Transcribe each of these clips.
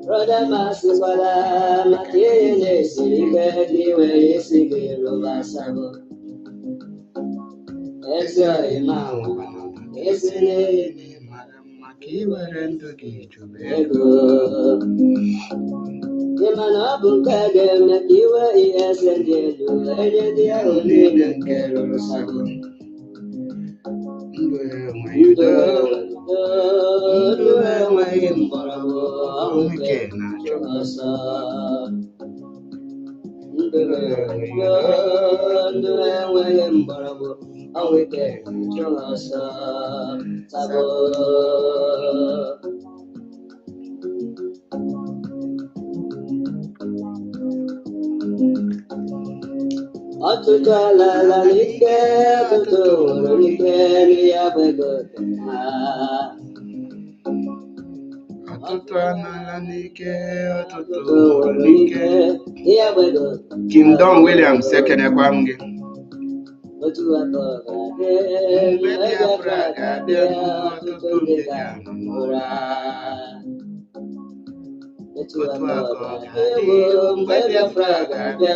Brother Maswala, Matine, Silibedi, where you see the Robasabo. Ezra Imam, Esene, Madam Makiwa, and to get to Bego. Yamanabu Kagam, Nakiwa, yes, and you, and the only and Carol Sabo. You don't know my imparable, okay, not son. You don't know my imparable, okay, not son. Sabo. Atutala la nike, tuturu nike, niya begotena. Atutala la nike, tuturu nike, niya begotena. King Don Williams second ekwamge. Otua kogade, Biafra kade, tutunge kanura. Otua kogade, Biafra kade,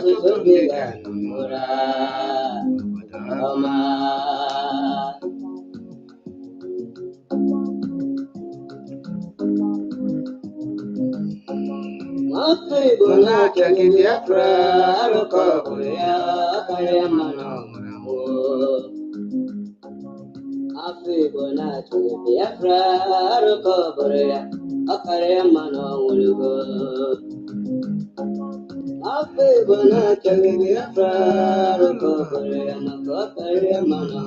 tutunge kanura. Oma. Bona chaki Biafra, Rokoya, Kayamano. Afi bona chaki Biafra, Rokoya, Kayamano. Afi bona chaki Biafra, Rokoya, Kayamano.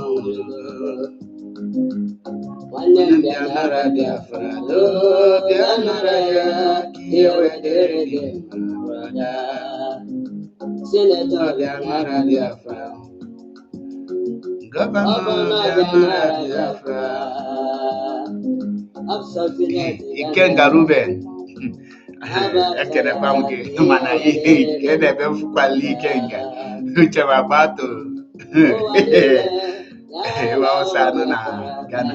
One Bianara Biafra, do Bianara, here again, brother. Senator Bianara Biafra, Governor Bianara Biafra, Ikenga Ruben. Ekene pamge mana ihe kede be fukwali Ikenga. Uche mabato. Wa osano na Ghana.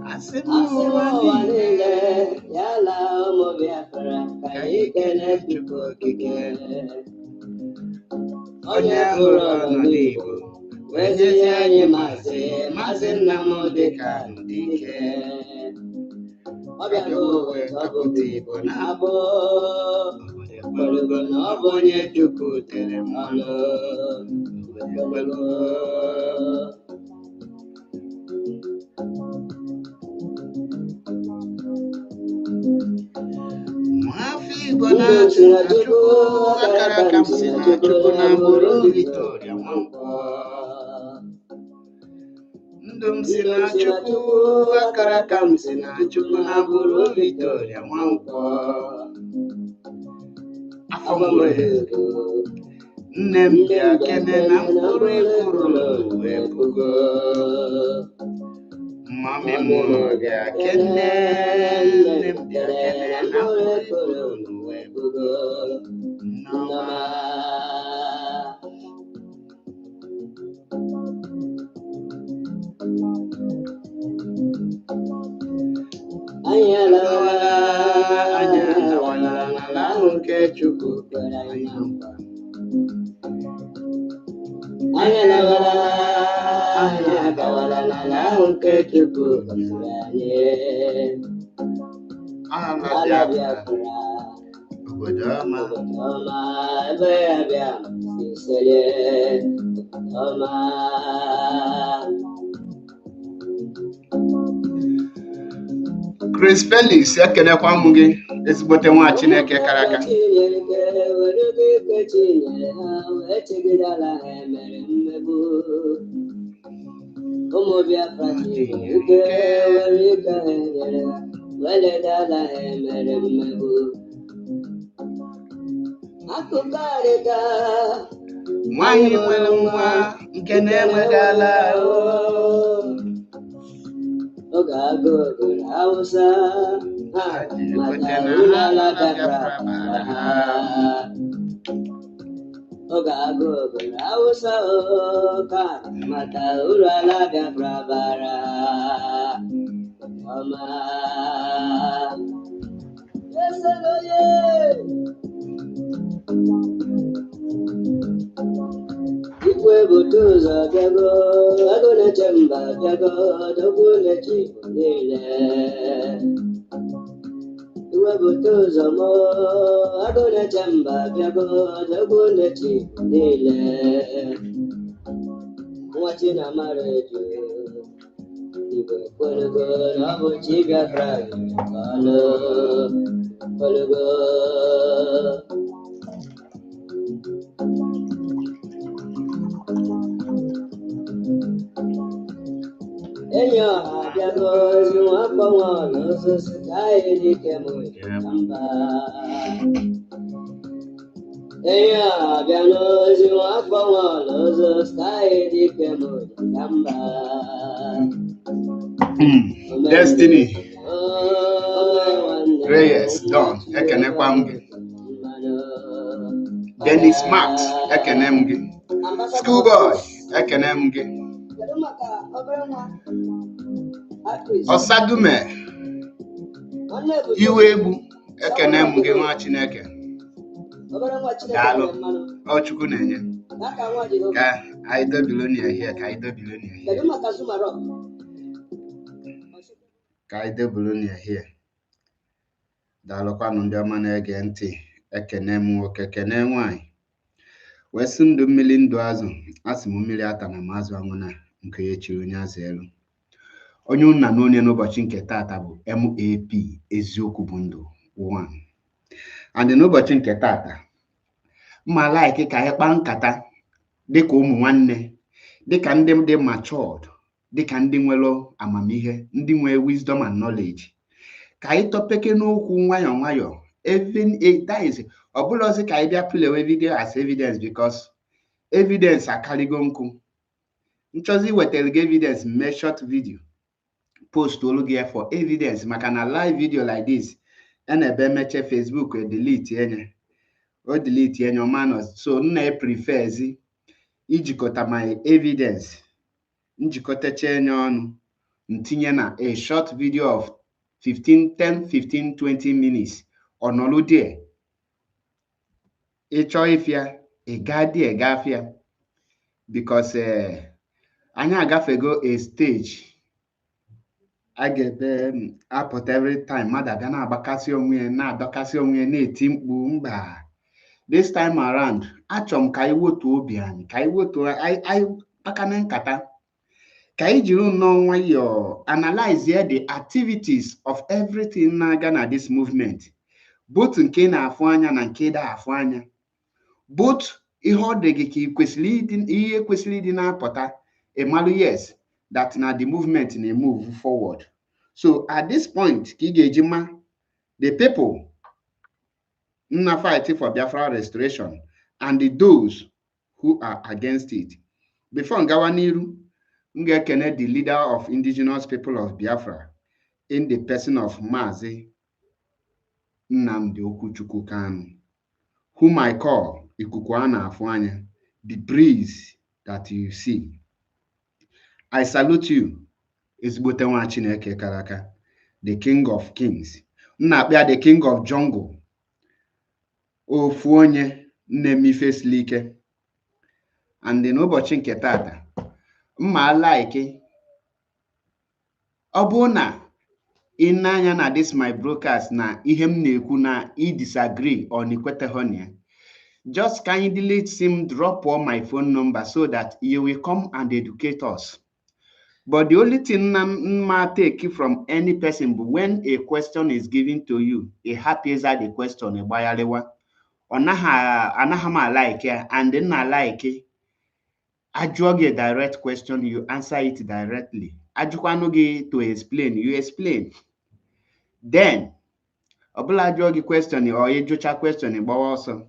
Asimu wanile yala mo Biafra kaikene tuko kike. Onye hụrụ n'Igbo wezi anyị Mazi Nnamdi Kanu dike. Ọbịa n'owe tọpụta Igbo na-abụ Obodo na ọ bụ onye Chukwu tere mmanụ. Igbo na Chukwu akara ka m si na Chukwu na mụrụ Victoria Nwankwo. Ndụ m si na Chukwu akara ka m si na Chukwu na mụrụ Victoria Nwankwo. Afọ mụrụ ego nne m bịa kene na mkpụrụ ekwuru wee pugo. Mami mụrụ bịa kene nne m bịa kene na mkpụrụ ekwuru wee pugo. Nnọma Chris Felix ekenekwa m gị ezigbote nwa Chineke kara aka. Ụmụ Biafra Chineke nwere ike nyere weledala emere mmegbu. Akụkọ arịka nwanyị nwere nwa nke na-enwegala oge agụ ogoro Hausa maka ụlọala Biafra bara ha. Oge agụ ogoro Hausa ka maka ụlọala Biafra bara ọma. Esegoye Ikwe bute ụzọ bịago, agụ na-eche mba bịago, dogwu na-eche Igbo niile. Ikwe bute ụzọ mụ, agụ na-eche mba bịago, dogwu na-eche Igbo niile. Nwa Chinamara eju, Igbo ekwelugo na ọ bụ Chi Biafra Kanu, ekwelugo. Enyi ọha bịago ozi nwafọ nwa n'osisi ka anyị dike m na mba. Enyi ọha bịa n'ozi nwafọ nwa n'osisi ka anyị dike m na mba. Destiny Reyes Don ekenekwa m gị. Dennis Max ekene m gị. Schoolboy ekene m gị. Ọsadume iwe egbu ekene m gị nwa Chineke. Daalụ Ọchukwu na-enye ka anyị dobilonia here ka anyị dobilonia here ka anyị dobilonia here. Daalụkwanụ ndị ọma na-ege ntị. Ekene m nwoke kene nwanyị wee sị ndụ mmiri ndụ azụ asị m mmiri ata na mazụ anwụna nke ya chiri onye azụ elu. Onye nna na onye n'ụbọchị nke tata bụ MAP eziokwu bụ ndụ 1. And n'ụbọchị nke tata mma like ka anyị kpaa nkata dịka ụmụ nwanne, dịka ndị dị matured, dịka ndị nwere amamihe, ndị nwere wisdom and knowledge, ka anyị tọpeke n'okwu nwayọọ nwayọọ. Even that is ọ bụla ọzọ ka anyị bịa plewe video as evidence because evidence akaligo nkụ. Nchọzi wetara gị evidence mee short video post olu gị for evidence maka na live video like this na-ebe meche Facebook delete enye o delete enye ọmanọ. So nna prefers ijikọta my evidence njikọtacha enye ọnụ ntinye na a short video of 10-15-20 minutes ọnọlụ die ịchọ ifia ịga gafia because anyị agafego a stage a ga-ebe apụta every time mmadụ abịa na-agbakasị onwe na-adọkasị onwe na-eti mkpu. Mba, this time around achọrọ m ka anyị wotuo obi anyị, ka anyị wotuo anyị kpakana nkata, ka anyị jiri nnọọ nwayọọ analyze the activities of everything na-aga na this movement, both nke na-afụ anya na nke da-afụ anya, both ihe ọ dị gị ka ihe kwesịrị ịdị na-apụta ịmalụ yes that na the movement na-move forward. So at this point ka ị ga-eji ma the people na fight for Biafra restoration and those who are against it. Before ngawa n'iru, m ga-ekene the leader of indigenous people of Biafra in the person of Mazi Nnamdi Kanu, whom I call ikuku a na-afụ anya, the breeze that you see. I salute you, ezigbote nwa Chineke kara aka. the king of kings. Na-akpịa the king of jungle. Ofu onye na-eme ife siri ike. And n'ụbọchị nke tata, mma like ọ bụrụ na ị na-anya na this my broadcast na ihe m na-ekwu na ị disagree or na ikweteghị na ya, just kindly drop all my phone number so that you will come and educate us. But the only thing I take from any person, when a question is given to you, a happy is the question, a bayalewa, anaghị like ya, and then I like it. Ajụọ a direct question, you answer it directly. Ajụkwanụ gị to explain, you explain. Then, ọbụla ajụọ gị question or ịjụcha question gbawa ọsọ,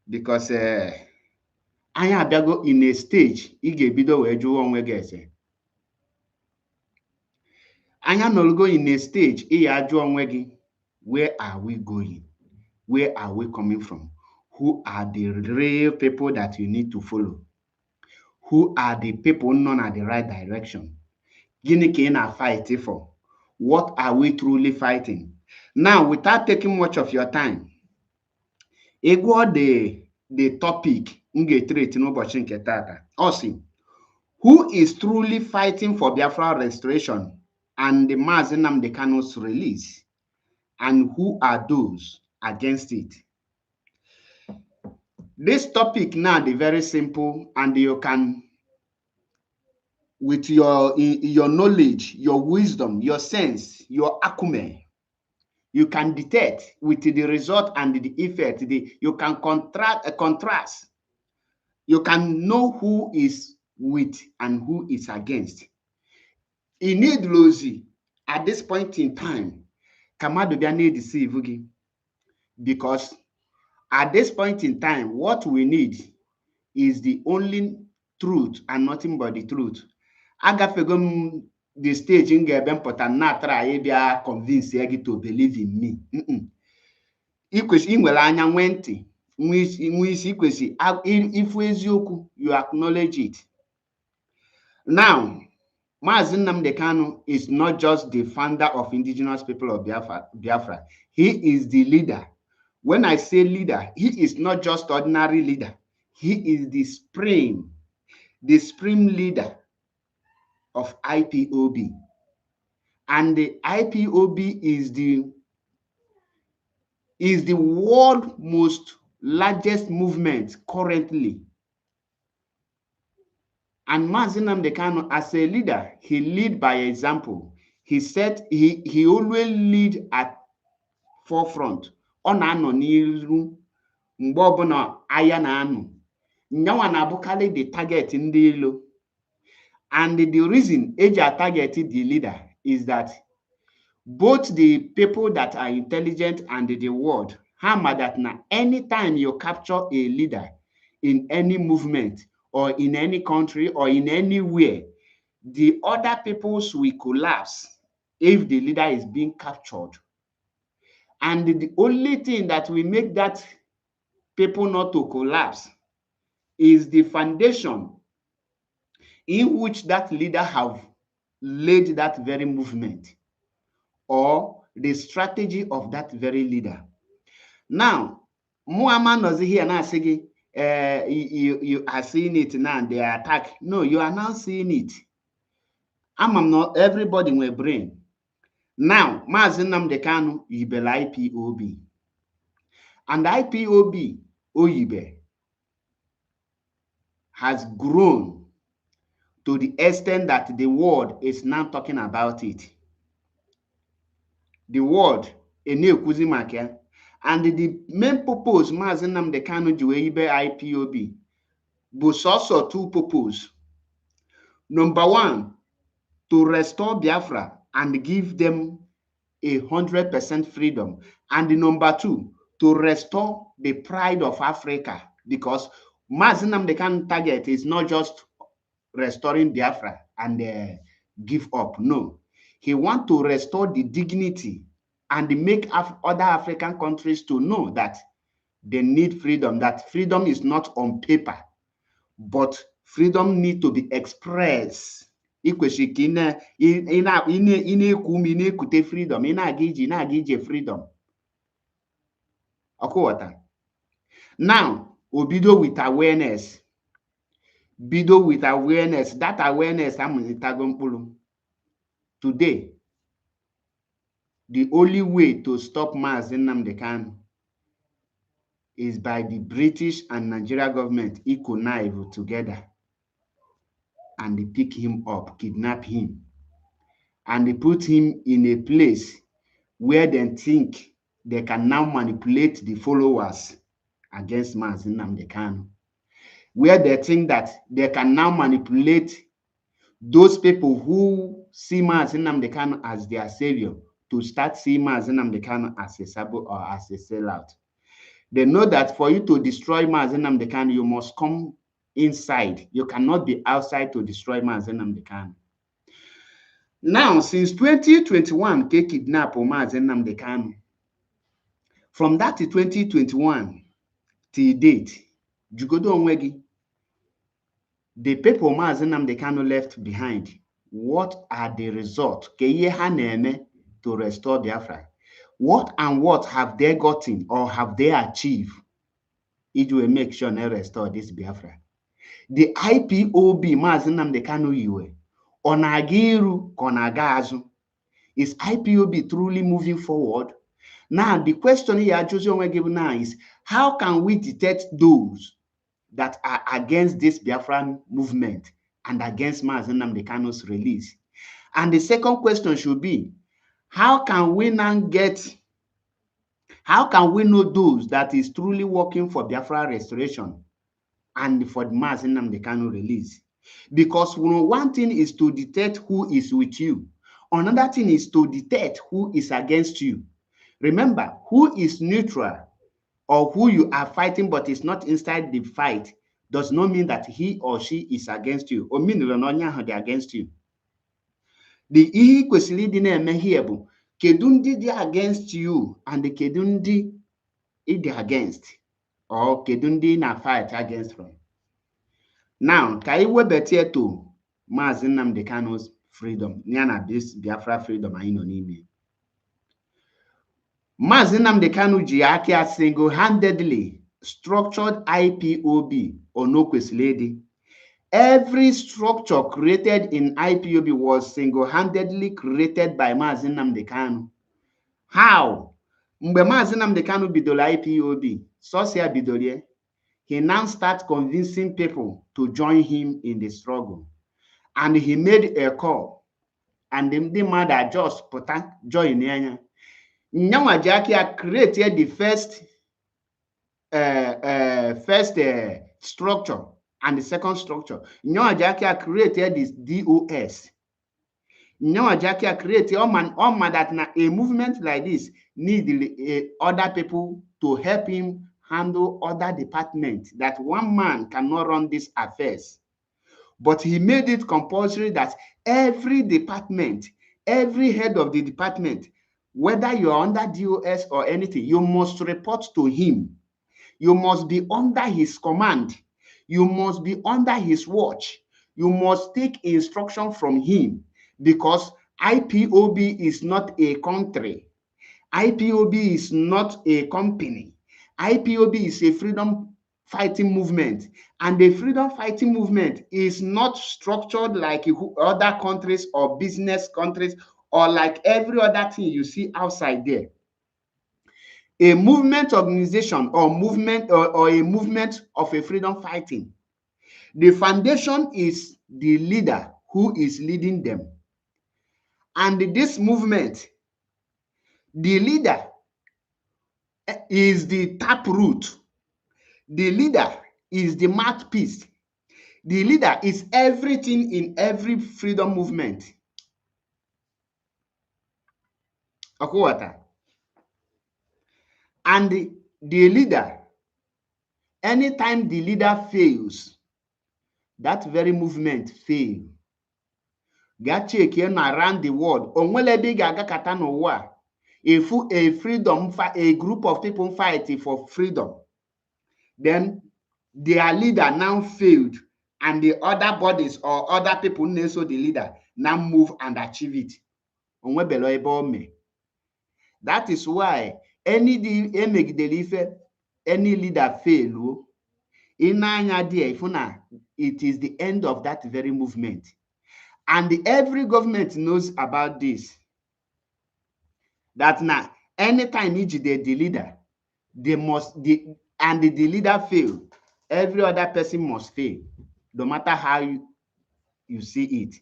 because anyị abịago in a stage ị ga-ebido wee jụọ onwe gị ese. Anyị anọlugo in a stage ị ya ajụọ onwe gị, where are we going? Where are we coming from? Who are the real people that you need to follow? Who are the people not at the right direction? Gịnị ka ị na-fight for? What are we truly fighting? Now, without taking much of your time, ịgụọ the topic m ga-etrete n'ụbọchị nke tata. Ọ sị, who is truly fighting for Biafra restoration and the Mazi Nnamdi Kanu's release, and who are those against it? This topic now is very simple, and you can, with your knowledge, your wisdom, your sense, your acumen, you can detect with the result and the effect. You can contrast. You can know who is with and who is against. In need lozi at this point in time, Kamado Biane deceive you, because at this point in time, what we need is the only truth and nothing but the truth. Agafegom the stage in Gebempota na try bia convince you to believe in me. Ikwesi inwere anya nwenti, nwisi ikwesi ifu eziokwu, you acknowledge it. Now, Mazi Nnamdi Kanu is not just the founder of indigenous people of Biafra. He is the leader. When I say leader, he is not just ordinary leader. He is the supreme leader of IPOB. And the IPOB is the world most largest movement currently. And Mazi Nnamdi Kanu, as a leader, he lead by example. He said he always lead at forefront. Ọ na-anọ n'iru mgbe ọbụla aya na-anọ. Nyanwa na-abụkarị the target ndị ilo. And the reason eji target the leader is that both the people that are intelligent and the world hammer that now anytime you capture a leader in any movement or in any country or in anywhere, the other peoples will collapse if the leader is being captured. And the only thing that will make that people not to collapse is the foundation in which that leader have laid that very movement, or the strategy of that very leader. Now, Muhammad was here now saying, you are seeing it now, they attack. No, you are not seeing it. I'm not everybody with brain. Now, Mazi Nnamdi Kanu yibel IPOB. And IPOB, Oyibe, has grown to the extent that the world is now talking about it. The world, and the main purpose Mazi Nnamdi Kanu ji wee yibe IPOB was also two purposes. Number one, to restore Biafra and give them 100% freedom. And the number two, to restore the pride of Africa, because Mazi Nnamdi Kanu target is not just restoring Biafra and give up. No, he wants to restore the dignity and make other African countries to know that they need freedom, that freedom is not on paper, but freedom needs to be expressed ikwesịrị ka ị na-ekwu ume, ị na-ekute freedom, ị na-aga ije freedom. Ọkụghọta. Now, obido with awareness. Bido with awareness. That awareness amụlitago mkpụrụ. Today, the only way to stop Mazi Nnamdi Kanu is by the British and Nigeria government connive together and they pick him up, kidnap him, and they put him in a place where they think they can now manipulate the followers against Mazi Nnamdi Kanu, where they think that they can now manipulate those people who see Mazi Nnamdi Kanu as their savior to start seeing Mazi Nnamdi Kanu as a sabo or as a sellout. They know that for you to destroy Mazi Nnamdi Kanu, you must come inside. You cannot be outside to destroy Mazi Nnamdi Kanu. Now, since 2021, they kidnap Mazi Nnamdi Kanu. From that 2021 till date, Jugodo Onwegi, the people Mazi Nnamdi Kanu left behind, what are the results to restore Biafra? What and what have they gotten or have they achieved? It will make sure they restore this Biafra. The IPOB Mazi Nnamdi Kanu iwe onagiru konagazu. Is IPOB truly moving forward? Now the question here given now is, how can we detect those that are against this Biafran movement and against Mazi Nnamdi Kanu's release? And the second question should be, how can we know those that is truly working for Biafra restoration and for the Mazi Nnamdi Kanu release? Because one thing is to detect who is with you. Another thing is to detect who is against you. Remember, who is neutral or who you are fighting but is not inside the fight does not mean that he or she is against you. Or mean they're against you. The ihe kwesịrị ịdị na-eme here bụ kedu ndị dị against you and kedu ndị ịdị against, or kedu ndị na fight against from. Now, ka anyị webata to Mazi Nnamdi Kanu's freedom, ya na this Biafra freedom anyị nọ n'ime. Mazi Nnamdi Kanu ji aka single-handedly structured IPOB ono kwesịrị ịdị. Every structure created in IPOB was single-handedly created by Mazi Nnamdi Kanu. How? Mgbe Mazi Nnamdi Kanu bidoro IPOB, Sosia bidolie, he now starts convincing people to join him in the struggle. And he made a call. And the mother just put join in. Nyawa Jakia created the first structure and the second structure. Nyawa Jakia created this DOS. Nyawa Jakia created that na a movement like this need other people to help him handle other departments, that one man cannot run these affairs. But he made it compulsory that every department, every head of the department, whether you are under DOS or anything, you must report to him. You must be under his command. You must be under his watch. You must take instruction from him, because IPOB is not a country. IPOB is not a company. IPOB is a freedom fighting movement, and the freedom fighting movement is not structured like other countries or business countries or like every other thing you see outside there. A movement organization or movement or a movement of a freedom fighting, the foundation is the leader who is leading them. And this movement, the leader is the taproot. The leader is the mouthpiece. The leader is everything in every freedom movement. And the leader, anytime the leader fails, that very movement fails. Check around the world. A group of people fighting for freedom. Then their leader now failed, and the other bodies or other people, so the leader, now move and achieve it. That is why any leader fail, it is the end of that very movement. And every government knows about this. That now, anytime the leader, and the leader fail, every other person must fail, no matter how you see it.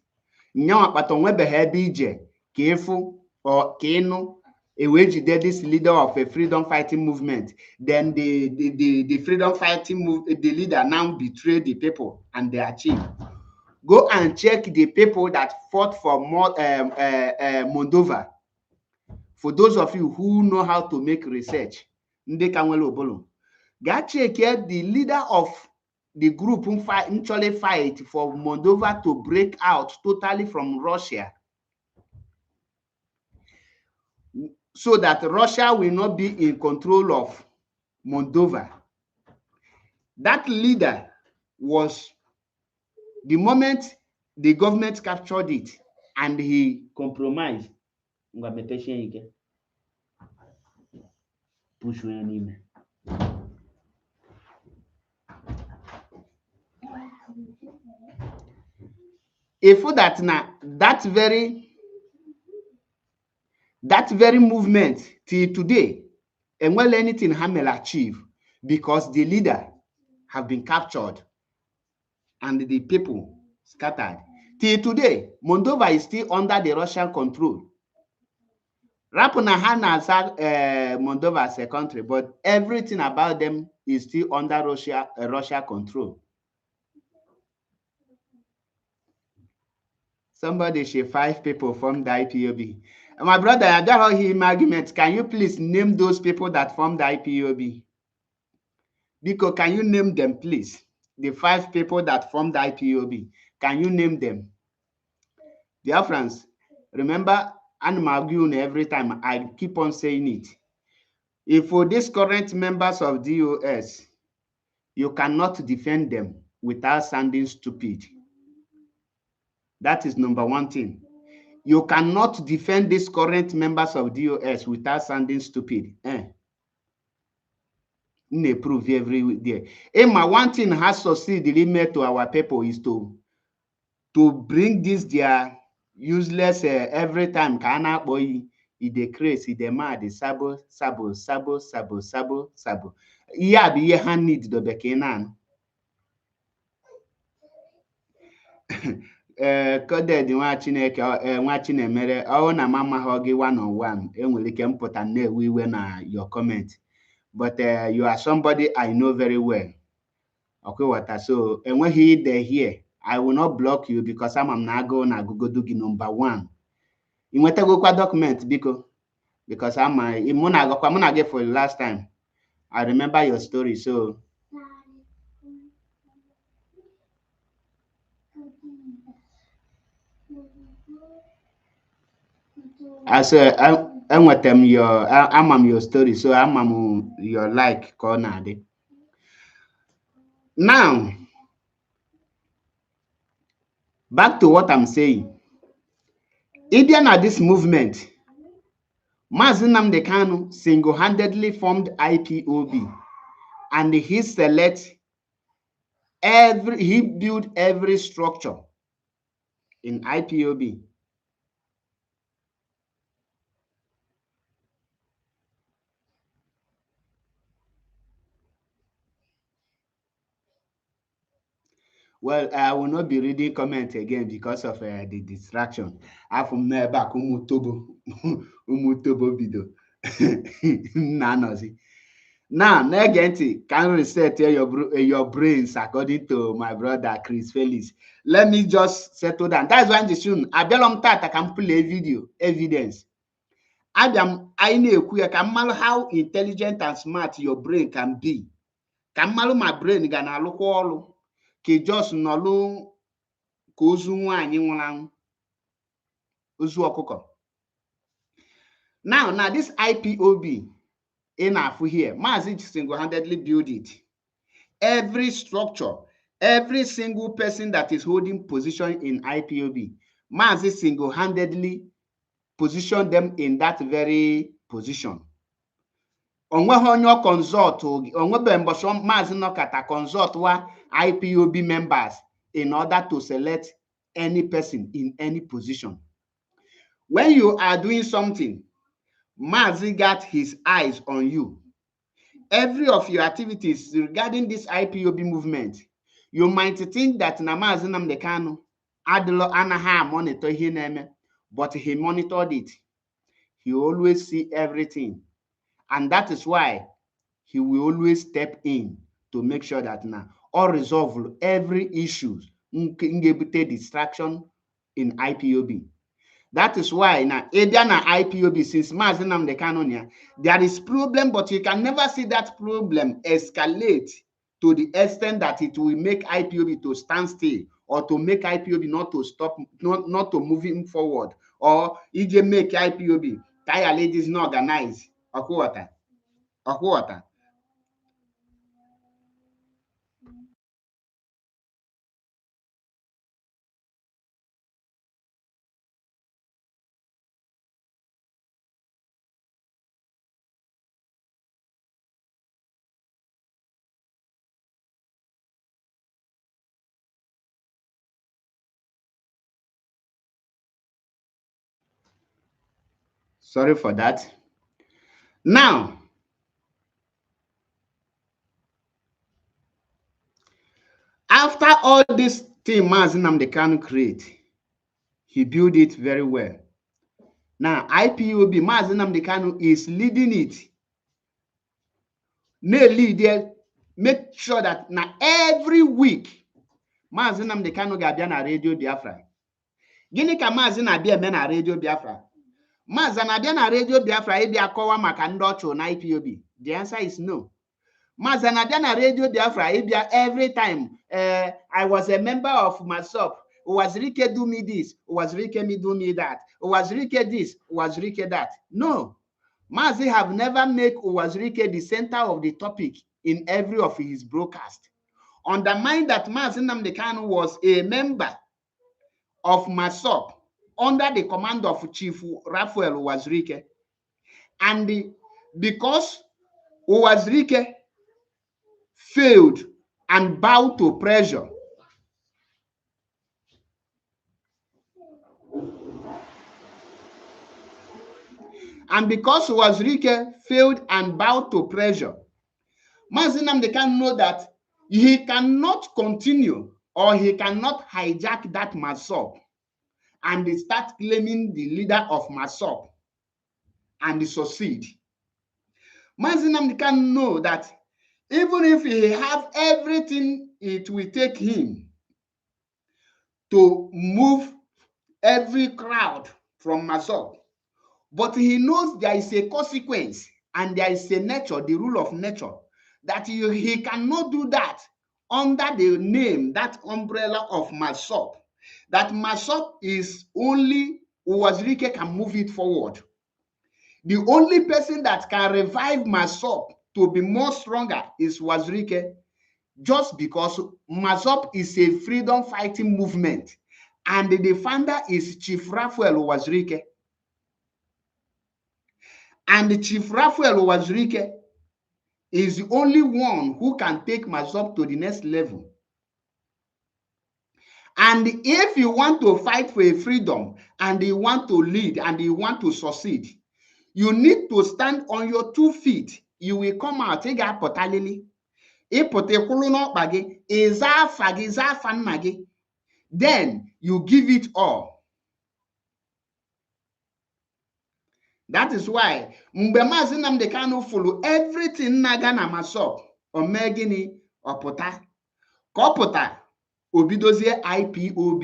This leader of a freedom fighting movement, then the freedom fighting the leader now betrayed the people and they achieve. Go and check the people that fought for Moldova. For those of you who know how to make research, go check here the leader of the group who actually fight for Moldova to break out totally from Russia, so that Russia will not be in control of Moldova. That leader was, the moment the government captured it and he compromised. Push if that now that very movement till today, and well anything Hamel achieve, because the leader have been captured and the people scattered. Till today, Moldova is still under the Russian control. Rapuna has Moldova as a country, but everything about them is still under Russia control. Somebody say 5 people formed the IPOB. My brother, I don't hear him argument. Can you please name those people that formed the IPOB? Because can you name them, please? The 5 people that formed the IPOB. Can you name them? Dear friends, remember, I'm arguing every time. I keep on saying it. If for these current members of DOS, you cannot defend them without sounding stupid. That is number one thing. You cannot defend these current members of DOS without sounding stupid. Prove every day. One thing has succeeded made to our people is to bring this their useless every time kana boy they crazy, they mad, they sabo. Yeah, be ye need the bekenan. Coded nwa Chineke nwa Chinemere ọ na mama ha gị one on one enwere ike mpụta na-ewe iwe na your comment, but you are somebody I know very well. Okay, what so enweghị ide here, I will not block you because I'm na agụ na agụgodu gị number 1. Ị nwetagokwa document biko, because mụ na gị for the last time. I remember your story, so as enwetem your amam your story, so amam your like ka ọ na-adị. Now, back to what I'm saying. Indian at this movement, Mazi Nnamdi Kanu single-handedly formed IPOB, and he built every structure in IPOB. Well, I will not be reading comments again because of the distraction. I'm from back umutobo bido. Now, again, can reset your brains according to my brother Chris Felix. Let me just settle down. That's why this soon. I can play video evidence. I know how intelligent and smart your brain can be. My brain gonna look all. Just nọlụ ka ozu nwaanyị nwụrụ anwụ, ozu ọkụkọ. Now this IPOB in here, Mazi single-handedly built it. Every structure, every single person that is holding position in IPOB, Mazi single-handedly positioned them in that very position. Onwe onyo consult onwe mbosho Mazi Nokata consult wa IPOB members in order to select any person in any position. When you are doing something, Mazi got his eyes on you. Every of your activities regarding this IPOB movement, you might think that Mazi Nnamdi Kanu adlo anaha monitor him, but he monitored it. He always see everything. And that is why he will always step in to make sure that now or resolve every issue, distraction in IPOB. That is why now Ediana IPOB since Mazi Nnamdi Kanu, there is problem, but you can never see that problem escalate to the extent that it will make IPOB to stand still or to make IPOB not to stop, not to moving forward, or EJ make IPOB Kaya ladies not organize or quarter. Sorry for that. Now, after all this thing Mazi Nnamdi Kanu create, he built it very well. Now, IPOB, Mazi Nnamdi Kanu is leading it. Make sure that now every week, Mazi Nnamdi Kanu ga-abịa na Radio Biafra. Gịnị ka Mazi na-abịa eme na Radio Biafra? Mazi na-abịa na Radio Biafra ịbịa akọwa maka ndị ọchụ na IPOB? The answer is no. Mazi na-abịa na Radio Biafra ịbịa every time I was a member of myself. Uwazirike do me this, Uwazirike me do me that. Uwazirike this, Uwazirike that. No. Mazi have never made Uwazirike the center of the topic in every of his broadcasts. Undermine that Mazi Nnamdi Kanu was a member of MASOP under the command of Chief Raphael Uwazirike. And because Uwazirike failed and bowed to pressure, Mazi Nnamdi Kanu know that he cannot continue or he cannot hijack that MASOP and start claiming the leader of MASOP and succeed. Mazi Nnamdi Kanu know that even if he have everything it will take him to move every crowd from MASOP, but he knows there is a consequence and there is a nature, the rule of nature, that he cannot do that under the name, that umbrella of MASOP. That MASOP is only Uwazirike can move it forward. The only person that can revive MASOP to be more stronger is Uwazirike, just because MASOP is a freedom fighting movement and the founder is Chief Raphael Uwazirike. And Chief Raphael Uwazirike is the only one who can take MASOP to the next level. And if you want to fight for a freedom and you want to lead and you want to succeed, you need to stand on your 2 feet. You will come out. Then you give it all. That is why mgbe Mazi Nnamdi Kanu follow everything naga na MASOP omegini opota kopota obidozie IPOB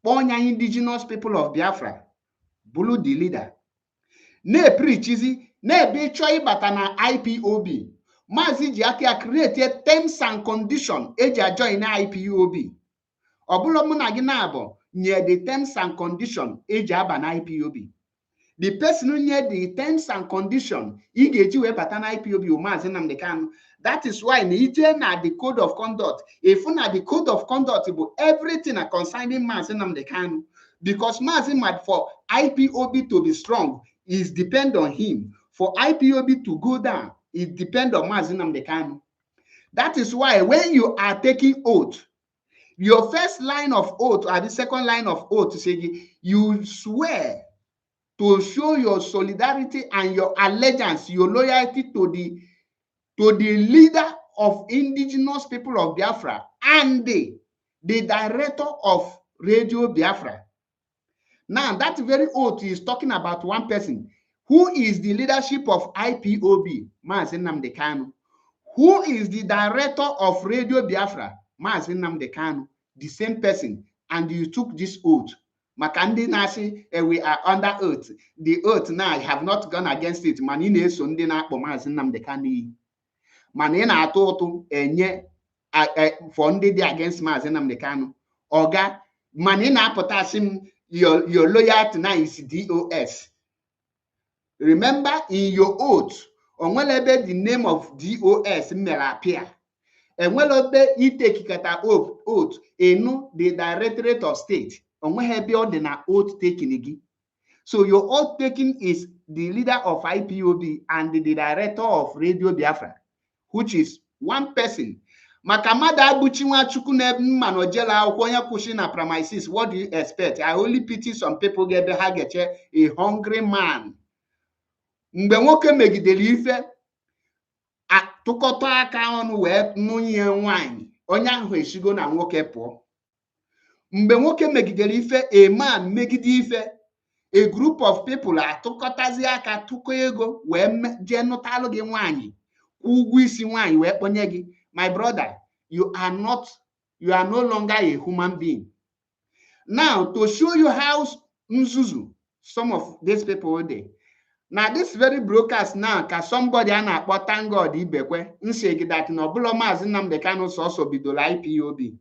kponya indigenous people of Biafra bulu the leader na preachizi na ebe choi bata na IPOB. Mazi ji aka create terms and condition eji join IPOB. Obulo mu na gi na abo nye the terms and condition eji aba na IPOB. The person who need the terms and conditions, he get you a pattern IPOB Mazi Nnamdi Kanu. That is why na the code of conduct. If na the code of conduct about everything concerning Mazi Nnamdi Kanu, Because Mazi Nnamdi, for IPOB to be strong is depend on him. For IPOB to go down, it depend on Mazi Nnamdi Kanu. That is why when you are taking oath, your first line of oath or the second line of oath, you swear to show your solidarity and your allegiance, your loyalty to the leader of indigenous people of Biafra and the director of Radio Biafra. Now, that very oath is talking about one person who is the leadership of IPOB, Mazi Nnamdi Kanu. Who is the director of Radio Biafra, Mazi Nnamdi Kanu, the same person, and you took this oath. Makandi Nasi, we are under oath. The oath now, I have not gone against it. Manine Sunday na po Mazi Nnamdi Kanu. Manina atoto enye for ndị dị against Mazi Nnamdi Kanu. Oga, manina potassium your loyalty now is DOS. Remember in your oath, onwelebe the name of DOS may appear. And welebe itake kata oath enu the Directorate of State. Onwelebe ordinary oath taking again. So your oath taking is the leader of IPOB and the director of Radio Biafra, which is one person. Makamada Abuchiwa Chukune Manojela Okonya Kushina premises. What do you expect? I only pity some people get the hageche, a hungry man. Mgbe nwoke megidere ife atụkọta aka ọnụ wee nụnye nwanyị onye ahụ esigo na nwoke pụọ. Mgbe nwoke megidere ife, a man megide ife, a group of people atụkọtazi aka tụkọ ego wee jee nụtalụ gị nwanyị ụgwọ isi nwanyị wee kponye gị. My brother, you are no longer a human being. Now, to show you how nzuzu some of these people there. Now, this very broadcast now, can somebody ana thank God ibekwe nsegi that no bulo Mazi Nnamdi Kanu also bidola IPOB.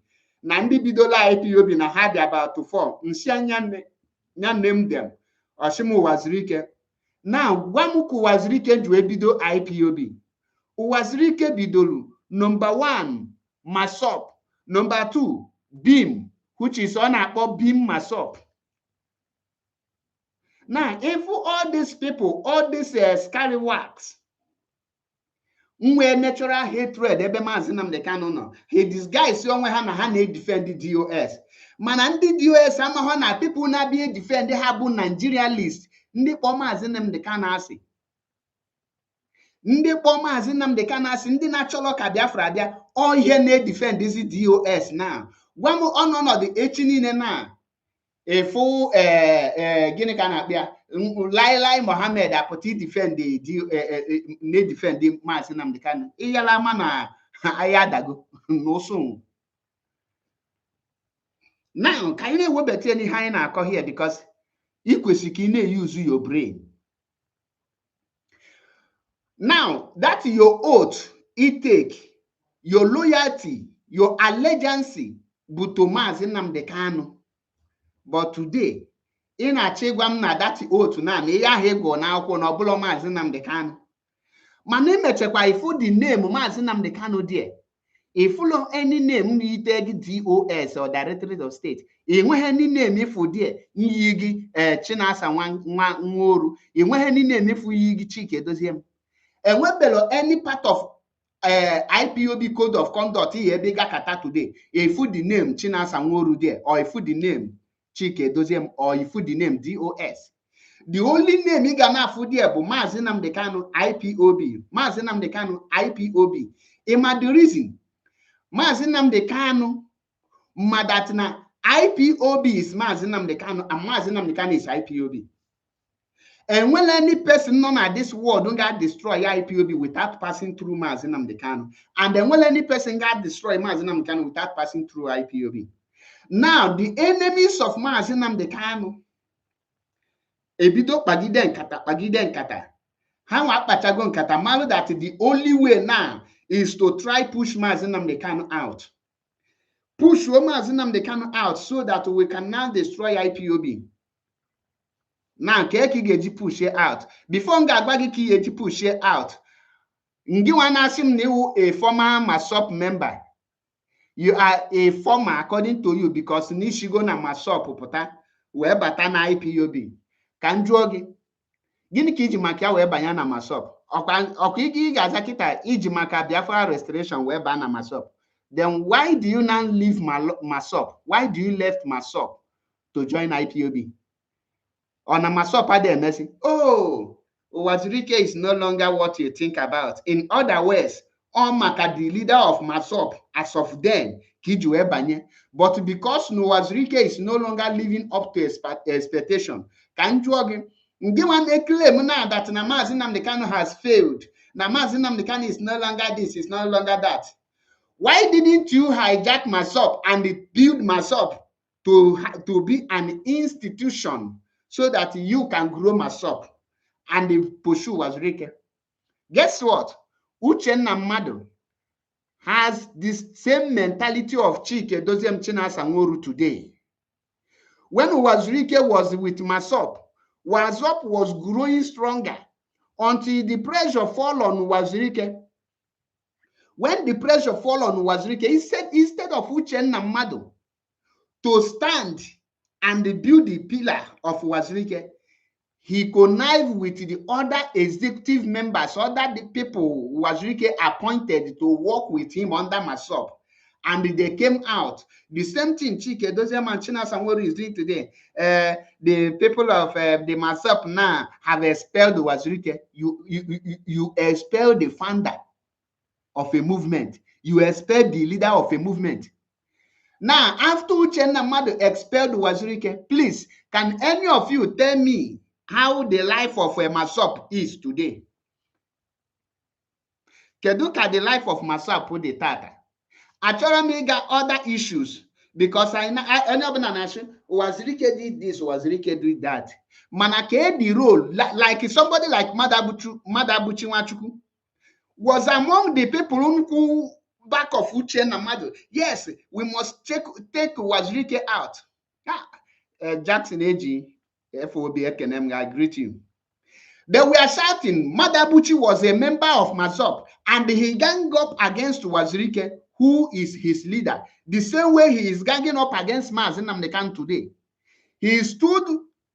Na ndị bidola IPOB na had about to fall. Nsi anya name them. Oshimu Wazirike. Now, Gwamuku Wazirike jwe bido IPOB. Uwazirike bidolu. Number 1, Masop. Number 2, Beam, which is on a Beam Masop. Now, if all these people, all these scallywags, natural hatred, ebe Mazi Nnamdi Kanu no, he disguise young han defend the DOS. Man, and the DOS, na people na be defend the habu Nigeria list. Ndi po Mazi Nnamdi Kanu asi. Ndị kpọ Mazi Nnamdi Kanu asị ndị na-achọrọ ka Biafra bịa ọ ihe na-edefend dizi DOS na gwa m ọnọdụ echi niile na efu gịnị ka na-akpịa Lai Mohammed apụta defend na-edefend Mazi Nnamdi Kanu iyala ama na ahịa adago n'ụsụ. Now ka anyị na-ewebata n'ihe anyị na-akọ here because ị kwesịrị ka ị na-use your brain. Now, that's your oath, it take, your loyalty, your allegiance to Mazi Nnamdi Kanu. But today, in a chegwam na that oath na me ya hego na akwụkwọ na ọbụla Mazi Nnamdi Kanu. Mana emechekwa ifu the name Mazi Nnamdi Kanu there. If follow any name you take DOS or Directorate of State, enweghị any name ifu there nyigi Chinasa nwa nworu, enweghị any name ifu yigi Chike Edoziem. And when below any part of IPOB code of conduct here bigger kata today, if you the name Chinasa Nworu there, or if you the name Chike Edoziem, or if you the name DOS. The only name you gonna food there but Mazi Nnamdi Kanu IPOB. Mazi Nnamdi Kanu IPOB. Ima the reason Mazi Nnamdi Kanu Madatna IPOB is Mazi Nnamdi Kanu and Mazi Nnamdi Kanu is IPOB. And when any person known at this world don't get destroy IPOB without passing through Mazi Nnamdi Kanu, and then when any person got destroy Mazi Nnamdi Kanu without passing through IPOB. Now the enemies of Mazi Nnamdi Kanu, ebido pagiden kata. How apachagon kata malo that the only way now is to try push Mazi Nnamdi Kanu out. Push Mazi Nnamdi Kanu out so that we can now destroy IPOB. Now, Keki geji push it out. Before Ngagwagi ki geji push it out. Ngi wanasim you a former MASOP member. You are a former according to you because Nishigo na MASOP pota. wee bata na IPOB. Ka m jụọ gị, gịnị ka iji maka ya wee banye na Masop? Ọkwa ị ga-aza kịta iji maka Biafra restoration wee baa na Masop. Then why do you now leave Masop? Why do you left Masop to join IPOB? On a Masop adịghị emesi. Oh, Uwazurike is no longer what you think about. In other words, ọ maka the leader of Masop as of then ka iji wee banye. But because Uwazurike is no longer living up to expectation, ka m jụọ gị, ndị nwa na-claim now that na Mazi Nnamdi Kanu has failed, na Mazi Nnamdi Kanu is no longer this, is no longer that. Why didn't you hijack Masop and build Masop to be an institution so that you can grow Masop and pursue Uwazurike? Guess what? Uchenna Mmadụ has this same mentality of Chike Doziem Chinasa Nworu today. When Uwazurike was with Masop was growing stronger until the pressure fall on Uwazurike. When the pressure fall on Uwazurike, instead of Uchenna Mmadụ to stand and build the pillar of Uwazurike, he connived with the other executive members, other the people Uwazurike appointed to work with him under Masop. And they came out. The same thing Chike Doziem and Chinasa Nworu is doing today. The people of the Masop now have expelled Uwazurike. You expel the founder of a movement. You expel the leader of a movement. Now, after Uchenna Mmadụ expelled Uwazurike, please, can any of you tell me how the life of a Masop is today? Kedu ka the life of Masop dị tata? Achọrọ m ịga other issues because I ọbụla na-asị Uwazurike did this, Uwazurike did that. Mana ka the role, like somebody like Madabuchi Nwachukwu was among the people who back of Uchenna Mmadụ. Yes, we must take Uwazurike out. Jackson AG, FOB Ekenem, I greet you. They were shouting, Madabuchi was a member of Masop and he gang up against Uwazurike, who is his leader, the same way he is ganging up against Mazi Nnamdi Kanu today. He stood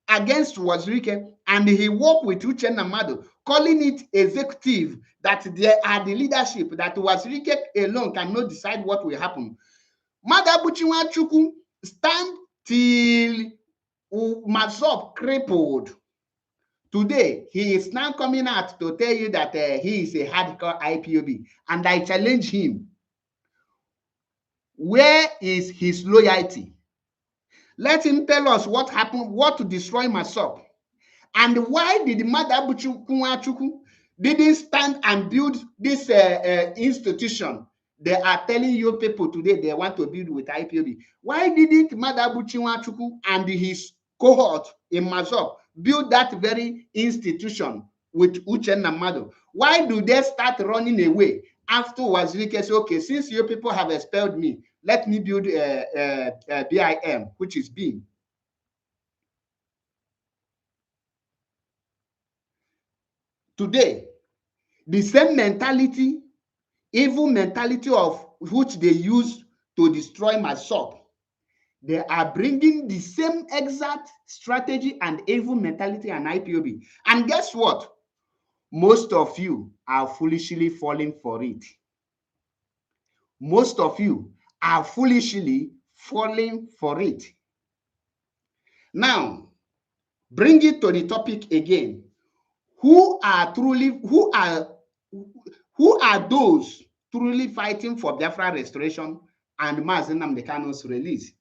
against Uwazurike and he worked with Uchenna Mmadụ, calling it executive, that they are the leadership, that Uwazurike alone cannot decide what will happen. Madabuchi Nwachukwu stand till Masop crippled. Today, he is now coming out to tell you that he is a hardcore IPOB. And I challenge him. Where is his loyalty? Let him tell us what happened, what to destroy Masop. And why did Madabuchi Nwachukwu didn't stand and build this institution? They are telling you people today they want to build with IPOB. Why didn't Madabuchi Nwachukwu and his cohort in Masop build that very institution with Uchenna Mmadụ? Why do they start running away after Uwazurike says, okay, since you people have expelled me, let me build BIM, which is BIM. Today, the same mentality, evil mentality of which they use to destroy Masop, they are bringing the same exact strategy and evil mentality and IPOB. And guess what? Most of you are foolishly falling for it. Most of you are foolishly falling for it. Now, bring it to the topic again. Who are those truly fighting for Biafra restoration and Mazi Nnamdi Kanu's release?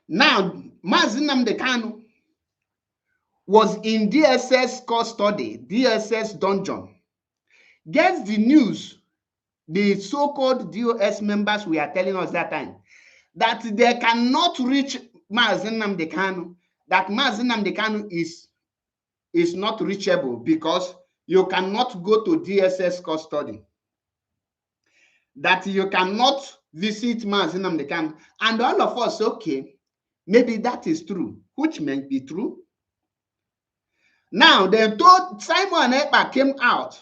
Now, Mazi Nnamdi Kanu was in DSS custody, DSS dungeon. Guess the news the so-called DOS members were telling us that time, that they cannot reach Mazi Nnamdi Kanu, that Mazi Nnamdi Kanu is not reachable because you cannot go to DSS custody, that you cannot visit Mazi Nnamdi Kanu. And all of us, okay, maybe that is true, which may be true. Now, they told Simon Ekpa came out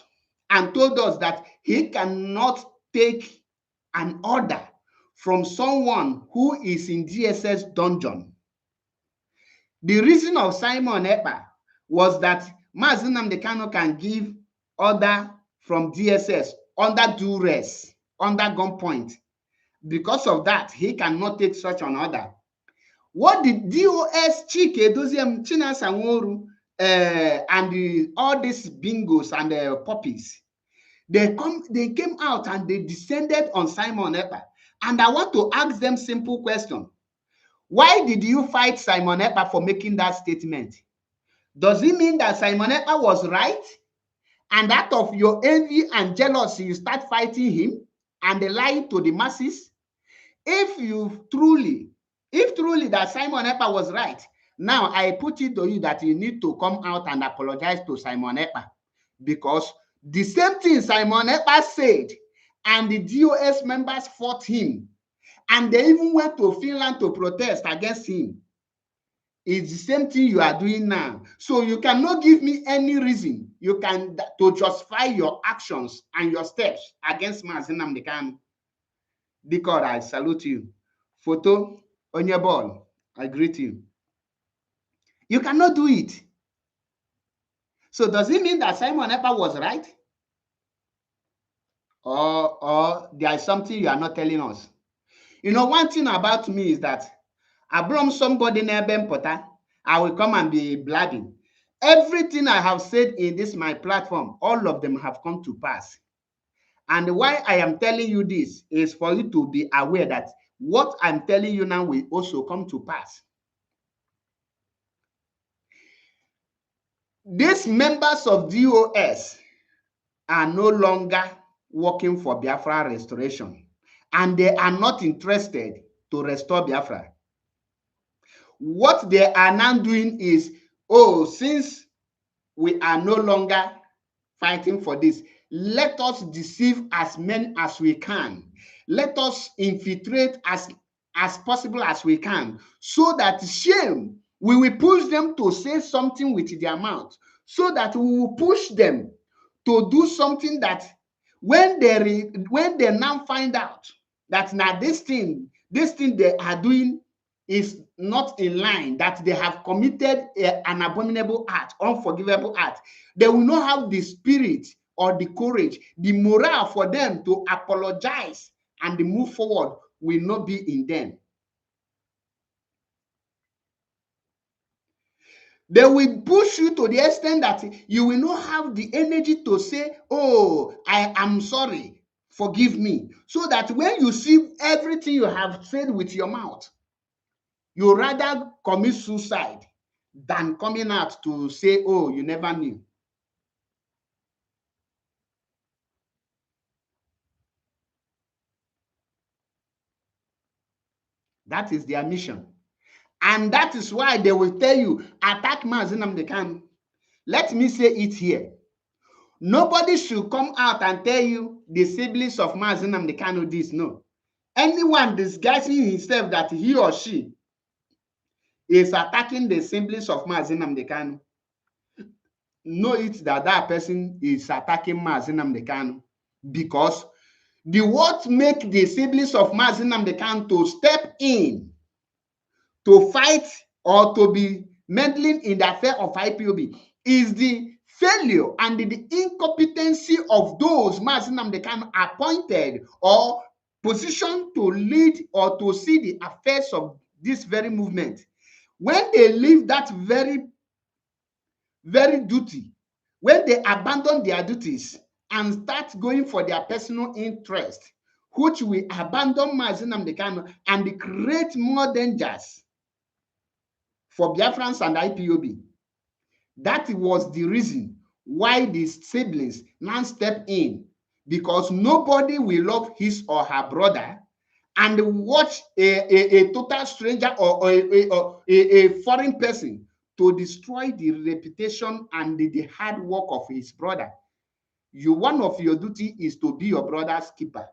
and told us that he cannot take an order from someone who is in DSS dungeon. The reason of Simon Ekpa was that Mazi Nnamdi Kanu can give order from DSS under duress, under gunpoint. Because of that, he cannot take such an order. What did DOS, Chike, Doziem, Chinasa Nworu, and all these bingos and puppies, they came out and they descended on Simon Ekpa. And I want to ask them simple question. Why did you fight Simon Ekpa for making that statement? Does it mean that Simon Ekpa was right? And out of your envy and jealousy, you start fighting him and lie to the masses? If truly that Simon Ekpa was right, now I put it to you that you need to come out and apologize to Simon Ekpa, because the same thing Simon Ekpa said and the DOS members fought him, and they even went to Finland to protest against him. It's the same thing you are doing now. So you cannot give me any reason to justify your actions and your steps against Mazi Nnamdi Kanu. Dikor, I salute you. Photo, Onyebol, I greet you. You cannot do it. So does it mean that Simon Ekpa was right? Or there is something you are not telling us? You know, one thing about me is that I bring somebody near Ben Potter, I will come and be blabbing. Everything I have said in this my platform, all of them have come to pass. And why I am telling you this is for you to be aware that what I'm telling you now will also come to pass. These members of DOS are no longer working for Biafra restoration, and they are not interested to restore Biafra. What they are now doing is, since we are no longer fighting for this, let us deceive as many as we can. Let us infiltrate as possible as we can, so that shame, we will push them to say something with their mouth, so that we will push them to do something that when they now find out that now this thing they are doing is not in line, that they have committed an abominable act, unforgivable act, they will not have the spirit or the courage, the morale for them to apologize, and the move forward will not be in them. They will push you to the extent that you will not have the energy to say, I am sorry, forgive me. So that when you see everything you have said with your mouth, you rather commit suicide than coming out to say, you never knew. That is their mission. And that is why they will tell you, attack Mazi Nnamdi Kanu. Let me say it here. Nobody should come out and tell you the siblings of Mazi Nnamdi Kanu this. No. Anyone disguising himself that he or she is attacking the siblings of Mazi Nnamdi Kanu, know it that person is attacking Mazi Nnamdi Kanu, because the what make the siblings of Mazi Nnamdi Kanu to step in to fight or to be meddling in the affair of IPOB is the failure and the incompetency of those Mazi Nnamdi Kanu appointed or positioned to lead or to see the affairs of this very movement. When they leave that very duty, when they abandon their duties and start going for their personal interest, which will abandon Mazi Nnamdi Kanu and create more dangers for Biafrans and IPOB. That was the reason why the siblings now step in, because nobody will love his or her brother and watch a total stranger or a foreign person to destroy the reputation and the hard work of his brother. One of your duty is to be your brother's keeper.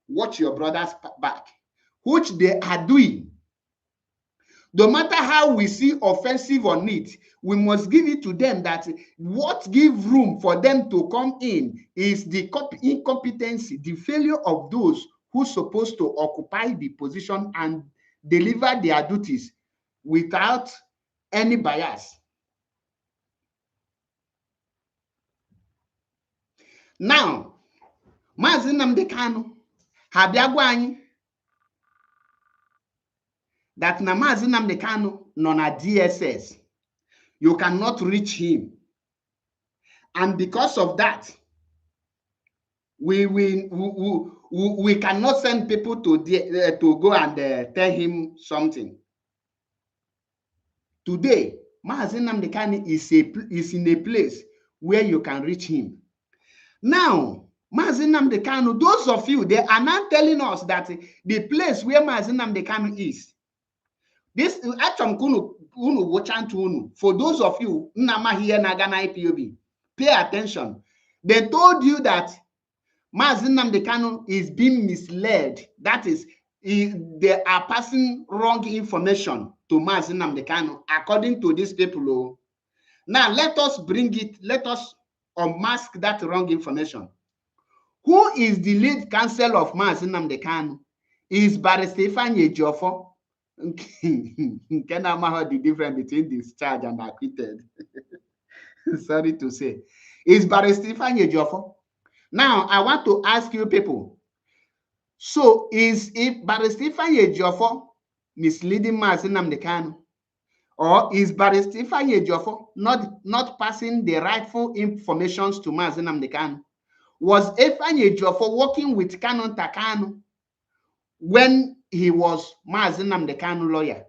Watch your brother's back, which they are doing. No matter how we see offensive on it, we must give it to them that what give room for them to come in is the incompetency, the failure of those who's supposed to occupy the position and deliver their duties without any bias. Now, Mazi Nnamdi Kanu ha bịa gwa anyị that na Mazi Nnamdi Kanu nọ na DSS. You cannot reach him. And because of that, we cannot send people to go and tell him something. Today, Mazi Nnamdi Kanu is in a place where you can reach him. Now, Mazi Nnamdi Kanu, those of you, they are now telling us that the place where Mazi Nnamdi Kanu is, this actually for those of you here Nagana IPOB, pay attention. They told you that Mazi Nnamdi Kanu is being misled. That is, they are passing wrong information to Mazi Nnamdi Kanu according to these people. Now let us bring it, let us unmask that wrong information. Who is the lead counsel of Mazi Nnamdi Kanu? Is Barrister Ifeanyi Ejiofor. Can I know the difference between discharged and acquitted? Sorry to say. Is Barrister Ifeanyi Ejiofor. Now, I want to ask you people, so if Barrister Ifeanyi Ejiofor misleading Mazi Nnamdi Kanu, or is Barrister Ifeanyi Ejiofor not passing the rightful information to Mazi Nnamdi Kanu? Was Ifeanyi Ejiofor working with Kanu Takanu when he was Mazi Nnamdi Kanu lawyer?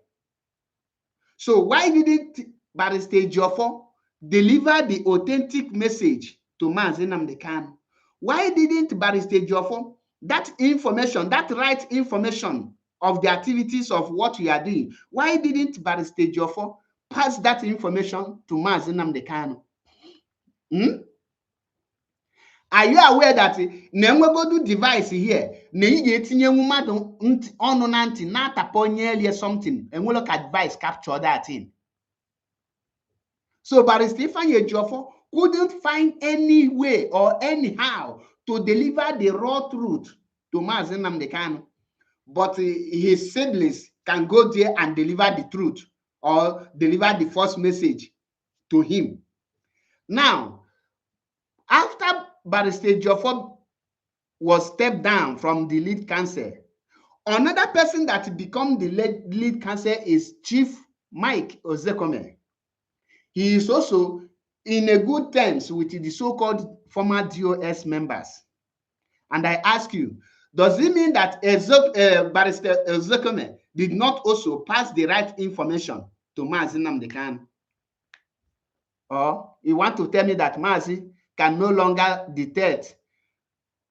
So why didn't Barrister Ejiofor deliver the authentic message to Mazi Nnamdi Kanu? Why didn't Barrister Ejiofor, that information, that right information of the activities of what we are doing, why didn't Barrister Ejiofor pass that information to Mazi Nnamdi Kanu? Are you aware that na-enwegodu device here na ị ga-etinye mmadụ ọnụ na ntị na-ataponyeli something enwelo ka device capture that thing? So Barrister Ifeanyi Ejiofor couldn't find any way or anyhow to deliver the raw truth to Mazi Nnamdi Kanu, but his siblings can go there and deliver the truth or deliver the false message to him. Now, after Barrister Ejiofor was stepped down from the lead counsel, another person that become the lead counsel is Chief Mike Ozekome. He is also in a good terms with the so-called former DOS members. And I ask you, does it mean that Barrister Ozekome did not also pass the right information to Mazi Nnamdi Kanu? Or you want to tell me that Mazi can no longer detect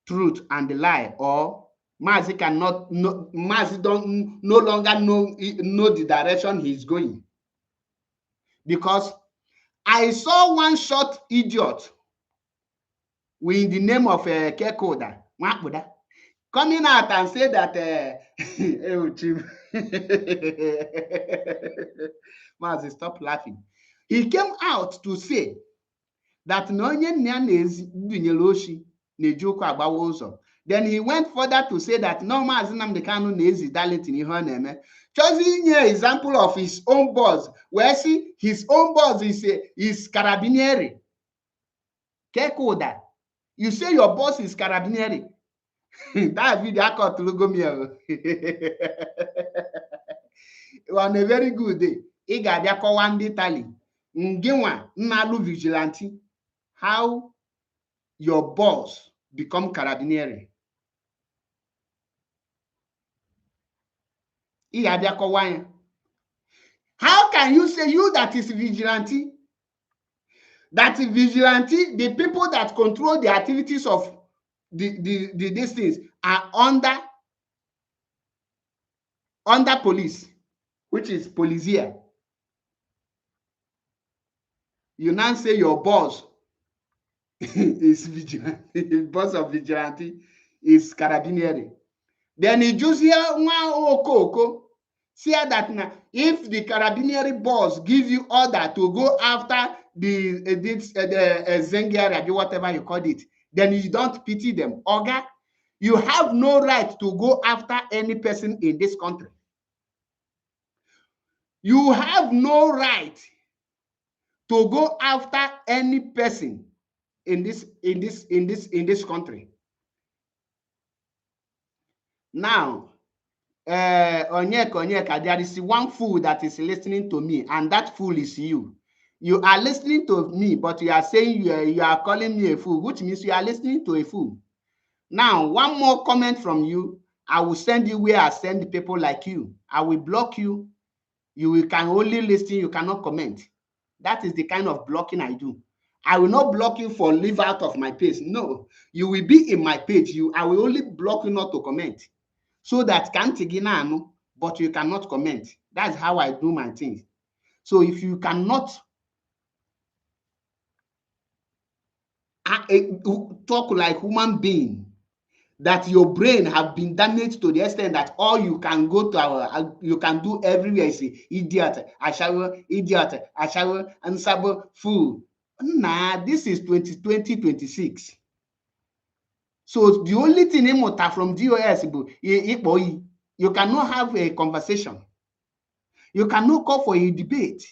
truth and the lie, or Mazi cannot Mazi don't no longer know the direction he's going? Because I saw one short idiot with the name of Kekoda coming out and say that Mazi, stop laughing. He came out to say that then he went further to say that no Mazi Nnamdi Kanu nezi dalit in ihe. Choosing an example of his own boss, where see his own boss is Carabinieri. Kekoda, you say your boss is Carabinieri. That video I got to logo me. On a very good day, Igadia Kowandi Tali, Ngewa Nalu Vigilante. How your boss become Carabinieri? How can you say you that is vigilante? That is vigilante, the people that control the activities of these things are under police, which is policia. You now say your boss is vigilante, the boss of vigilante is Carabinieri. Then he just hear one see that now if the Carabinieri boss give you order to go after the Zengiari, whatever you call it, then you don't pity them. Oga, You have no right to go after any person in this country. You have no right to go after any person in this country. Now, Onyeka, there is one fool that is listening to me, and that fool is you. You are listening to me, but you are saying you are calling me a fool, which means you are listening to a fool. Now, one more comment from you, I will send you where I send people like you. I will block you. You can only listen, you cannot comment. That is the kind of blocking I do. I will not block you for leave out of my page. No, you will be in my page. I will only block you not to comment. So that but you cannot comment. That's how I do my things. So if you cannot talk like human being, that your brain have been damaged to the extent that all you can go to you can do everywhere is idiot, ashawo, idiot, ashawo, ansabo, fool. Nah, this is 2026. So the only thing imota from DOS, you cannot have a conversation. You cannot call for a debate.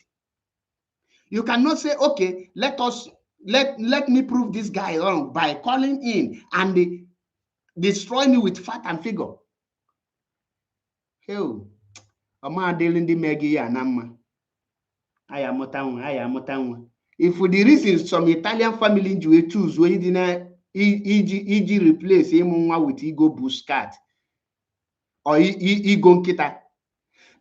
You cannot say, okay, let me prove this guy wrong by calling in and destroy me with fact and figure. Hell, if for the reason some Italian family do choose where iji replace him with ego boost card or ego nkita.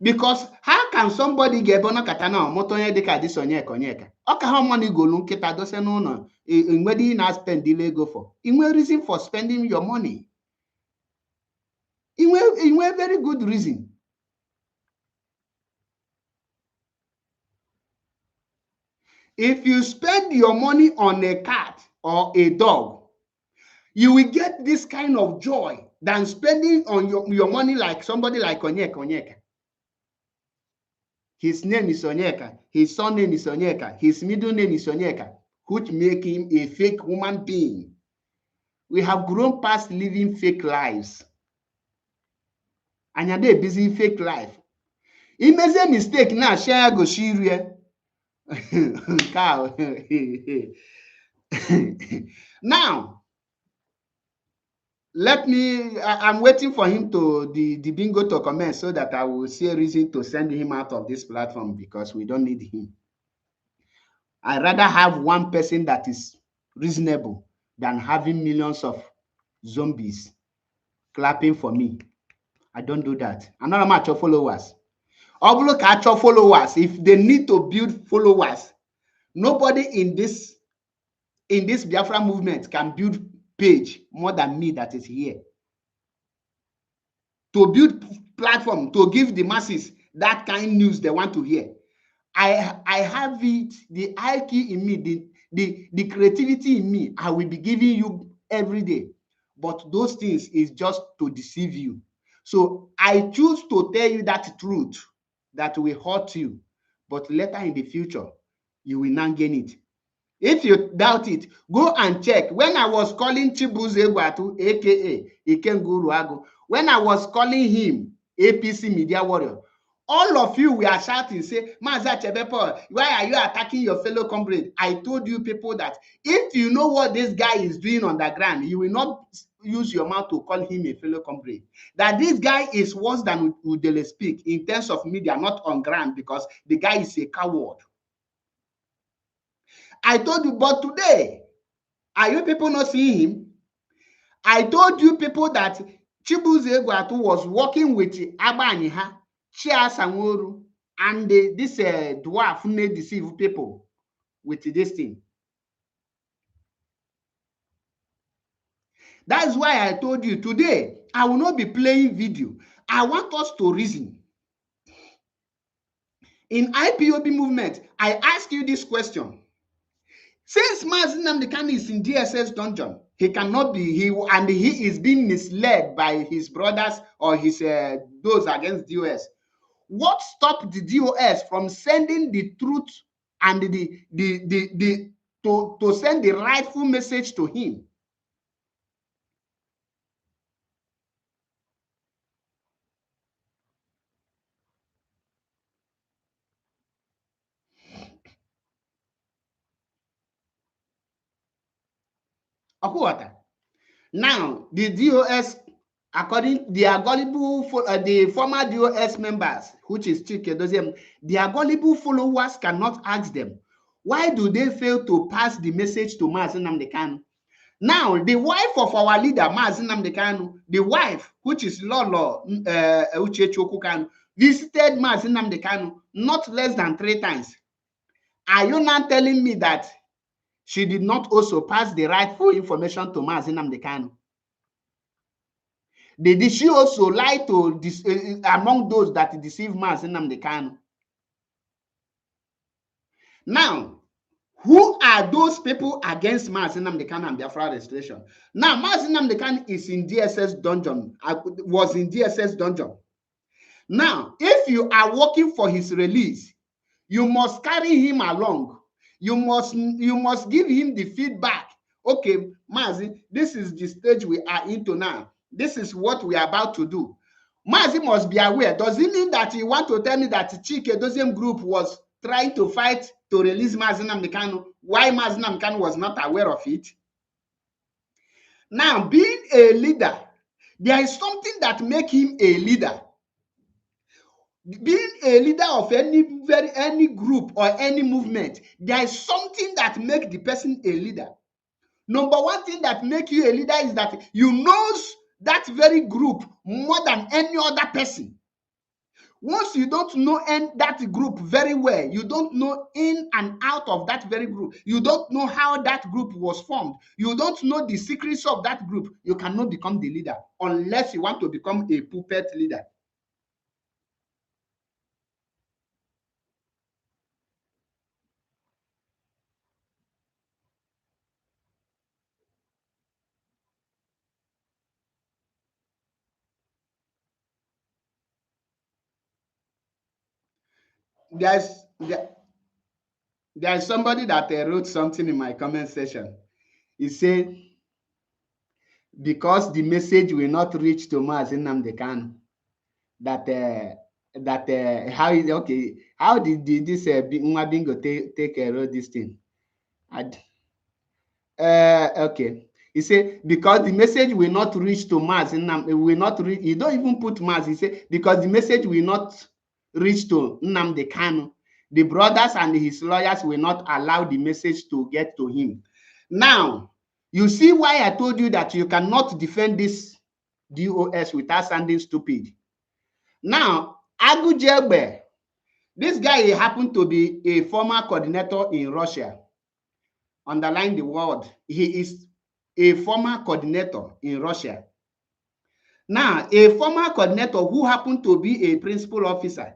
Because how can somebody get bona katana motonye deka this onyeka? Okay, how money go nkita doesn't know in whether you not spend the go for. In what reason for spending your money? In a very good reason. If you spend your money on a cat or a dog, you will get this kind of joy than spending on your money like somebody like Onyeka. His name is Onyeka. His surname is Onyeka. His middle name is Onyeka, which make him a fake human being. We have grown past living fake lives. And you're there busy fake life. He makes a mistake now, share go shire. Cow. Now, I'm waiting for him to the bingo to comment so that I will see a reason to send him out of this platform because we don't need him. I'd rather have one person that is reasonable than having millions of zombies clapping for me. I don't do that. I'm not a match of followers. Oblo catch of followers. If they need to build followers, nobody in this Biafra movement can build page more than me that is here. To build platform, to give the masses that kind of news they want to hear. I have it, the IQ in me, the creativity in me, I will be giving you every day. But those things is just to deceive you. So I choose to tell you that truth that will hurt you. But later in the future, you will not gain it. If you doubt it, go and check. When I was calling Chibuze Gwatu, aka Ikenguru Agu, when I was calling him APC Media Warrior, all of you were shouting, say, Mazi Chebepo, why are you attacking your fellow comrade? I told you people that if you know what this guy is doing on the ground, you will not use your mouth to call him a fellow comrade. That this guy is worse than Udele speak in terms of media, not on ground, because the guy is a coward. I told you, but today, are you people not seeing him? I told you people that Chibuze Gwatu was working with Abaniha, Chia Sanworu, and this dwarf who may deceive people with this thing. That's why I told you today, I will not be playing video. I want us to reason. In IPOB movement, I ask you this question. Since Mazi Nnamdi Kanu is in DSS dungeon, he cannot be, he is being misled by his brothers or his those against DOS. What stopped the DOS from sending the truth and to send the rightful message to him? Now, the DOS, according their gullible, the former DOS members, which is Chike Doziem, their gullible followers cannot ask them, why do they fail to pass the message to Mazi Nnamdi Kanu? Now, the wife of our leader, Mazi Nnamdi Kanu, the wife, which is Lolo Uchechu Kanu, visited Mazi Nnamdi Kanu not less than 3 times. Are you now telling me that she did not also pass the rightful information to Mazi Nnamdi Kanu? Did she also lie to among those that deceive Mazi Nnamdi Kanu? Now, who are those people against Mazi Nnamdi Kanu and Biafra restoration? Now, Mazi Nnamdi Kanu is in DSS dungeon, was in DSS dungeon. Now, if you are working for his release, you must carry him along. You must give him the feedback. Okay, Mazi, this is the stage we are into now. This is what we are about to do. Mazi must be aware. Does it mean that you want to tell me that Chike Doziem group was trying to fight to release Mazi Nnamdi Kanu? Why Mazi Nnamdi Kanu was not aware of it? Now, being a leader, there is something that makes him a leader. Being a leader of any group or any movement, there is something that makes the person a leader. Number one thing that makes you a leader is that you know that very group more than any other person. Once you don't know that group very well, you don't know in and out of that very group, you don't know how that group was formed, you don't know the secrets of that group, you cannot become the leader unless you want to become a puppet leader. There's somebody that wrote something in my comment section. He said, because the message will not reach to Mazi Nnamdi Kanu, how did this Nwa Bingo take wrote this thing? Okay. He said, because the message will not reach to Mazi Nnamdi, will not reach, he don't even put Mazi. He said, because the message will not reach to Nnamdi Kanu, the brothers and his lawyers will not allow the message to get to him. Now, you see why I told you that you cannot defend this DOS without sounding stupid. Now, Agu Jelbe, this guy happened to be a former coordinator in Russia. Underline the word. He is a former coordinator in Russia. Now, a former coordinator who happened to be a principal officer,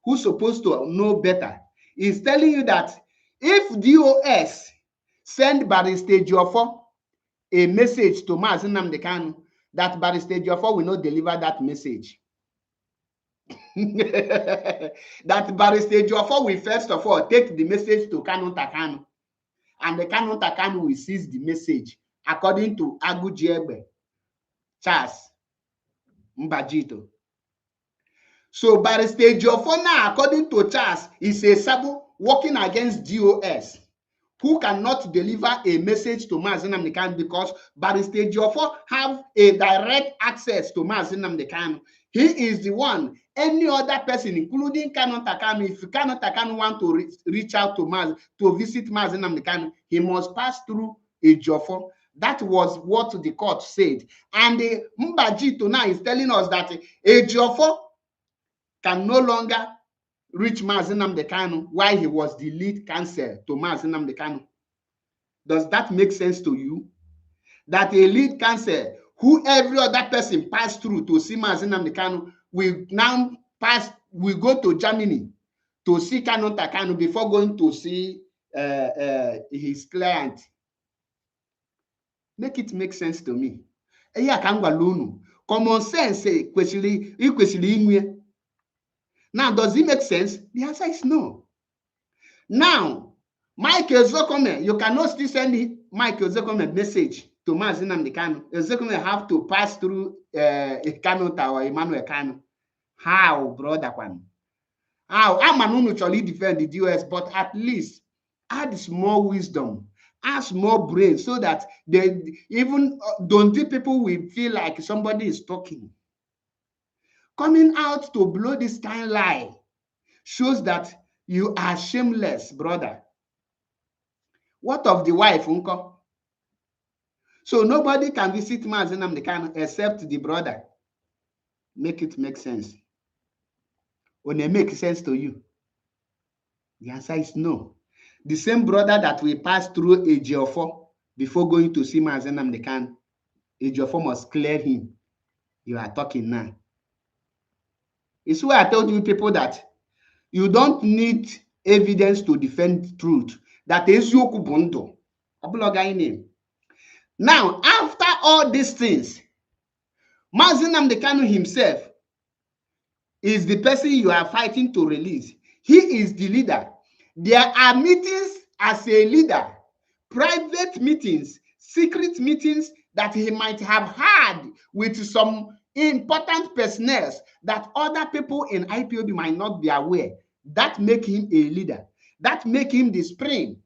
who's supposed to know better, is telling you that if DOS send Barrister Jofo a message to Mazi Nnamdi Kanu, that Barrister Jofo will not deliver that message. That Barrister Jofo will first of all take the message to Kanu Takanu, and the Kanu Takanu will seize the message, according to Agu Jelbe, Charles Mbajito. So Barrister Jofo now, according to Charles, is a Sabo working against DOS, who cannot deliver a message to Mazi Nnamdi Kanu because Barrister Jofo have a direct access to Mazi Nnamdi Kanu. He is the one. Any other person, including Kanu Takanu, if Kanu Takanu want to reach out to Mazi, to visit Mazi Nnamdi Kanu, he must pass through a Jofo. That was what the court said. And Mbajito now is telling us that a Jofo can no longer reach Mazi Nnamdi Kanu while he was the lead counsel to Mazi Nnamdi Kanu. Does that make sense to you? That a lead counsel who every other person passed through to see Mazi Nnamdi Kanu will now will go to Germany to see Kanu Takanu before going to see his client. Make it make sense to me. Common sense kwesịrị. Now, does it make sense? The answer is no. Now, Michael Zokome, you cannot still send Michael Zokome message to Mazi Nnamdi Kanu. Zokome have to pass through Kanu or Emmanuel Kanu. How, brother? How? I'm an unusually defend the US, but at least add small wisdom. Ask more brain so that they even don't people will feel like somebody is talking. Coming out to blow this kind lie shows that you are shameless, brother. What of the wife, uncle? So nobody can visit Mazi Nnamdi Kanu except the brother. Make it make sense. When it makes sense to you, the answer is no. The same brother that we passed through Ejiofor before going to see Mazi Nnamdi Kanu, Ejiofor must clear him. You are talking now. It's why I told you people that you don't need evidence to defend truth. That is Yokubundo. Now, after all these things, Mazi Nnamdi Kanu himself is the person you are fighting to release. He is the leader. There are meetings as a leader, private meetings, secret meetings that he might have had with some important personnel that other people in IPOB might not be aware. That make him a leader. That make him the spring.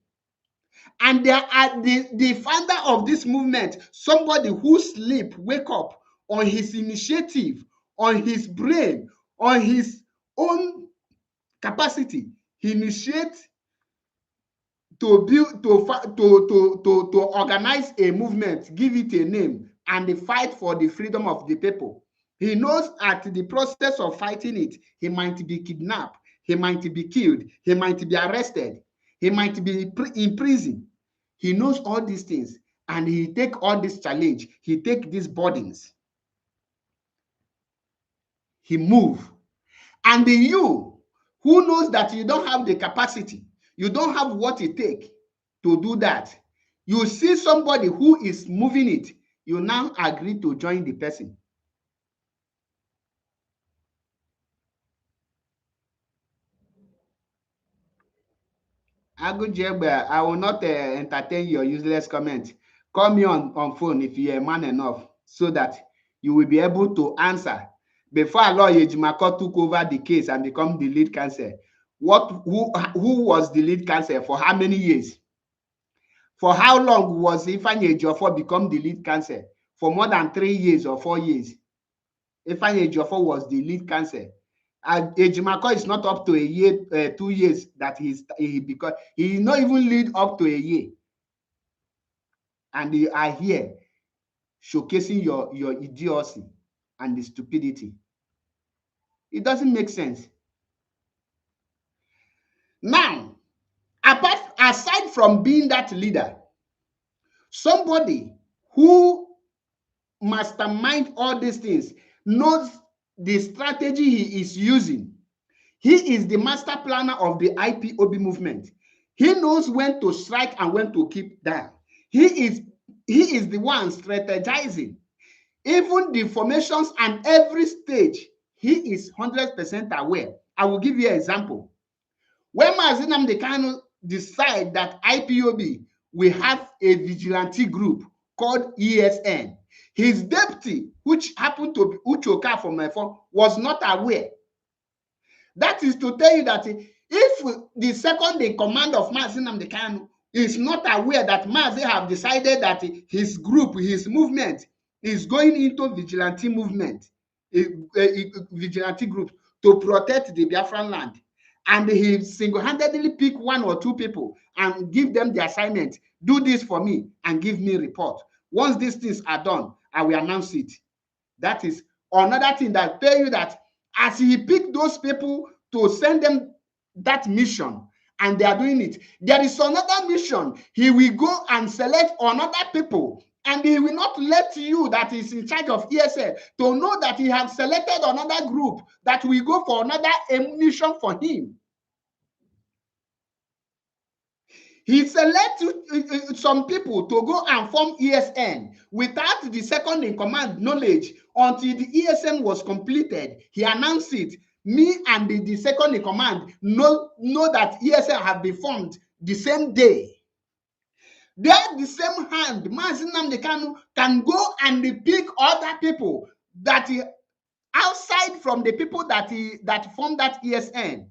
And there are the founder of this movement, somebody who sleep, wake up on his initiative, on his brain, on his own capacity. He initiates to build, to organize a movement, give it a name, and fight for the freedom of the people. He knows at the process of fighting it, he might be kidnapped, he might be killed, he might be arrested, he might be in prison. He knows all these things, and he take all this challenge, he take these burdens. He move. And you, who knows that you don't have the capacity, you don't have what it takes to do that, you see somebody who is moving it, you now agree to join the person. Agujegbe, I will not entertain your useless comment. Call me on phone if you are man enough so that you will be able to answer. Before Aloy Ejimako took over the case and become the lead counsel, who was the lead counsel for how many years? For how long was Ifeanyi Ejiofor become the lead counsel? For more than 3 years or 4 years. Ifeanyi Ejiofor was the lead counsel. And Ejimako is not up to a year, 2 years that because he is not even lead up to a year. And you are here showcasing your idiocy and the stupidity. It doesn't make sense. Now, aside from being that leader, somebody who mastermind all these things, knows the strategy he is using. He is the master planner of the IPOB movement. He knows when to strike and when to keep down. He is the one strategizing. Even the formations and every stage, he is 100% aware. I will give you an example. When Mazi Nnamdi Kanu decide that IPOB will have a vigilante group called ESN, his deputy, which happened to be Uchoka from my phone, was not aware. That is to tell you that if the second in command of Mazi Nnamdi Kanu is not aware that Mazi have decided that his group, his movement, is going into vigilante movement, a vigilante group to protect the Biafran land, and he single-handedly pick 1 or 2 people and give them the assignment, do this for me and give me report. Once these things are done, I will announce it. That is another thing that tell you that as he picked those people to send them that mission and they are doing it, there is another mission. He will go and select another people, and he will not let you that is in charge of ESL to know that he has selected another group that will go for another mission for him. He selected some people to go and form ESN without the second in command knowledge. Until the ESN was completed, he announced it. Me and the second in command know that ESN have been formed the same day. There, the same hand, Mazi Nnamdi Kanu can go and pick other people that outside from the people that formed that ESN.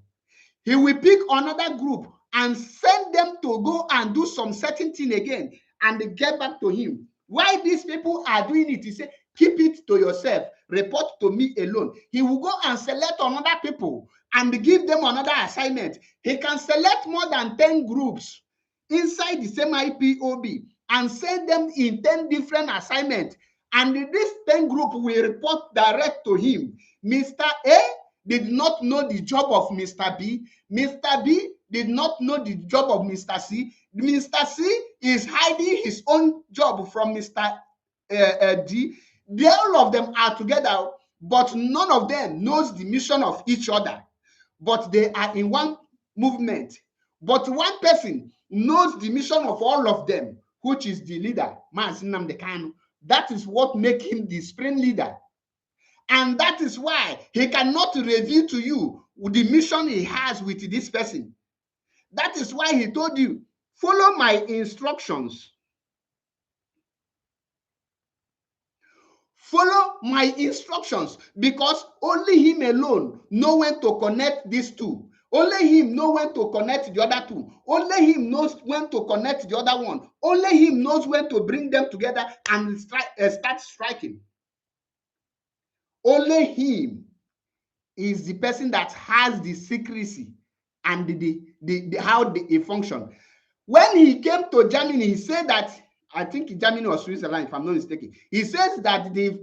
He will pick another group and send them to go and do some certain thing again and get back to him. Why these people are doing it? He said, keep it to yourself, report to me alone. He will go and select another people and give them another assignment. He can select more than 10 groups inside the same IPOB and send them in 10 different assignments. And this 10 group will report direct to him. Mr. A did not know the job of Mr. B. Mr. B did not know the job of Mr. C. Mr. C is hiding his own job from Mr. D. All of them are together, but none of them knows the mission of each other. But they are in one movement. But one person knows the mission of all of them, which is the leader, Mazi Nnamdi Kanu. That is what makes him the supreme leader. And that is why he cannot reveal to you the mission he has with this person. That is why he told you, follow my instructions. Follow my instructions, because only him alone knows when to connect these two. Only him knows when to connect the other two. Only him knows when to connect the other one. Only him knows when to bring them together and start striking. Only him is the person that has the secrecy and how they function. When he came to Germany, he said that, I think Germany or Switzerland, if I'm not mistaken, he says that the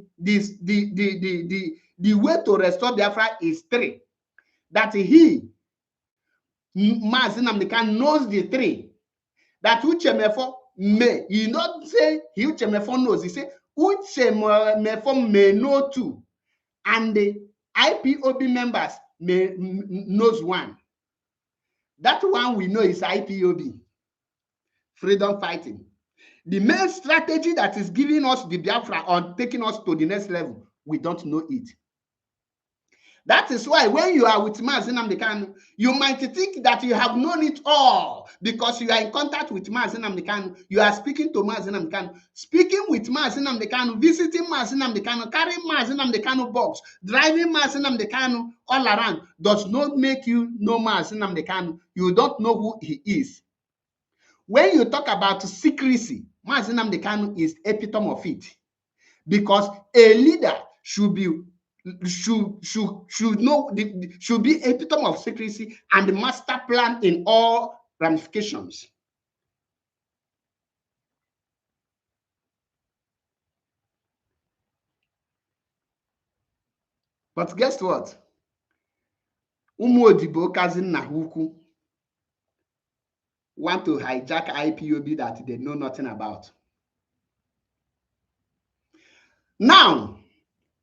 way to restore Biafra is 3. That he, Mazi Nnamdi Kanu, knows the 3. That Uchemefo may, he not say he Uchemefo knows, he say Uchemefo may know 2. And the IPOB members knows 1. That one we know is IPOB, freedom fighting. The main strategy that is giving us the Biafra on taking us to the next level, we don't know it. That is why when you are with Mazi Nnamdi Kanu, you might think that you have known it all because you are in contact with Mazi Nnamdi Kanu. You are speaking to Mazi Nnamdi Kanu, speaking with Mazi Nnamdi Kanu, visiting Mazi Nnamdi Kanu, carrying Mazi Nnamdi Kanu box, driving Mazi Nnamdi Kanu all around does not make you know Mazi Nnamdi Kanu. You don't know who he is. When you talk about secrecy, Mazi Nnamdi Kanu is epitome of it, because a leader should be epitome of secrecy and the master plan in all ramifications. But guess what? Umuodibo cousin Nahuku want to hijack IPOB that they know nothing about. Now,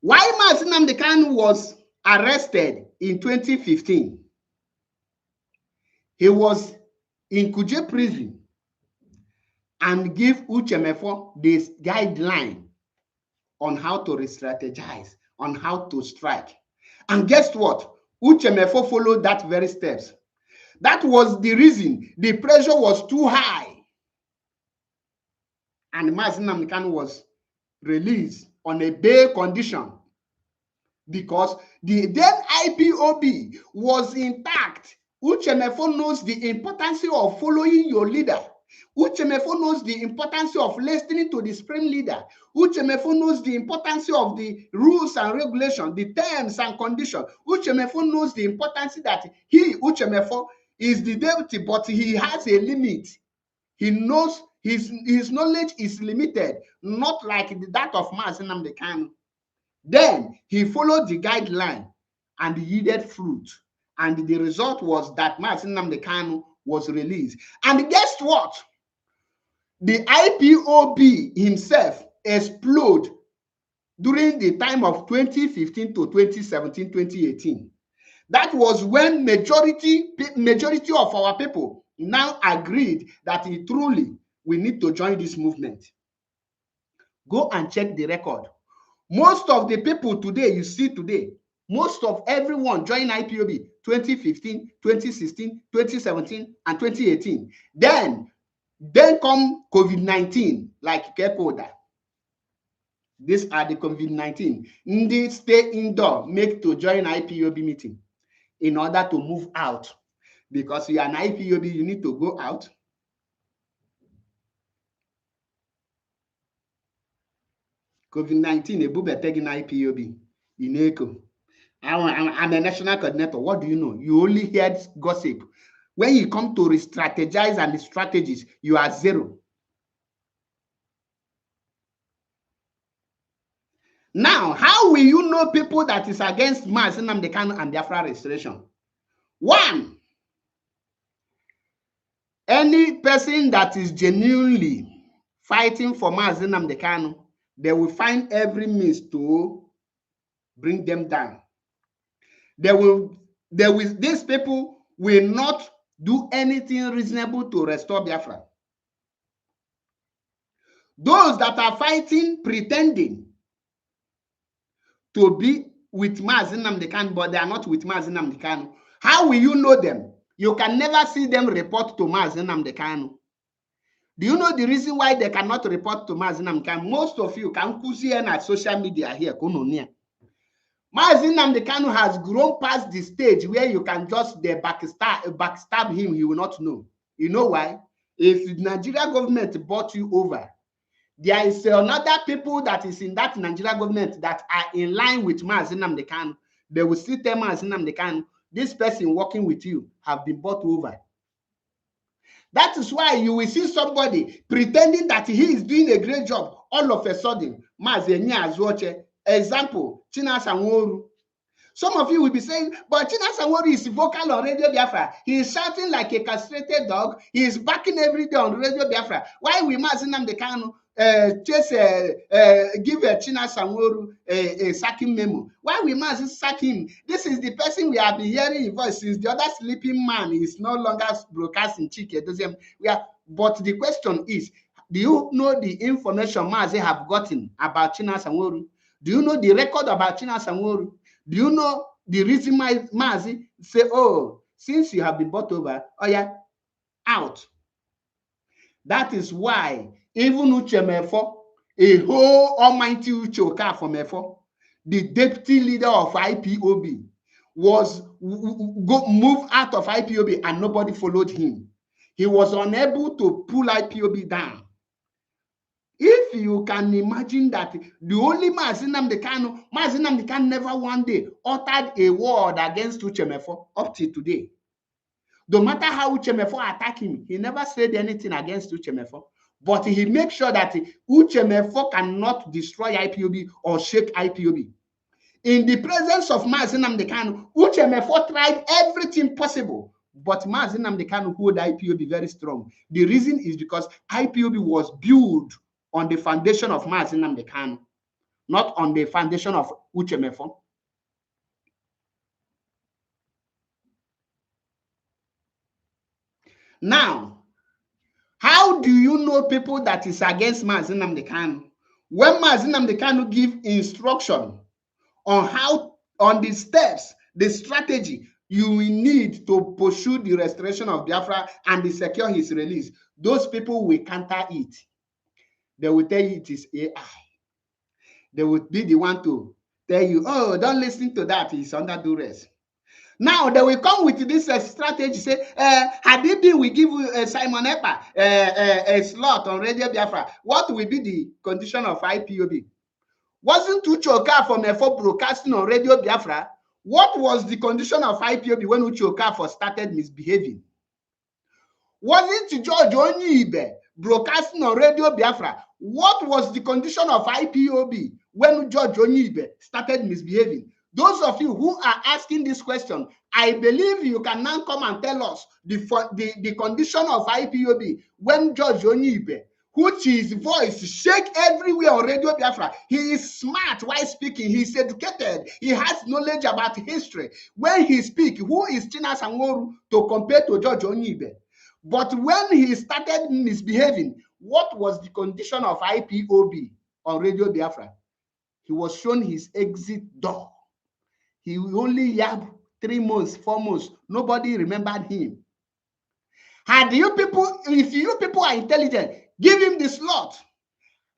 why Mazi Nnamdi Kanu was arrested in 2015? He was in Kuje prison and give Uchemefo this guideline on how to re-strategize, on how to strike. And guess what? Uchemefo followed that very steps. That was the reason the pressure was too high. And Mazi Nnamdi Kanu was released on a bail condition because the then IPOB was intact. Uchemefo knows the importance of following your leader. Uchemefo knows the importance of listening to the supreme leader. Uchemefo knows the importance of the rules and regulations, the terms and conditions. Uchemefo knows the importance that he, Uchemefo, is the deputy, but he has a limit. He knows his knowledge is limited, not like that of Mazi Nnamdi Kanu. Then he followed the guideline and yielded fruit. And the result was that Mazi Nnamdi Kanu was released. And guess what? The IPOB himself exploded during the time of 2015 to 2017, 2018. That was when majority of our people now agreed that we need to join this movement. Go and check the record. Most of the people today, you see today, most of everyone joined IPOB 2015, 2016, 2017, and 2018. Then come COVID-19, like Kekoda. These are the COVID-19. They stay indoor, make to join IPOB meeting in order to move out. Because you are an IPOB, you need to go out. COVID-19, Ebubetegi IPOB, in ECO. I'm a national coordinator. What do you know? You only heard gossip. When you come to re-strategize and the strategies, you are zero. Now, how will you know people that is against Mazi Nnamdi Kanu and Biafra restoration? One, any person that is genuinely fighting for Mazi Nnamdi Kanu, they will find every means to bring them down. These people will not do anything reasonable to restore Biafra. Those that are fighting, pretending to be with Mazi Nnamdi Kanu, but they are not with Mazi Nnamdi Kanu, how will you know them? You can never see them report to Mazi Nnamdi Kanu. Do you know the reason why they cannot report to Mazi Nnamdi Kanu? Most of you can see at social media here. Mazi Nnamdi Kanu has grown past the stage where you can just backstab him, he will not know. You know why? If the Nigeria government bought you over, there is another people that is in that Nigeria government that are in line with Mazi Nnamdi Kanu. They will still tell Mazi Nnamdi Kanu, this person working with you have been bought over. That is why you will see somebody pretending that he is doing a great job. All of a sudden, Mazi Nnamdi, example, Chinasa Nworu. Some of you will be saying, but Chinasa Nworu is vocal on Radio Biafra. He is shouting like a castrated dog. He is barking every day on Radio Biafra. Why will Mazi Nnamdi Kanu give Chinasa Nworu a sacking memo? Why will Mazi sack him? This is the person we have been hearing his voice since the other sleeping man is no longer broadcasting Chike. But the question is, do you know the information Mazi have gotten about Chinasa Nworu? Do you know the record about Chinasa Nworu? Do you know the reason Mazi say, oh, since you have been bought over, oh yeah, out? That is why even Uche Mefo, a whole almighty Uche Oka from Mefo, the deputy leader of IPOB, was moved out of IPOB and nobody followed him. He was unable to pull IPOB down. If you can imagine that the only Mazi Nnamdi Kanu never one day uttered a word against Uche Mefo up till today. No matter how Uche Mefo attacked him, he never said anything against Uche Mefo. But he makes sure that Uche Mefo cannot destroy IPOB or shake IPOB. In the presence of Mazi Nnamdi Kanu, Uche Mefo tried everything possible. But Mazi Nnamdi Kanu hold IPOB very strong. The reason is because IPOB was built on the foundation of Mazi Nnamdi Kanu, not on the foundation of Uche Mefo. Now, how do you know people that is against Mazi Nnamdi Kanu? When Mazi Nnamdi Kanu give instruction on the steps, the strategy you will need to pursue the restoration of Biafra and secure his release, those people will counter it. They will tell you it is AI. They will be the one to tell you, oh, don't listen to that, it's under duress. Now they will come with this strategy, say, Hadibi will give Simon Ekpa a slot on Radio Biafra. What will be the condition of IPOB? Wasn't Uche Okafor Mefo broadcasting on Radio Biafra? What was the condition of IPOB when Uche Okafor started misbehaving? Wasn't George Onyibe broadcasting on Radio Biafra? What was the condition of IPOB when George Onyibe started misbehaving? Those of you who are asking this question, I believe you can now come and tell us the condition of IPOB when George Onyibe, which his voice shake everywhere on Radio Biafra. He is smart while speaking. He is educated. He has knowledge about history. When he speaks, who is Chinasa Nworu to compare to George Onyibe? But when he started misbehaving, what was the condition of IPOB on Radio Biafra? He was shown his exit door. He only yabbed 3 months, 4 months. Nobody remembered him. If you people are intelligent, give him the slot.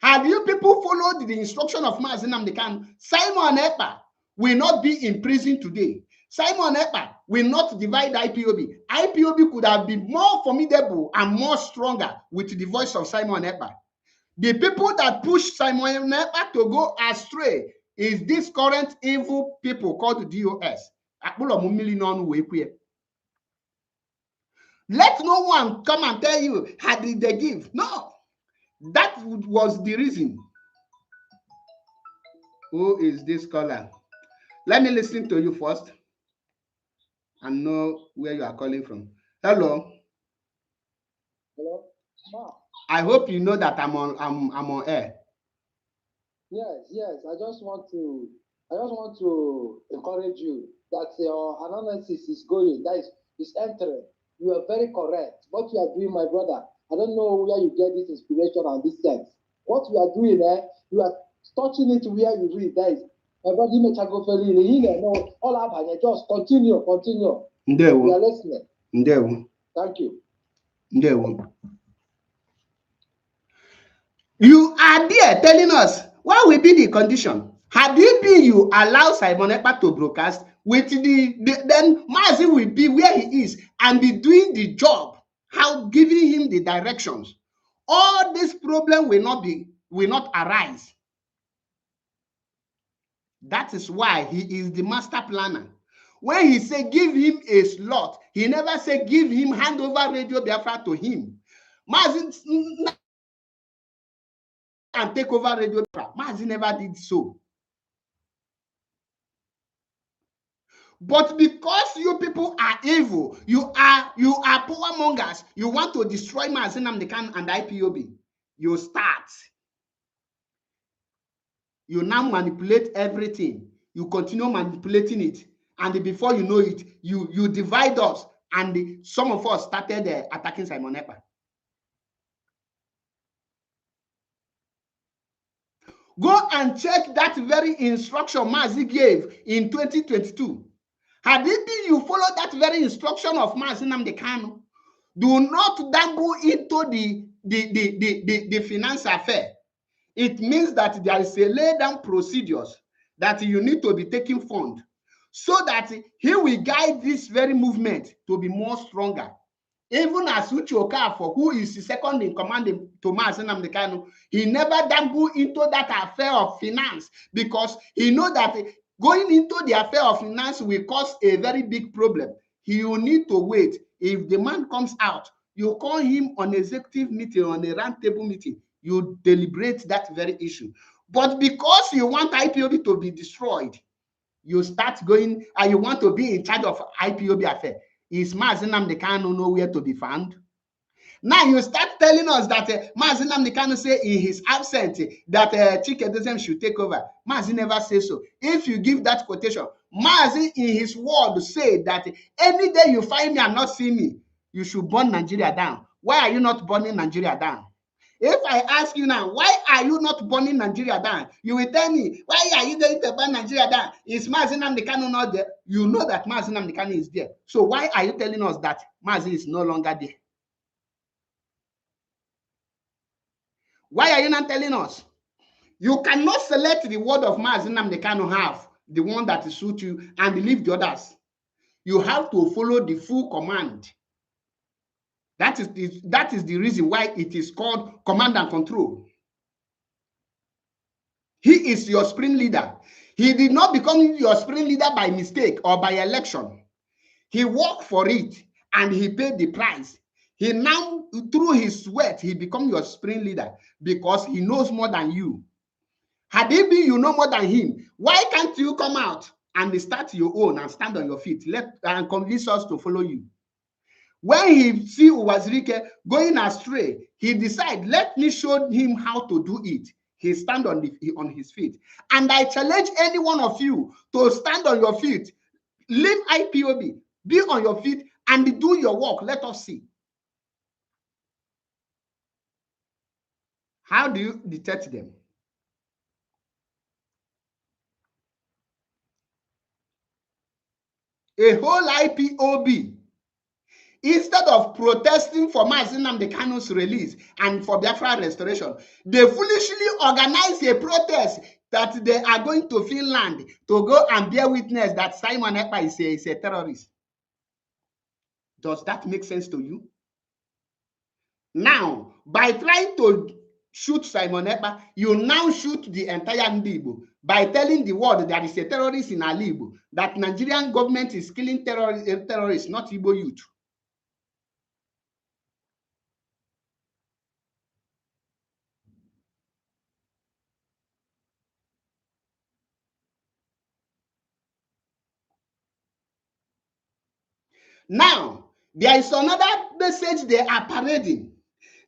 Had you people followed the instruction of Mazi Nnamdi Kanu, Simon Ekpa will not be in prison today. Simon Ekpa will not divide IPOB. IPOB could have been more formidable and more stronger with the voice of Simon Ekpa. The people that push Simon Ekpa to go astray is this current evil people called DOS. Let no one come and tell you, how did they give? No, that was the reason. Who is this caller? Let me listen to you first and know where you are calling from. Hello. Hello. I hope you know that I'm on air. Yes. I just want to encourage you that your analysis is going. That is entering. You are very correct. What you are doing, my brother, I don't know where you get this inspiration and this sense. What you are doing you are touching it where you read. That is, my brother, all about just continue. Ndewo. We are listening. Ndewo. Thank you. Ndewo. You are there telling us what will be the condition. Had it been you allow Simon Ekpa to broadcast with then Mazi will be where he is and be doing the job, how giving him the directions. All this problem will not arise. That is why he is the master planner. When he say give him a slot, he never say give him, hand over Radio Biafra to him. Mazi and take over Radio Biafra. Mazi never did so. But because you people are evil, you are power mongers, you want to destroy Mazi Nnamdi Kanu and IPOB, you start. You now manipulate everything. You continue manipulating it. And before you know it, you divide us. And some of us started attacking Simon Ekpa. Go and check that very instruction Mazi gave in 2022. Had it been you follow that very instruction of Mazi Nnamdi Kanu, do not dabble into the finance affair. It means that there is a lay down procedures that you need to be taking fund so that he will guide this very movement to be more stronger. Even as Uche Okafor, who is second in command to Mazi Nnamdi Kanu, he never dabble into that affair of finance because he know that going into the affair of finance will cause a very big problem. He will need to wait. If the man comes out, you call him on executive meeting, on a round table meeting, you deliberate that very issue. But because you want IPOB to be destroyed, you start going and you want to be in charge of IPOB affair. Is Mazi Nnamdi Kanu nowhere to be found? Now you start telling us that Mazi Nnamdi Kanu say in his absence that Chike Dozem should take over. Mazi never says so. If you give that quotation, Mazi in his word say that any day you find me and not see me, you should burn Nigeria down. Why are you not burning Nigeria down? If I ask you now, why are you not burning Nigeria down? You will tell me, why are you going to burn Nigeria down? Is Mazi Nnamdi Kanu not there? You know that Mazi Nnamdi Kanu is there. So why are you telling us that Mazi is no longer there? Why are you not telling us? You cannot select the word of Mazi Nnamdi Kanu have, the one that suits you, and leave the others. You have to follow the full command. That is the reason why it is called command and control. He is your supreme leader. He did not become your supreme leader by mistake or by election. He worked for it and he paid the price. He now, through his sweat, he become your supreme leader because he knows more than you. Had it been you know more than him, why can't you come out and start your own and stand on your feet and convince us to follow you? When he see Uwazirike going astray, he decide, let me show him how to do it. He stand on his feet. And I challenge any one of you to stand on your feet, leave IPOB, be on your feet, and do your work. Let us see. How do you detect them? A whole IPOB instead of protesting for Mazi Nnamdi Kanu's release and for Biafra restoration, they foolishly organize a protest that they are going to Finland to go and bear witness that Simon Ekpa is a terrorist. Does that make sense to you? Now, by trying to shoot Simon Ekpa, you now shoot the entire Igbo by telling the world there is a terrorist in Igbo, that Nigerian government is killing terrorists, not Igbo youth. Now, there is another message they are parading.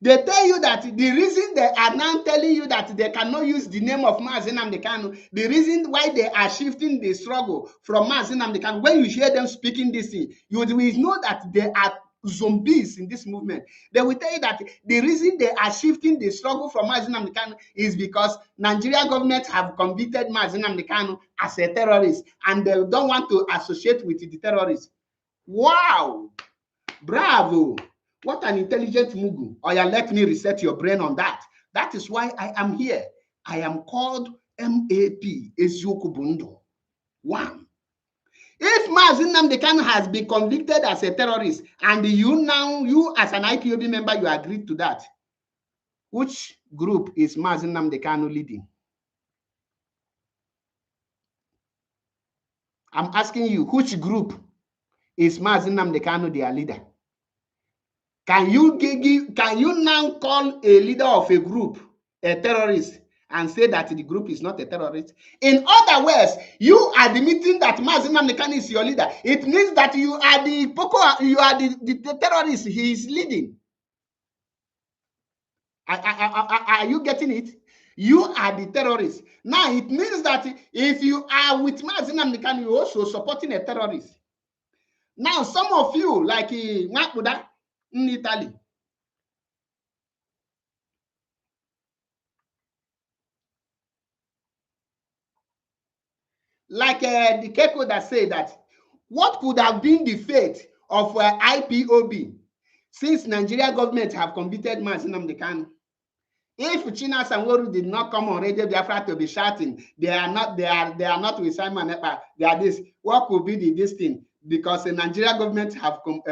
They tell you that the reason they are now telling you that they cannot use the name of Mazi Nnamdi Kanu, the reason why they are shifting the struggle from Mazi Nnamdi Kanu, when you hear them speaking this thing, you will know that they are zombies in this movement. They will tell you that the reason they are shifting the struggle from Mazi Nnamdi Kanu is because Nigerian government have convicted Mazi Nnamdi Kanu as a terrorist and they don't want to associate with the terrorists. Wow! Bravo! What an intelligent mugu. Or yeah, let me reset your brain on that. That is why I am here. I am called MAP, Ezioku Bundo. 1. If Mazi Nnamdi Kanu has been convicted as a terrorist, and you as an IPOB member, you agreed to that, which group is Mazi Nnamdi Kanu leading? I'm asking you, which group is Mazi Nnamdi Kanu their leader? Can you now call a leader of a group a terrorist and say that the group is not a terrorist? In other words, you are admitting that Mazi Nnamdi Kanu is your leader. It means that you are the terrorist he is leading. Are you getting it? You are the terrorist. Now it means that if you are with Mazi Nnamdi Kanu, you're also supporting a terrorist. Now some of you, like Makuda in Italy, like the Keko that said that what could have been the fate of IPOB since Nigeria government have convicted Mazi Nnamdi Kanu? If China Sanworu did not come on Radio Biafra to be shouting, they are not with Simon Ekpa, they are this. What could be this thing? Because the Nigeria government have called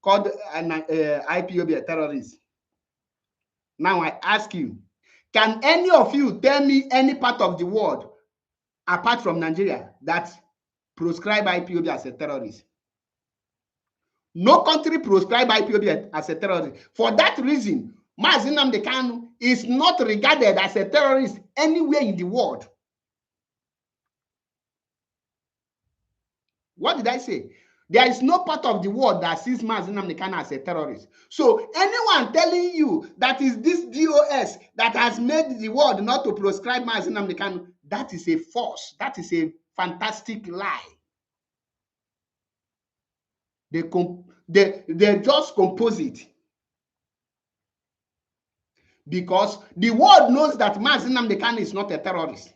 IPOB a terrorist. Now I ask you, can any of you tell me any part of the world apart from Nigeria that proscribe IPOB as a terrorist? No country proscribe IPOB as a terrorist. For that reason, Mazi Nnamdi Kanu is not regarded as a terrorist anywhere in the world. What did I say? There is no part of the world that sees Mazi Nnamdi Kanu as a terrorist. So anyone telling you that is this DOS that has made the world not to proscribe Mazi Nnamdi Kanu, that is a false, that is a fantastic lie. They just compose it. Because the world knows that Mazi Nnamdi Kanu is not a terrorist.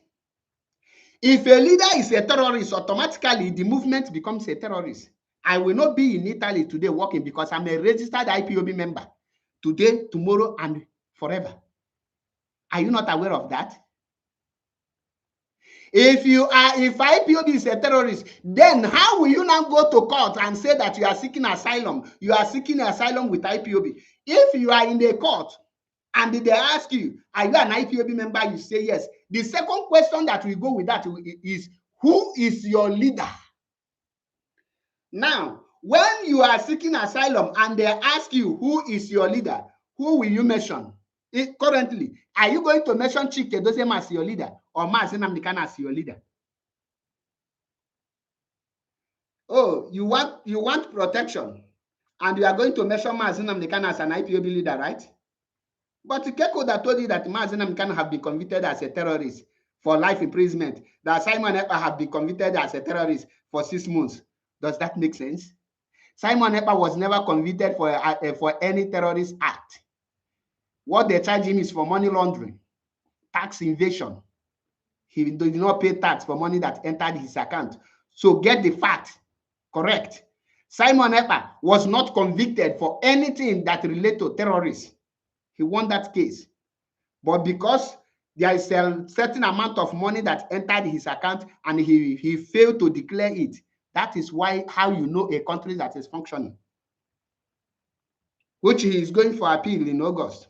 If a leader is a terrorist, automatically the movement becomes a terrorist. I will not be in Italy today working because I'm a registered IPOB member. Today, tomorrow, and forever. Are you not aware of that? If IPOB is a terrorist, then how will you now go to court and say that you are seeking asylum? You are seeking asylum with IPOB. If you are in the court and they ask you, are you an IPOB member? You say yes. The second question that will go with that is, who is your leader? Now, when you are seeking asylum and they ask you, who is your leader? Who will you mention? Currently, are you going to mention Chike Dozema as your leader or Mazi Nnamdi Kanu as your leader? Oh, you want protection and you are going to mention Mazi Nnamdi Kanu as an IPOB leader, right? But Keko that told you that Mazi Nnamdi Kanu have been convicted as a terrorist for life imprisonment, that Simon Ekpa have been convicted as a terrorist for 6 months. Does that make sense? Simon Ekpa was never convicted for any terrorist act. What they charge him is for money laundering, tax evasion. He did not pay tax for money that entered his account. So get the fact correct. Simon Ekpa was not convicted for anything that related to terrorists. He won that case. But because there is a certain amount of money that entered his account and he failed to declare it, that is how you know a country that is functioning, which he is going for appeal in August.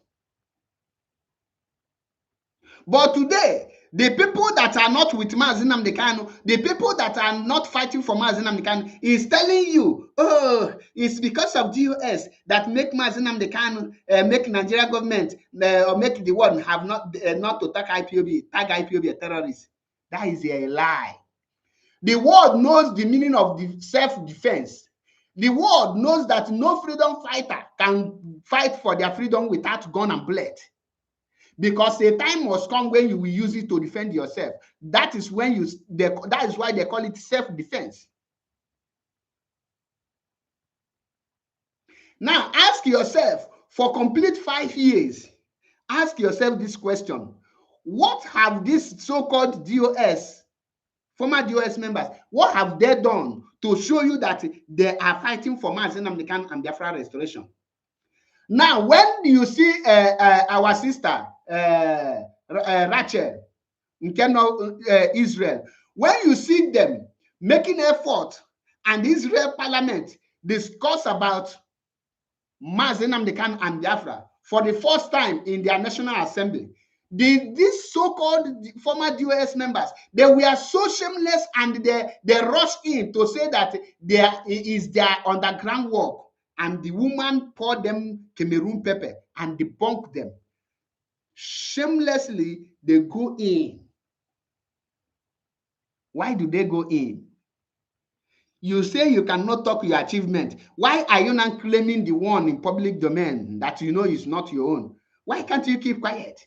But today, the people that are not with Mazi Nnamdi Kanu, the people that are not fighting for Mazi Nnamdi Kanu, is telling you, oh, it's because of DOS that make Mazi Nnamdi Kanu, make Nigeria government, or make the world have not to tag IPOB a terrorist. That is a lie. The world knows the meaning of the self-defense. The world knows that no freedom fighter can fight for their freedom without gun and bullet. Because a time must come when you will use it to defend yourself. That is when that is why they call it self-defense. Now, ask yourself, for complete 5 years, ask yourself this question. What have these so-called DOS, former DOS members, what have they done to show you that they are fighting for Mazi Nnamdi Kanu and Biafra restoration? Now, when you see our sister, Rachel, Israel, when you see them making effort and Israel parliament discuss about Mazi Nnamdi Kanu and Biafra for the first time in their National Assembly, these so-called former DOS members, they were so shameless and they rushed in to say that there is their underground work, and the woman poured them Cameroon pepper and debunked them. Shamelessly, they go in. Why do they go in? You say you cannot talk your achievement. Why are you not claiming the one in public domain that you know is not your own? Why can't you keep quiet?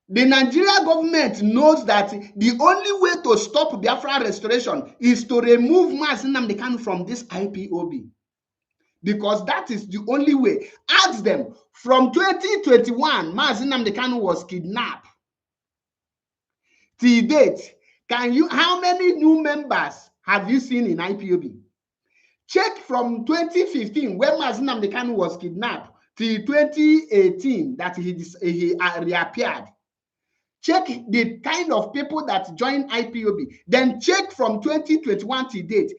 The Nigeria government knows that the only way to stop Biafra restoration is to remove Mazi Nnamdi Kanu from this IPOB. Because that is the only way. Ask them, from 2021, Mazi Nnamdi Kanu was kidnapped. Till date, how many new members have you seen in IPOB? Check from 2015, when Mazi Nnamdi Kanu was kidnapped, till 2018, that he reappeared. Check the kind of people that joined IPOB. Then check from 2021 to date.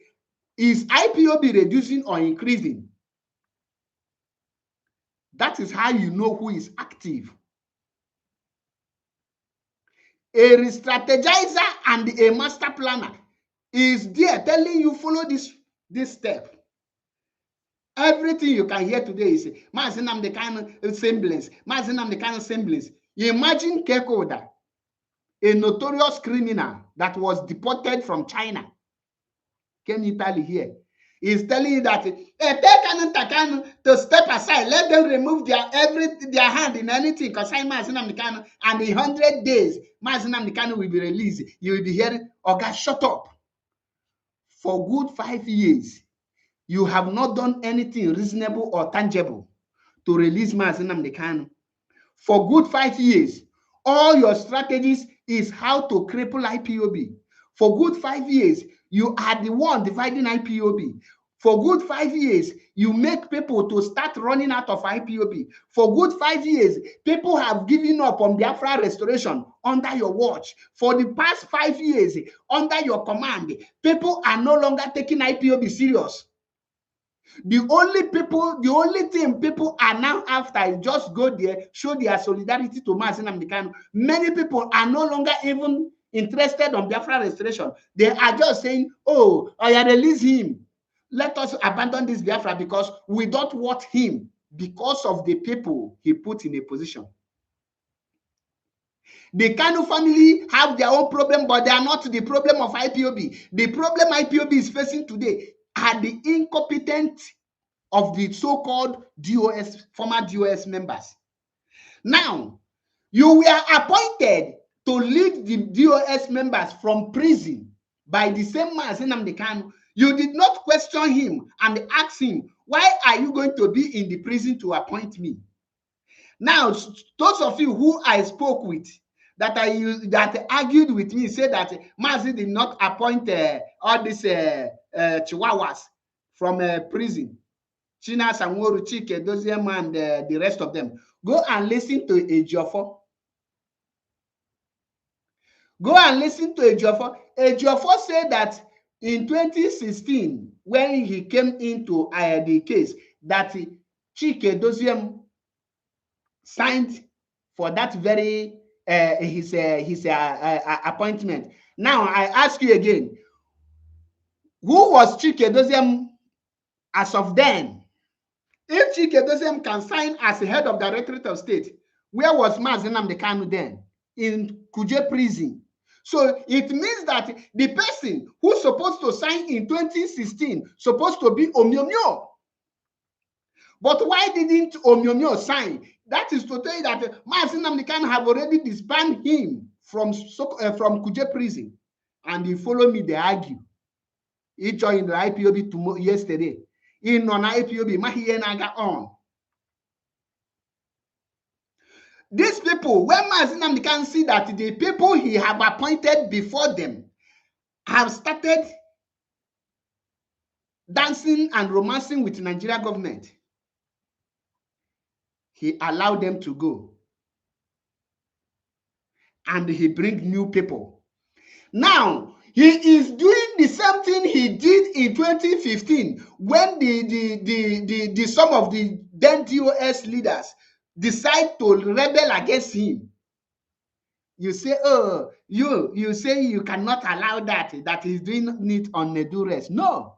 Is IPOB reducing or increasing? That is how you know who is active. A strategizer and a master planner is there telling you follow this step. Everything you can hear today is Mazi Nnamdi Kanu semblance, Mazi Nnamdi Kanu semblance. Imagine Kekoda, a notorious criminal that was deported from China, came Italy here. He's telling you that tell Kanu to step aside, let them remove their hand in anything concerning Mazi Nnamdi Kanu, and in 100 days, Mazi Nnamdi Kanu will be released. You will be hearing, "Oga, shut up." For good 5 years, you have not done anything reasonable or tangible to release Mazi Nnamdi Kanu. For good 5 years, all your strategies is how to cripple IPOB. For good 5 years, you are the one dividing IPOB. For good 5 years, you make people to start running out of IPOB. For good 5 years, people have given up on Biafra restoration under your watch. For the past 5 years, under your command, people are no longer taking IPOB serious. The only thing people are now after is just go there, show their solidarity to Mazi Nnamdi Kanu. Many people are no longer even interested on Biafra restoration. They are just saying, "Oh, I release him. Let us abandon this Biafra because we don't want him," because of the people he put in a position. The Kanu family have their own problem, but they are not the problem of IPOB. The problem IPOB is facing today are the incompetent of the so-called DOS, former DOS members. Now, you were appointed to lead the DOS members from prison by the same Mazi Nnamdi Kanu. You did not question him and ask him, "Why are you going to be in the prison to appoint me?" Now, those of you who I spoke with, that argued with me, said that Mazi did not appoint all these chihuahuas from prison. China Sanworu, Chike, Doziem, and the rest of them. Go and listen to Ejiofor. Go and listen to Ejiofor. Ejiofor said that in 2016, when he came into the case, that Chike Doziem signed for that very his appointment. Now I ask you again, who was Chike Doziem as of then? If Chike Doziem can sign as the head of the Directorate of State, where was Mazi Nnamdi Kanu then? In Kuje prison. So it means that the person who's supposed to sign in 2016 supposed to be Omyomyo. But why didn't Omyomyo sign? That is to tell you that Mazi Nnamdi Kanu have already disbanded him from Kuje prison. And he follow me, they argue. He joined the IPOB yesterday. In on IPOB, Mahiye Naga on. These people, when Mazi Nnamdi Kanu see that the people he have appointed before them have started dancing and romancing with the Nigeria government, he allowed them to go. And he bring new people. Now, he is doing the same thing he did in 2015 when the some of the then DOS leaders decide to rebel against him. You say, oh, you say you cannot allow that he's doing it on the duress. No.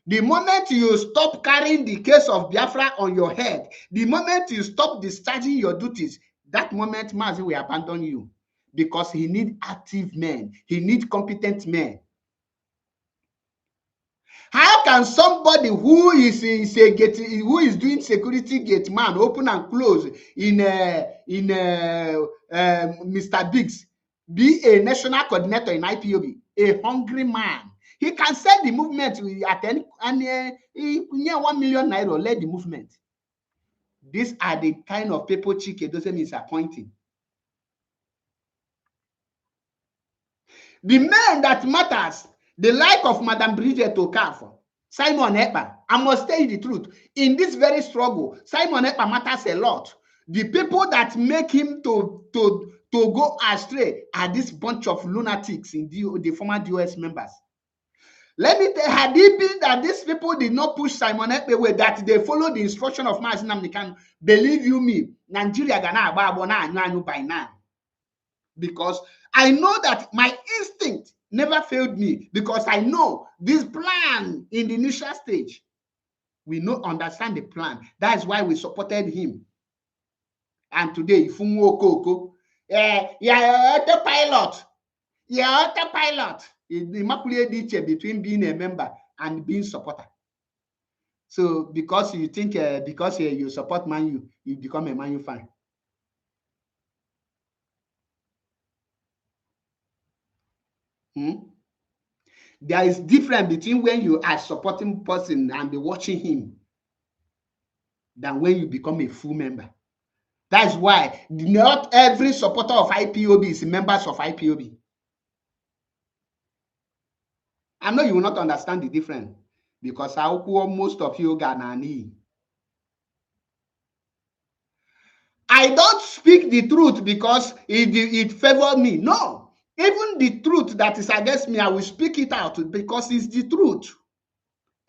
The moment you stop carrying the case of Biafra on your head, the moment you stop discharging your duties, that moment Mazi will abandon you. Because he needs active men. He needs competent men. How can somebody who is doing security gate man, open and close in Mr. Biggs, be a national coordinator in IPOB, a hungry man? He can set the movement at any and 1 million naira led the movement. These are the kind of people Chike Doziem is appointing. The men that matters, the like of Madam Bridget Okafor, Simon Ekpa, I must tell you the truth. In this very struggle, Simon Ekpa matters a lot. The people that make him to go astray are this bunch of lunatics in the former DOS members. Let me tell you, had it been that these people did not push Simon Ekpa away, that they followed the instruction of Mazi Nnamdi Kanu, believe you me, Nigeria gonna by now. Because I know that my instinct never failed me, because I know this plan in the initial stage. We understand the plan. That is why we supported him. And today, Ifunwo Okoko, autopilot. Autopilot. The immaculate ditch between being a member and being supporter. So because you think because you support Man U, you become a Man U fan. There is difference between when you are supporting person and be watching him than when you become a full member. That's why not every supporter of IPOB is members of IPOB. I know you will not understand the difference because most of you Ghanani. I don't speak the truth because it favors me. No. Even the truth that is against me, I will speak it out because it's the truth.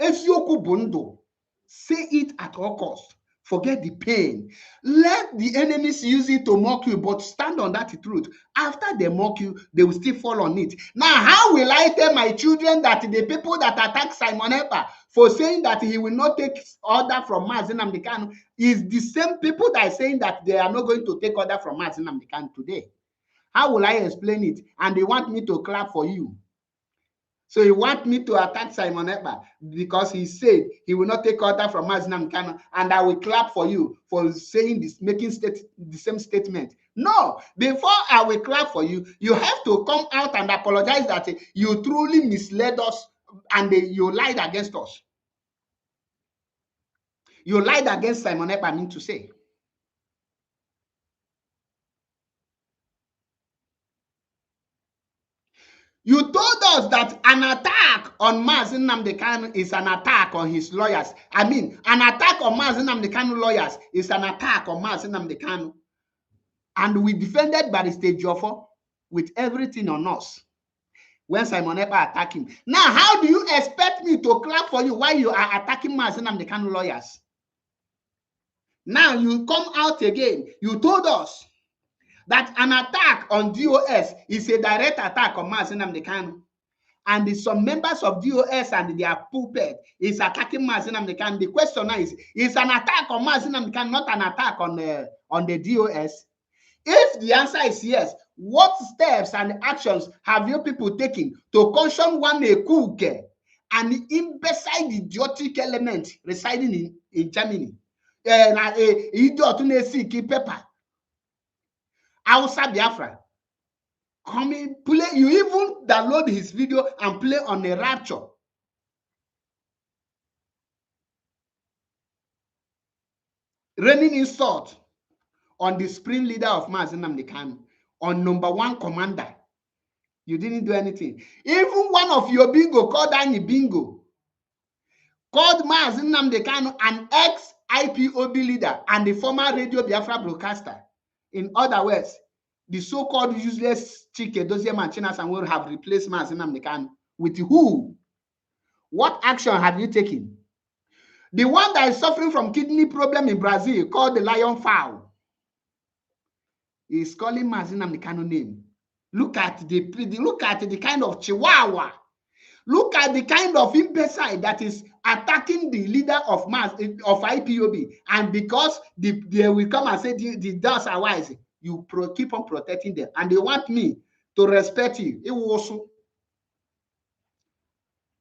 Ezioku Bundo. Say it at all costs. Forget the pain. Let the enemies use it to mock you, but stand on that truth. After they mock you, they will still fall on it. Now, how will I tell my children that the people that attack Simon Ekpa for saying that he will not take order from Mazi Nnamdi Kanu is the same people that are saying that they are not going to take order from Mazi Nnamdi Kanu today? How will I explain it? And they want me to clap for you. So you want me to attack Simon Ekpa because he said he will not take order from Mazi Nnamdi Kanu, and I will clap for you for saying this, making the same statement. No, before I will clap for you, you have to come out and apologize that you truly misled us and you lied against us. You lied against Simon Ekpa, I mean to say. You told us that an attack on Mazi Nnamdi Kanu is an attack on his lawyers. I mean, an attack on Mazi Nnamdi Kanu lawyers is an attack on Mazi Nnamdi Kanu. And we defended Barrister Joffo with everything on us when Simon Ekpa attacked him. Now, how do you expect me to clap for you while you are attacking Mazi Nnamdi Kanu lawyers? Now you come out again. You told us that an attack on DOS is a direct attack on Mazi Nnamdi Kanu. And some members of DOS and their pulpit is attacking Mazi Nnamdi Kanu. The question now is an attack on Mazi Nnamdi Kanu not an attack on the DOS? If the answer is yes, what steps and actions have you people taken to caution one a cook, an imbecile idiotic element residing in Germany? Idiot who seek paper. Hausa Biafra. Coming, play, you even download his video and play on a rapture. Raining insult on the supreme leader of Mazi Nnamdi Kanu, on #1 commander. You didn't do anything. Even one of your bingo called Annie Bingo called Mazi Nnamdi Kanu an ex-IPOB leader and the former Radio Biafra broadcaster. In other words, the so-called useless Chike Doziem and China Sanwo have replaced Mazi Nnamdi Kanu. With who? What action have you taken? The one that is suffering from kidney problem in Brazil, called the lion fowl, is calling Mazi Nnamdi Kanu name. Look at the kind of chihuahua. Look at the kind of imbecile that is attacking the leader of IPOB, and because they will come and say the dogs are wise, you keep on protecting them, and they want me to respect you. It will also.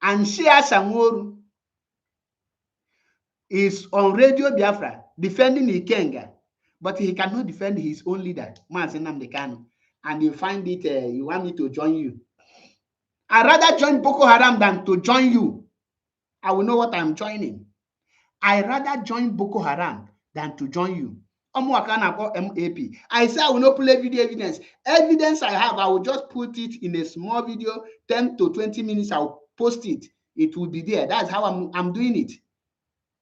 And Shia Sanworu is on Radio Biafra defending Ikenga, but he cannot defend his own leader, Mazi Nnamdi Kanu. And you find it, you want me to join you. I'd rather join Boko Haram than to join you. I will know what I'm joining. I'd rather join Boko Haram than to join you. MAP. I say I will not play video evidence. Evidence I have, I will just put it in a small video, 10 to 20 minutes, I'll post it. It will be there. That's how I'm doing it.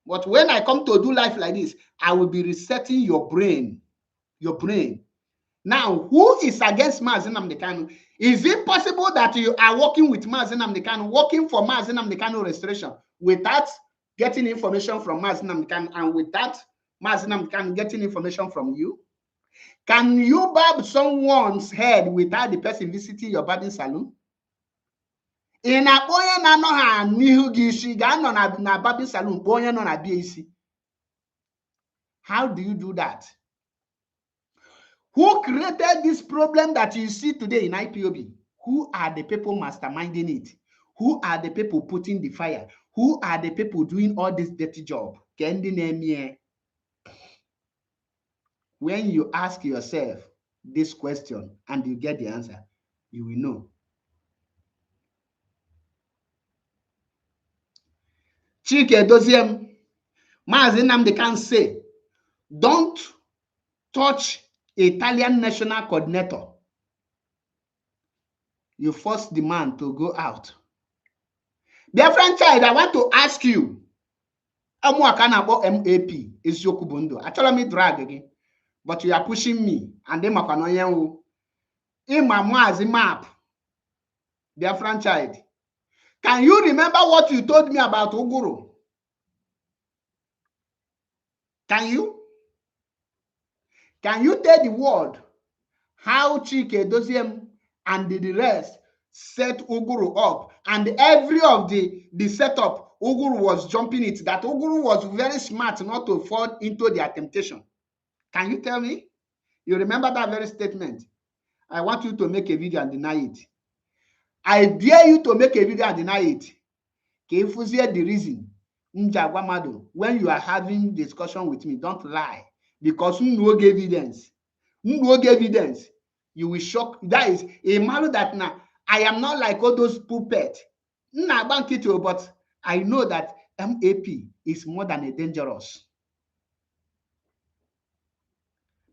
But when I come to do life like this, I will be resetting your brain. Your brain. Now, who is against Mazi Nnamdi Kanu? Is it possible that you are working with Mazi Nnamdi Kanu, working for Mazi Nnamdi Kanu restoration, without getting information from Mazi Nnamdi Kanu, and without Mazi Nnamdi Kanu getting information from you? Can you barb someone's head without the person visiting your barbing salon? In a boy na no ha nihu gishi ga no na barbing salon boy no na BAC. How do you do that? Who created this problem that you see today in IPOB? Who are the people masterminding it? Who are the people putting the fire? Who are the people doing all this dirty job? When you ask yourself this question and you get the answer, you will know. Chike Doziem, Mazi Nnamdi Kanu say, don't touch Italian national coordinator. You force the man to go out. Biafran child, I want to ask you. MAP is Yokubundo. I told me drag again, but you are pushing me. And then Makanoyan in my Mazi map. Biafran child. Can you remember what you told me about Uguru? Can you? Can you tell the world how Chike Doziem and the rest set Uguru up, and every of the setup, Uguru was jumping it, that Uguru was very smart not to fall into their temptation? Can you tell me? You remember that very statement? I want you to make a video and deny it. I dare you to make a video and deny it. Can you see the reason? When you are having discussion with me, don't lie, because you no give evidence. You no give evidence. You will shock. That is a matter that now I am not like all those puppets. But I know that MAP is more than a dangerous.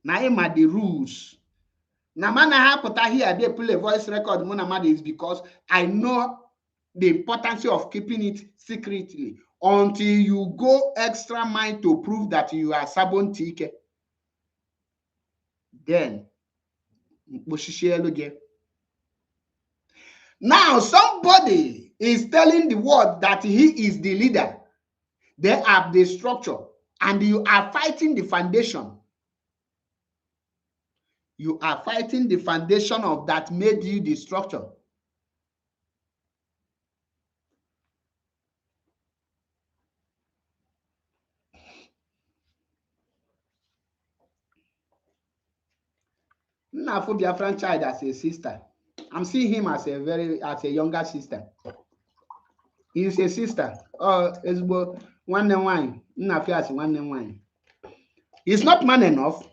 Now, the rules Namana hapota here, they pull a voice record, Munamadi, is because I know the importance of keeping it secretly until you go extra mile to prove that you are Sabon Tike. Then, now somebody is telling the world that he is the leader. They have the structure, and you are fighting the foundation. You are fighting the foundation of that made you the structure. Nnafo Biafran child as a sister. I'm seeing him as a younger sister. He's a sister. Oh, it's one and one. Nnafo as one and one. He's not man enough.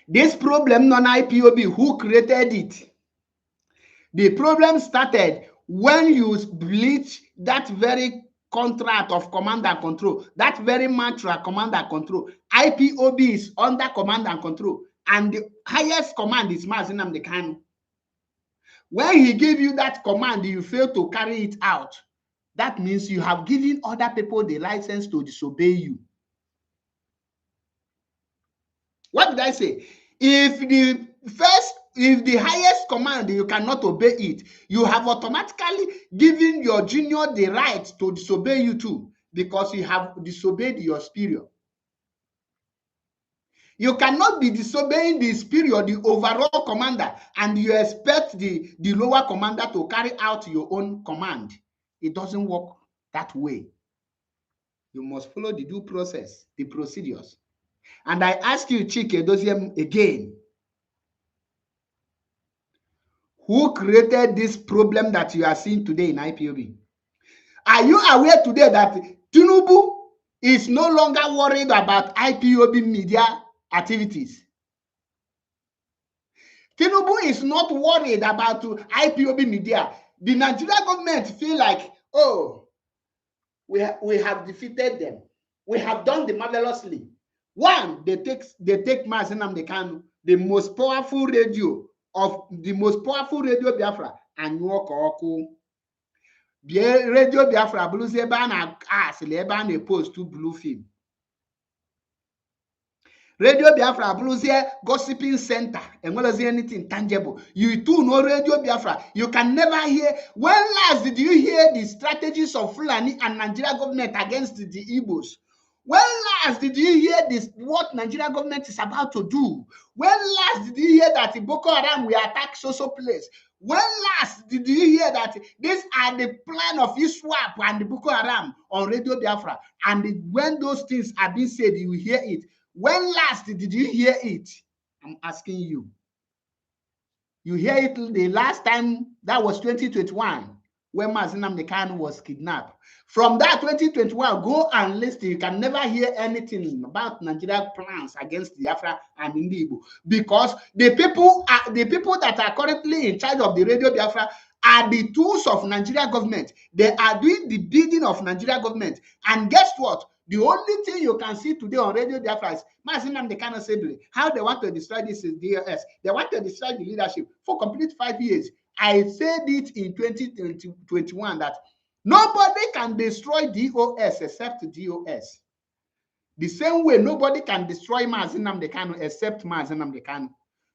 This problem non-IPOB, who created it? The problem started when you bleach that very contract of command and control, that very mantra, command and control. IPOB is under command and control, and the highest command is Mazi Nnamdi Kanu. When he gave you that command, you fail to carry it out. That means you have given other people the license to disobey you. What did I say? If the highest command, you cannot obey it, you have automatically given your junior the right to disobey you too, because you have disobeyed your superior. You cannot be disobeying the superior, the overall commander, and you expect the lower commander to carry out your own command. It doesn't work that way. You must follow the due process, the procedures. And I ask you, Chike Doziem, again, who created this problem that you are seeing today in IPOB? Are you aware today that Tinubu is no longer worried about IPOB media activities? Tinubu is not worried about IPOB media. The Nigerian government feel like, oh, we have defeated them. We have done the marvelously. One, they take Mazi Nnamdi Kanu, the most powerful radio Biafra, and Nwoko Radio Biafra blues ebe a na-asịlị ebe a na-post blue film. Radio Biafra blues gossiping center, and well as anything tangible. You too know Radio Biafra. You can never hear. When last did you hear the strategies of Fulani and Nigeria government against the Igbos? When last did you hear this? What Nigeria government is about to do? When last did you hear that Boko Haram will attack so place? When last did you hear that these are the plan of ISWAP and the Boko Haram on Radio Biafra? And when those things are being said, you hear it. When last did you hear it? I'm asking you. You hear it the last time, that was 2021, when Mazi Nnamdi Kanu was kidnapped. From that 2021, go and listen. You can never hear anything about Nigeria plans against Biafra and Igbo, because the people that are currently in charge of the Radio Biafra are the tools of Nigeria government. They are doing the bidding of Nigeria government. And guess what? The only thing you can see today on Radio Biafra is Mazi Nnamdi Kanu Assembly. How they want to destroy this is DOS. They want to destroy the leadership for complete 5 years. I said it in 2021 that nobody can destroy DOS except DOS. The same way nobody can destroy Mazi Nnamdi Kanu except Mazi Nnamdi Kanu.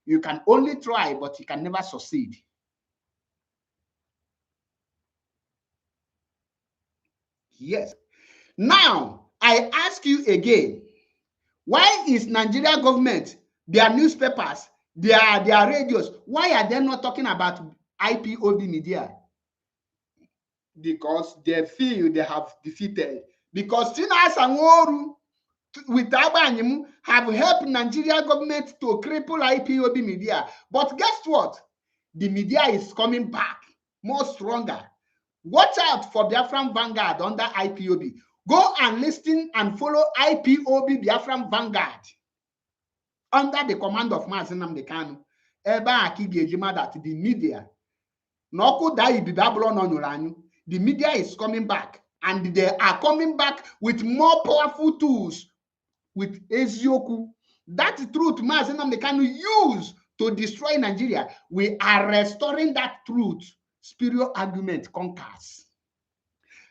You can only try, but you can never succeed. Yes. Now, I ask you again, why is Nigeria government, their newspapers, their radios, why are they not talking about IPOB media? Because they feel they have defeated. Because Tina Sanworu with Abanyemu have helped Nigeria government to cripple IPOB media. But guess what? The media is coming back more stronger. Watch out for Biafran Vanguard under IPOB. Go and listen and follow IPOB Biafra Vanguard under the command of Mazi Nnamdi Kanu. That the media, the media is coming back, and they are coming back with more powerful tools, with Ezioku. That truth Mazi Nnamdi Kanu use to destroy Nigeria, we are restoring that truth. Spiritual argument conquers.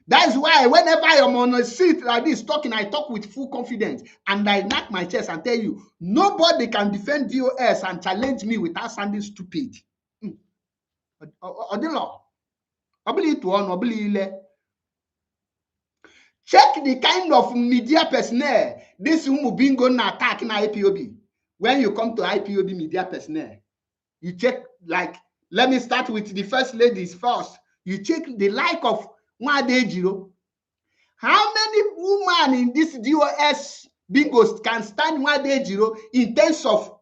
That's why whenever I'm on a seat like this talking, I talk with full confidence, and I knock my chest and tell you, nobody can defend DOS and challenge me without sounding stupid. Check the kind of media personnel this bingo na attack in IPOB. When you come to IPOB media personnel, you check, like, let me start with the first ladies first. You check the like of Nwadejiro. How many women in this DOS bingos can stand Nwadejiro in terms of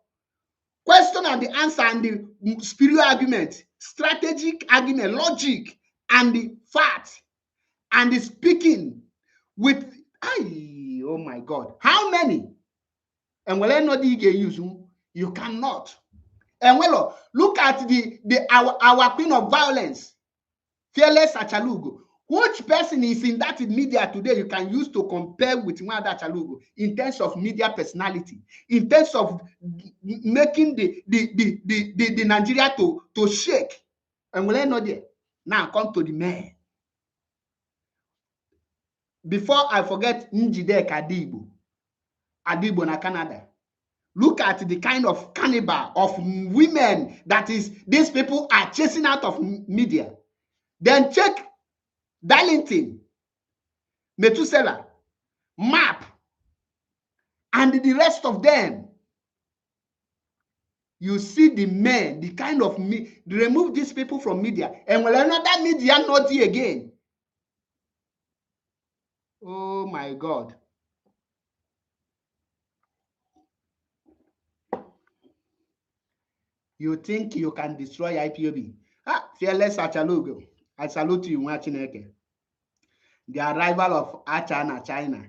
question and the answer and the spiritual argument, strategic argument, logic, and the fact, and the speaking with, oh my God, how many? And well, I know the use you cannot. And well, look at our queen of violence, Fearless Achalugo. Which person is in that media today you can use to compare with Nwada Achalugo in terms of media personality, in terms of making the Nigeria to shake? And we'll know there. Now come to the man. Before I forget Njidek Adibo na Canada. Look at the kind of cannibal of women that is these people are chasing out of media. Then check Darlington, Methuselah, Map, and the rest of them. You see the men, the kind of remove these people from media, and will another media not here again. Oh my God. You think you can destroy IPOB? Fearless Achalugo. I salute you, Mwachineke. The arrival of Acha na China.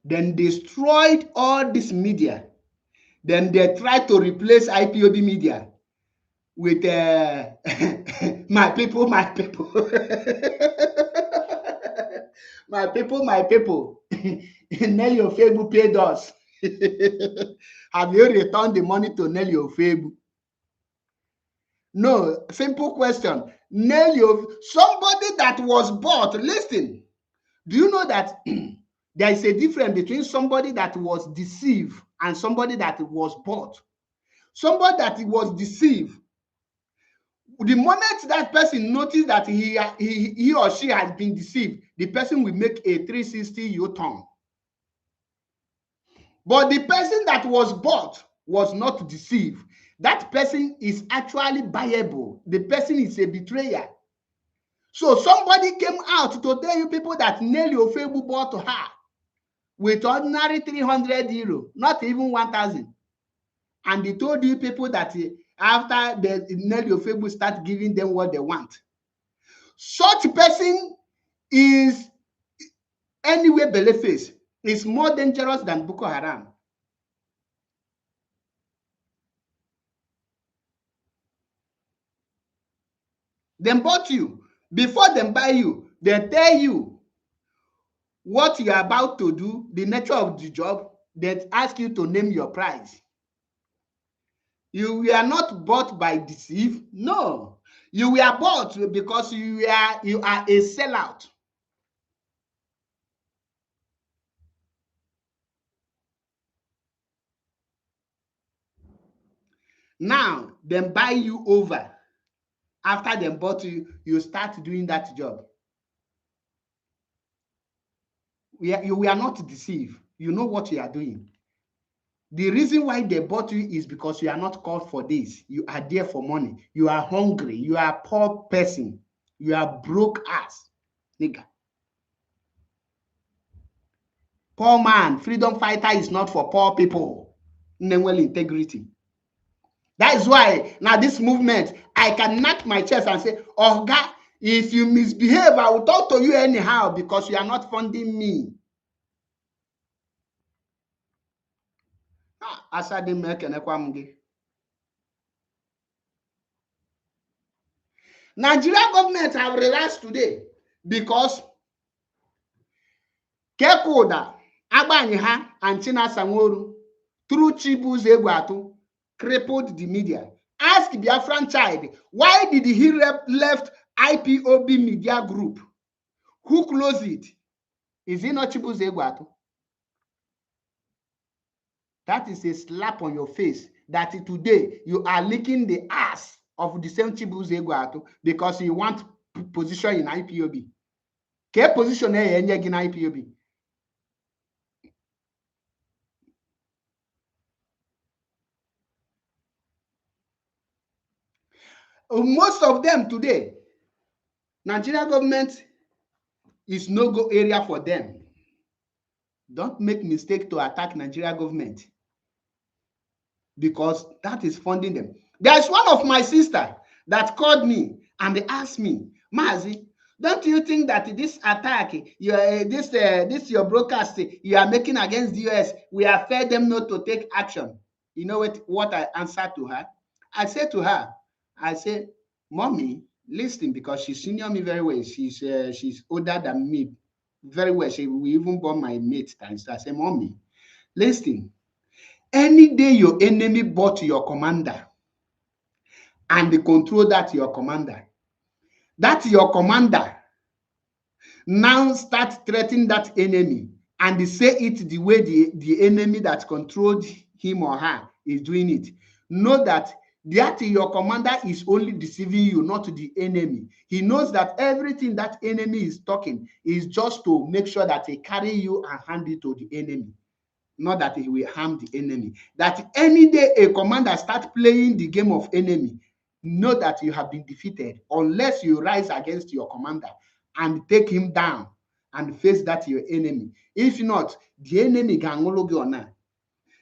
Then destroyed all this media. Then they tried to replace IPOB media with my people, my people. My people, my people. Nelly Ofebu paid us. Have you returned the money to Nelly Ofebu? No, simple question. Nelly, somebody that was bought, listen, do you know that there is a difference between somebody that was deceived and somebody that was bought? Somebody that was deceived, the moment that person noticed that he or she has been deceived, the person will make a 360 U-turn. But the person that was bought was not deceived. That person is actually buyable. The person is a betrayer. So somebody came out to tell you people that Nelly Ofebu bought her with ordinary 300 euro, not even 1,000. And they told you people that after the Nelly Ofebu start giving them what they want. Such person is anyway Beleface is more dangerous than Boko Haram. They bought you. Before they buy you, they tell you what you are about to do, the nature of the job. They ask you to name your price. You were not bought by deceive. No. You were bought because you are a sellout. Now, they buy you over. After they bought you, you start doing that job. You are not deceived. You know what you are doing. The reason why they bought you is because you are not called for this. You are there for money. You are hungry. You are a poor person. You are broke ass. Nigga. Poor man, freedom fighter is not for poor people. integrity. That is why now this movement, I can knock my chest and say, oh God, if you misbehave, I will talk to you anyhow because you are not funding me. Nigeria government have relaxed today because Kekoda, Agbanyiha, and Chinasa Nworu through Chibuze Egwuatu crippled the media. Ask Biafran child, why did he left IPOB media group? Who closed it? Is it not Chibuze Egwuatu? That is a slap on your face that today you are licking the ass of the same Chibuze Egwuatu because you want position in IPOB. Ke position in IPOB? Most of them today, Nigeria government is no-go area for them. Don't make mistake to attack Nigeria government because that is funding them. There's one of my sister that called me and they asked me, Mazi, don't you think that this attack, this your broadcast you are making against the US, we have fed them not to take action? You know what I answered to her? I said to her, I said, Mommy, listen, because she's senior me very well. She's older than me very well. We even born my mate. And so I said, Mommy, listen, any day your enemy bought your commander and they control that your commander now start threatening that enemy and they say it the way the enemy that controlled him or her is doing it. Know that your commander is only deceiving you, not the enemy. He knows that everything that enemy is talking is just to make sure that he carry you and hand it to the enemy, not that he will harm the enemy. That any day a commander start playing the game of enemy, know that you have been defeated unless you rise against your commander and take him down and face that your enemy. If not, the enemy can only go on.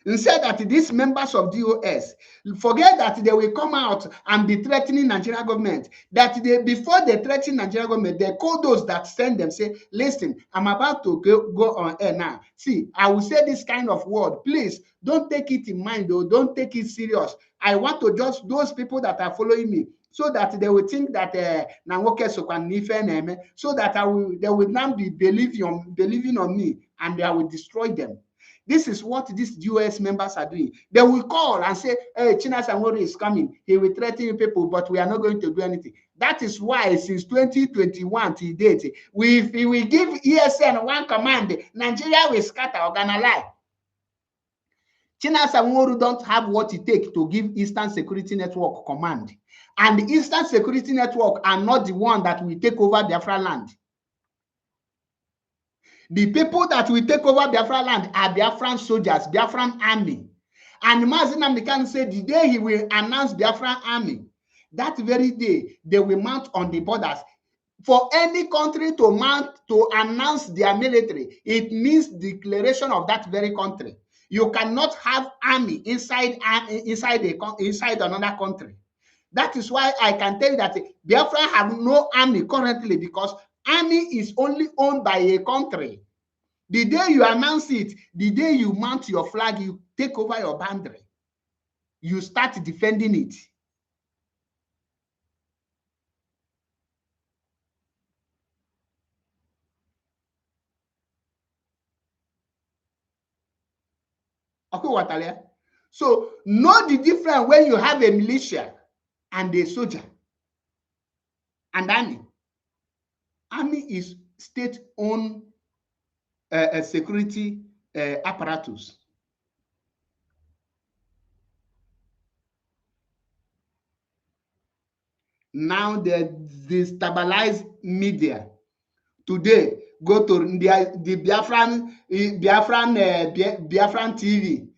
Instead that these members of DOS forget that they will come out and be threatening Nigeria government. That before they threaten Nigeria government, they call those that send them, say, listen, I'm about to go on air now. See, I will say this kind of word. Please don't take it in mind, though. Don't take it serious. I want to just those people that are following me, so that they will think that so that they will now be believing on me, and I will destroy them. This is what these US members are doing. They will call and say, hey, Chinasa Nworu is coming. He will threaten people, but we are not going to do anything. That is why since 2021 till date, if we will give ESN one command, Nigeria will scatter or gonna lie. Chinasa Nworu don't have what it takes to give Eastern Security Network command. And the Eastern Security Network are not the one that will take over Biafra land. The people that will take over Biafra land are Biafran soldiers, Biafran army. And Mazi Nnamdi Kanu said the day he will announce Biafran army, that very day they will mount on the borders. For any country to announce their military, it means declaration of that very country. You cannot have army inside another country. That is why I can tell you that Biafra have no army currently, because army is only owned by a country. The day you announce it, the day you mount your flag, you take over your boundary. You start defending it. Okay, Watalia. So know the difference when you have a militia and a soldier and army. Army is state-owned security apparatus. Now they destabilize media. Today, go to the Biafran TV.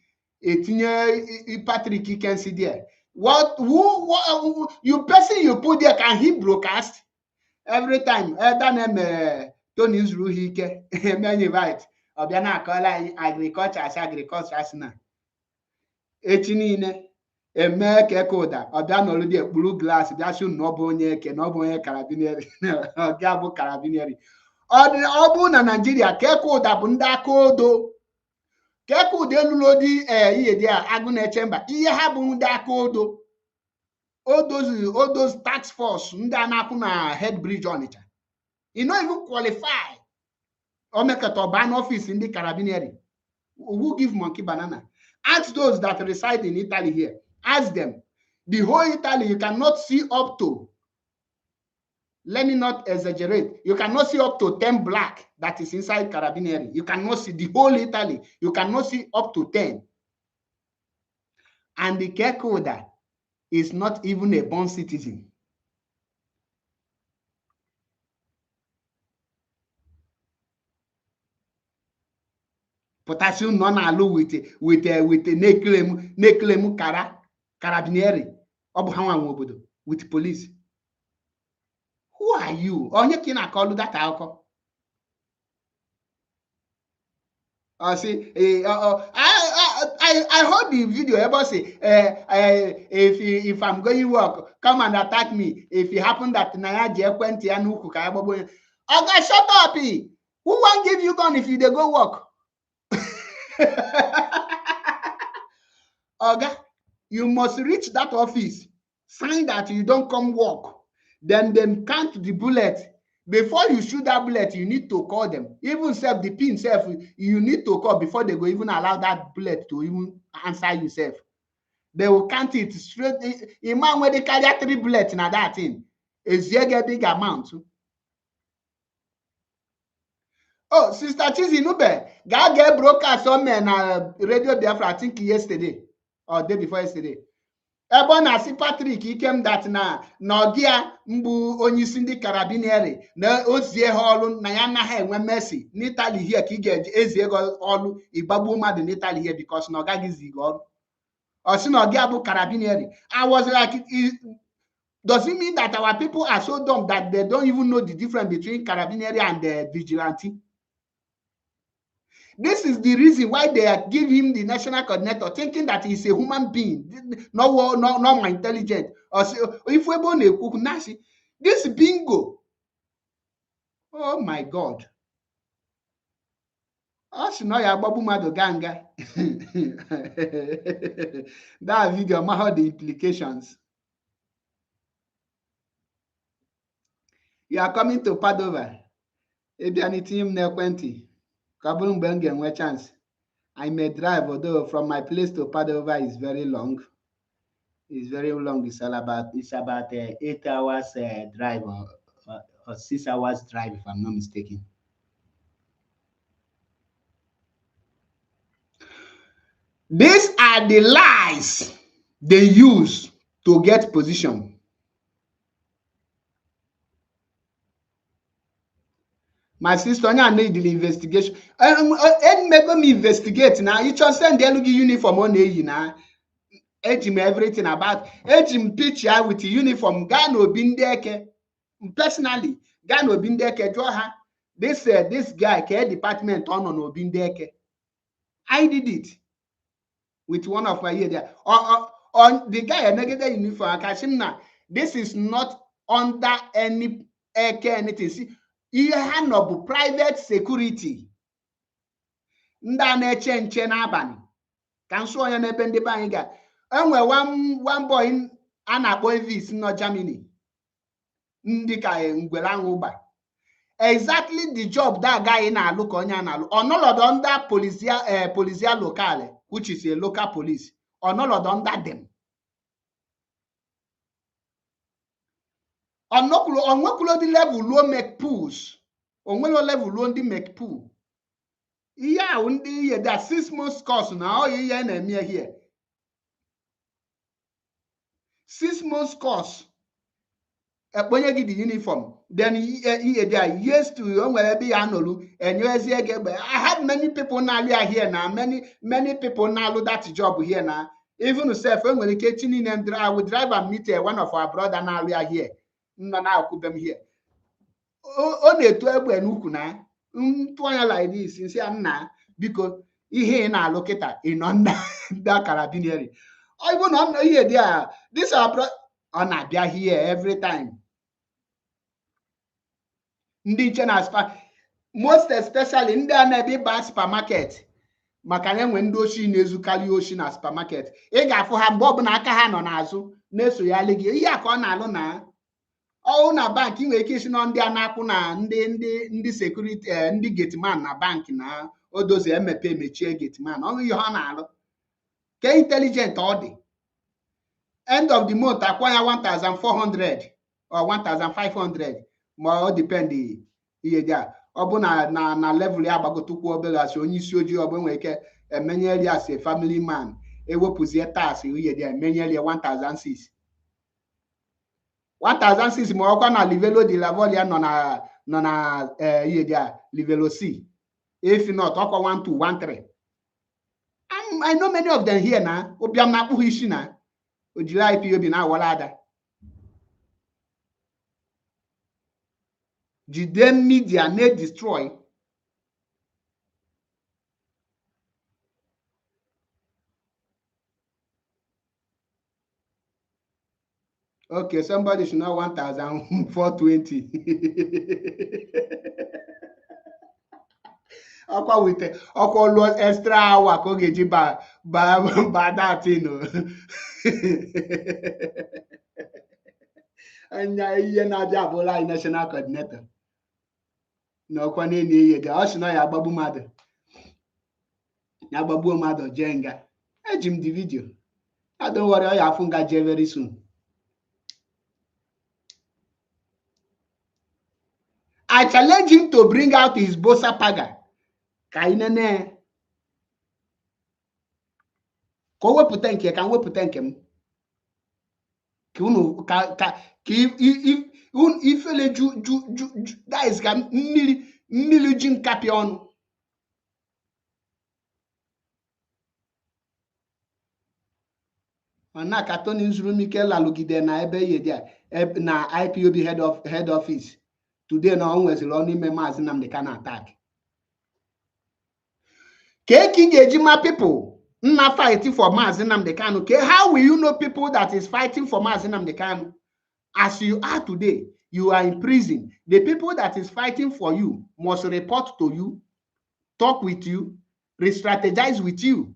Patrick, you can see there. Who you person you put there, can he broadcast every time? Tony Ruhike, many right. Obiana call agriculture as now. echi niile eme keke ụda ọ bịa n'olu dị ekpuru glaasị bịa sị na ọ bụ onye eke na ọ bụ onye karabinieri ọ ga-abụ karabinieri. Ọ bụ na Naijiria keke ụda bụ ndị aka odo, keke ụda elulodi ihe dị agụ na-eche mba, ihe ha bụ ndị aka odo. Odo's tax force ndị a na-akwụ na head bridge Ọnịcha, you no even qualify omekata ọba n'ọfịs ndị karabinieri. Who give monkey banana? Ask those that reside in Italy here. Ask them. The whole Italy, you cannot see up to, let me not exaggerate, you cannot see up to 10 black that is inside carabinieri. You cannot see the whole Italy. You cannot see up to 10. And the Kekoda is not even a born citizen. Potassium non allo with neklem carabinieri with police. Who are you? Onye kina call that alcohol? See, I heard the video about say if I'm going work, come and attack me. If it happen that Naya Jekwenti Anuku Kayabobo, okay, shut up. Who won't give you gun if you they go work? Okay, you must reach that office, sign that you don't come work, then count the bullet. Before you shoot that bullet, you need to call them. Even self, the pin self, you need to call before they go even allow that bullet to even answer yourself. They will count it straight. Imagine when they carry 3 bullets in that thing, it's a big amount. Oh, Sister Chizi Nube, God get broadcast on Radio Biafra, I think yesterday or day before yesterday. Ebona si Patrick ikem that na ogia mbu onye isi ndị karabinieri na ozie ha ọlụ na ya anaghị enwe mercy n'Italy here ka ị ga-eji ezie ego ọlụ igbagbu mmadụ n'Italy here because na ọ gaghị ziga ọrụ. Ọ sị na ogia bụ karabinieri. I was like, does it mean that our people are so dumb that they don't even know the difference between carabinieri and vigilante? This is the reason why they are giving him the national coordinator, thinking that he's a human being, not more intelligent. Or if we born a cook nashi, this bingo. Oh my God. That video, how the implications. You are coming to Padova. Team near 20. Kabulumbengen chance. I may drive, although from my place to Padova is very long. It's very long. It's about 8 hours drive or 6 hours drive, if I'm not mistaken. These are the lies they use to get position. My sister, I need the investigation. And make me investigate now. You just send the uniform on you now. Ejim everything about Ejim picture with the uniform. Gano Bindeke. Personally, Gano Bindeke Joha. This guy care department on Obindeke. I did it with one of my year there. On the guy negative uniform. Kashimna. This is not under any anything. See. Ihe ha no bụ private security nda na-eche nche n'abalị ka nso onye n'ebe ndị be anyị ga enwe one boy a na-akpọ Evis no Germany ndị ka ngwere anwụ gba exactly the job that guy na-alụ ka onye na-alụ ọnọlọdọ under policia local which is a local police ọnọlọdọ under them onwekwulo the level low make pools onwelo level low ndị make pool ihe a ndị ihe that 6 months course na ọ ihe na-eme here 6 months course ekponye gị the uniform then ihe there yes to onwere ebe ya nolu enyezi ege egbe. I had many people na-alụ here na many people na-alụ that job here na even self enwere ike tinine I would drive and meet one of our brother na-alụ here. No, now them here. Only to egbe n'ukwu na ntụ anya like this since I'm na because Ihe na allocata in under that carabinieri. Or even on here there. This are on a here every time. Most especially in the na-ebe ba supermarket. Maka na enwe ndị oshi na-ezukali oshi na supermarket. Ị ga-afụ ha mgbe ọbụla aka ha nọ n'azụ na-esoyali gị. Ihe a ka ọ na-alụ na ọwụ na bank nwere ike isi na ndị a na-akwụ na ndị security ndị gateman na bank na odozi emepe emechie gateman. Ọnwụ ihe ọ na-alụ. Ke intelligent ọ dị. End of the month akwa ya 1,400 or 1,500 ma ọ depend ihe dị a. Ọ bụ na level ya gbagotukwu obere asị onye isi ojii ọ bụ nwere ike emenyere ya as a family man ewepụzie tax ihe dị emenyere ya 1,600 1,600 ma ọkwa na livelo de la volia nọ na ihe dị a livelo C if not ọkwa 1213. I know many of them here na obiam na akpụghị isi na ojiri IPOB na awala ada jide media na destroy. Okay, somebody should know 1,420. Aqua with aqua lost extra hour ko geji ba that Anya ihe na-abịa abụla anyị national coordinator. No kwa na-enye ihe ga ọ sị na ya agbagbu mmadụ. Ya agbagbuo mmadụ jee nga. Eji m the video. I don't worry, ọ ya afụ nga jee very soon. I challenge him to bring out his Bosa Paga. Kainene. Ko wepụta nke ka wepụta nke m. Ka unu ka ifele ju guys ka mmiri ji nkapị ọnụ. Ona ka Tony Nzurumike lalugide na ebe ihe dị na IPOB head office. Today na onwezili ọnụ ime Mazi Nnamdi Kanu attack. Ejima people not fighting for Mazi Nnamdi Kanu. How will you know people that is fighting for Mazi Nnamdi Kanu? As you are today, you are in prison. The people that is fighting for you must report to you, talk with you, re-strategize with you.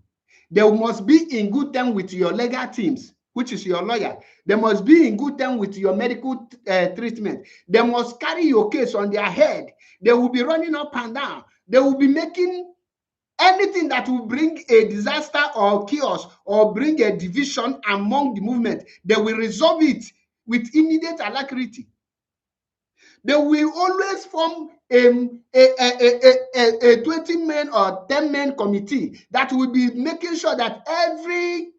They must be in good terms with your legal teams, which is your lawyer. They must be in good terms with your medical treatment. They must carry your case on their head. They will be running up and down. They will be making anything that will bring a disaster or chaos or bring a division among the movement. They will resolve it with immediate alacrity. They will always form a 20-man or 10-man committee that will be making sure that every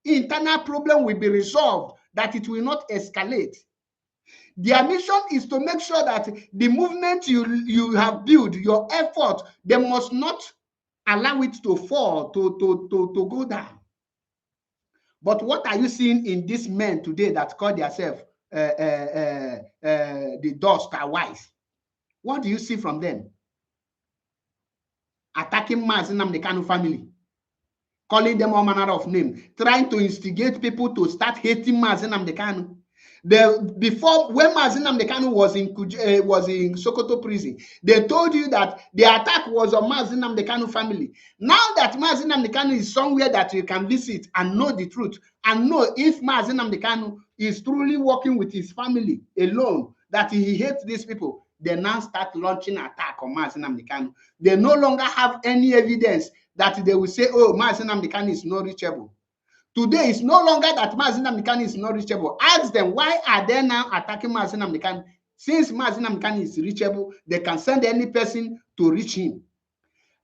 internal problem will be resolved, that it will not escalate. Their mission is to make sure that the movement you have built, your effort, they must not allow it to fall, to go down. But what are you seeing in these men today that call themselves the dust are wise? What do you see from them? Attacking Mazi Nnamdi Kanu family, calling them all manner of names, trying to instigate people to start hating Mazi Nnamdi Kanu. Before, when Mazi Nnamdi Kanu was in Sokoto prison, they told you that the attack was on Mazi Nnamdi Kanu family. Now that Mazi Nnamdi Kanu is somewhere that you can visit and know the truth, and know if Mazi Nnamdi Kanu is truly working with his family alone, that he hates these people, they now start launching attack on Mazi Nnamdi Kanu. They no longer have any evidence that they will say, oh, Mazi Nnamdi Kanu is not reachable. Today, it's no longer that Mazi Nnamdi Kanu is not reachable. Ask them, why are they now attacking Mazi Nnamdi Kanu? Since Mazi Nnamdi Kanu is reachable, they can send any person to reach him.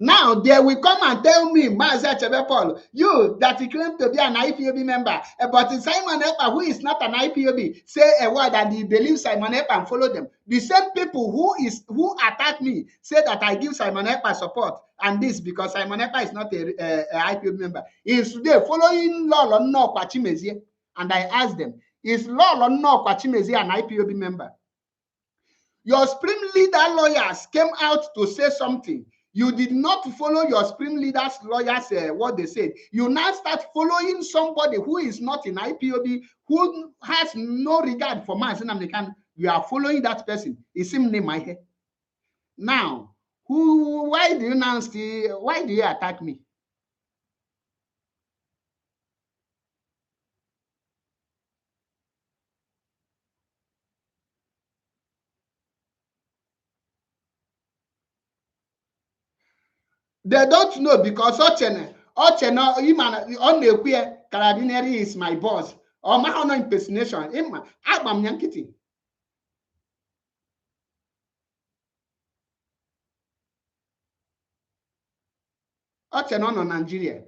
Now, they will come and tell me, Mazi Achebe, you that you claim to be an IPOB member, but Simon Ekpa, who is not an IPOB, say a word that he believes Simon Ekpa and follow them. The same people who attack me say that I give Simon Ekpa support, and this because Simon Ekpa is not a IPOB member. Is today following Lolo No Kwachimezi, and I ask them, is Lolo No Kwachimezi an IPOB member? Your supreme leader lawyers came out to say something. You did not follow your supreme leaders, lawyers, what they said. You now start following somebody who is not in IPOB, who has no regard for Mazi Nnamdi Kanu. You are following that person. It's him name my head. Now, why do you attack me? They don't know because Ochene, on the queer carabinary is my boss. Or my honor impersonation. I'm Yankiti. Ochene no Nigeria.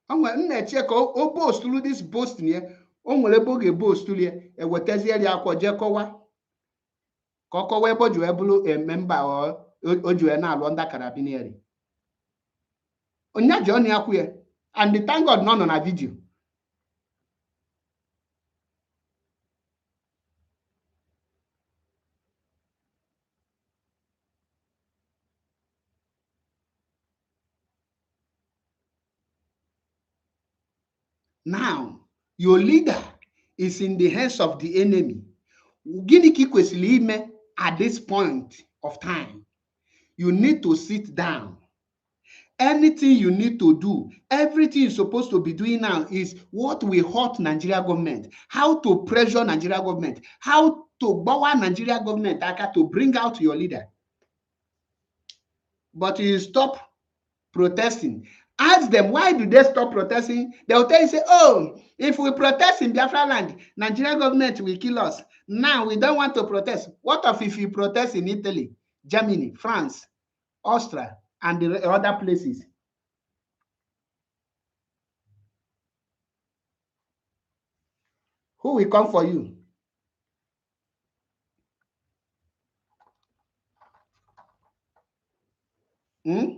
I'm going to check o boast through this boast near. On will a boast to you. A wetazia aqua jacowa. Coco webo juebulu a member or Ojuena Londa carabinary. Onya Johnny Aquia. And the thank God none on a video. Now, your leader is in the hands of the enemy. At this point of time, you need to sit down. Anything you need to do, everything you're supposed to be doing now is what will hurt Nigeria government, how to pressure Nigeria government, how to power Nigeria government to bring out your leader. But you stop protesting. Ask them, why do they stop protesting? They'll tell you, say, oh, if we protest in Biafra land, Nigerian government will kill us. Now we don't want to protest. What if you protest in Italy, Germany, France, Austria, and the other places? Who will come for you? Hmm?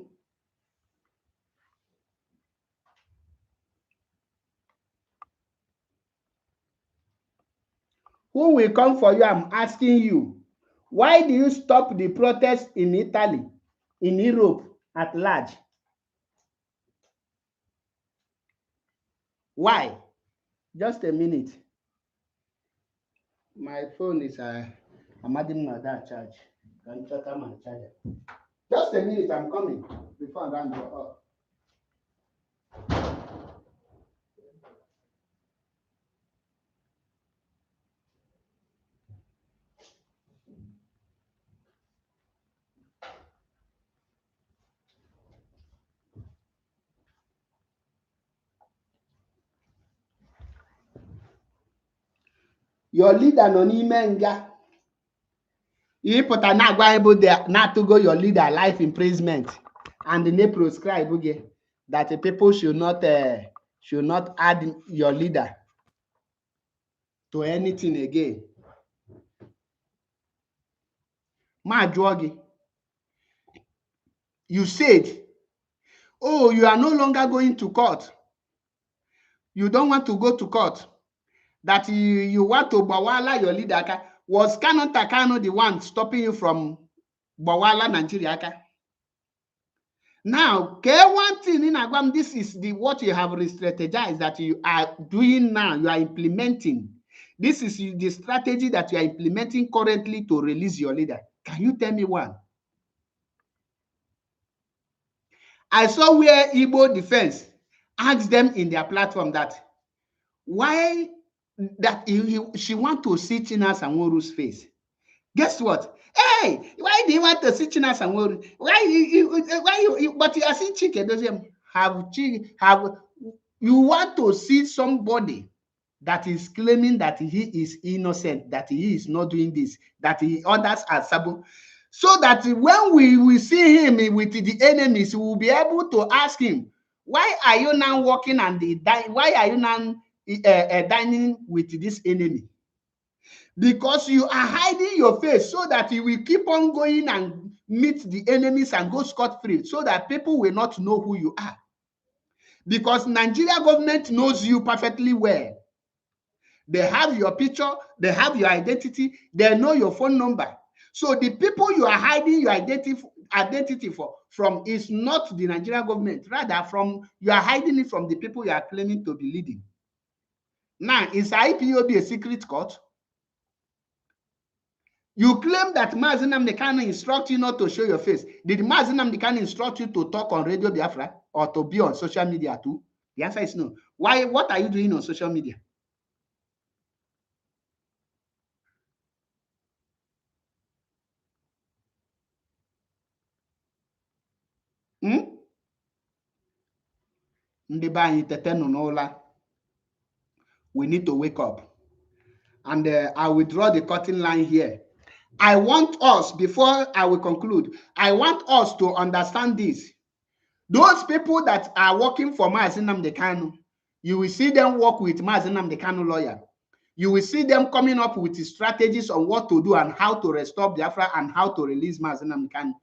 Who will come for you? I'm asking you. Why do you stop the protest in Italy, in Europe at large? Why? Just a minute. My phone is I'm adding that charge. Can check out my charger. Just a minute, I'm coming before I run the off. Your leader no n'ime nga. You put an agwa there not to go your leader life imprisonment, and they prescribe that the people should not add your leader to anything again. Ma Jogi, you said, oh, you are no longer going to court. You don't want to go to court. That you want to bawala your leader. Was Kanu the one stopping you from bawala Nigeria? Now, one thing in Agwam, this is what you have strategized that you are doing now, you are implementing. This is the strategy that you are implementing currently to release your leader. Can you tell me one? I saw where Igbo Defense asked them in their platform that why that she want to see China Sanworu's face. Guess what? Hey, why do you want to see China Sanworu? Why you but you are seeing Chike doesn't have you want to see somebody that is claiming that he is innocent, that he is not doing this, that others are sabo. So that when we see him with the enemies, we will be able to ask him, why are you now walking and why are you now dining with this enemy? Because you are hiding your face so that you will keep on going and meet the enemies and go scot-free so that people will not know who you are. Because Nigeria government knows you perfectly well. They have your picture, they have your identity, they know your phone number. So the people you are hiding your identity from is not the Nigerian government. Rather, you are hiding it from the people you are claiming to be leading. Now, is IPOB a secret court? You claim that Mazi Nnamdi Kanu instruct you not to show your face. Did Mazi Nnamdi Kanu instruct you to talk on Radio Biafra or to be on social media too? The answer is no. Why? What are you doing on social media? We need to wake up. And I will draw the cutting line here. I want us, before I will conclude, I want us to understand this. Those people that are working for Mazi Nnamdi Kanu, you will see them work with Mazi Nnamdi Kanu lawyer. You will see them coming up with strategies on what to do and how to restore Biafra and how to release Mazi Nnamdi Kanu.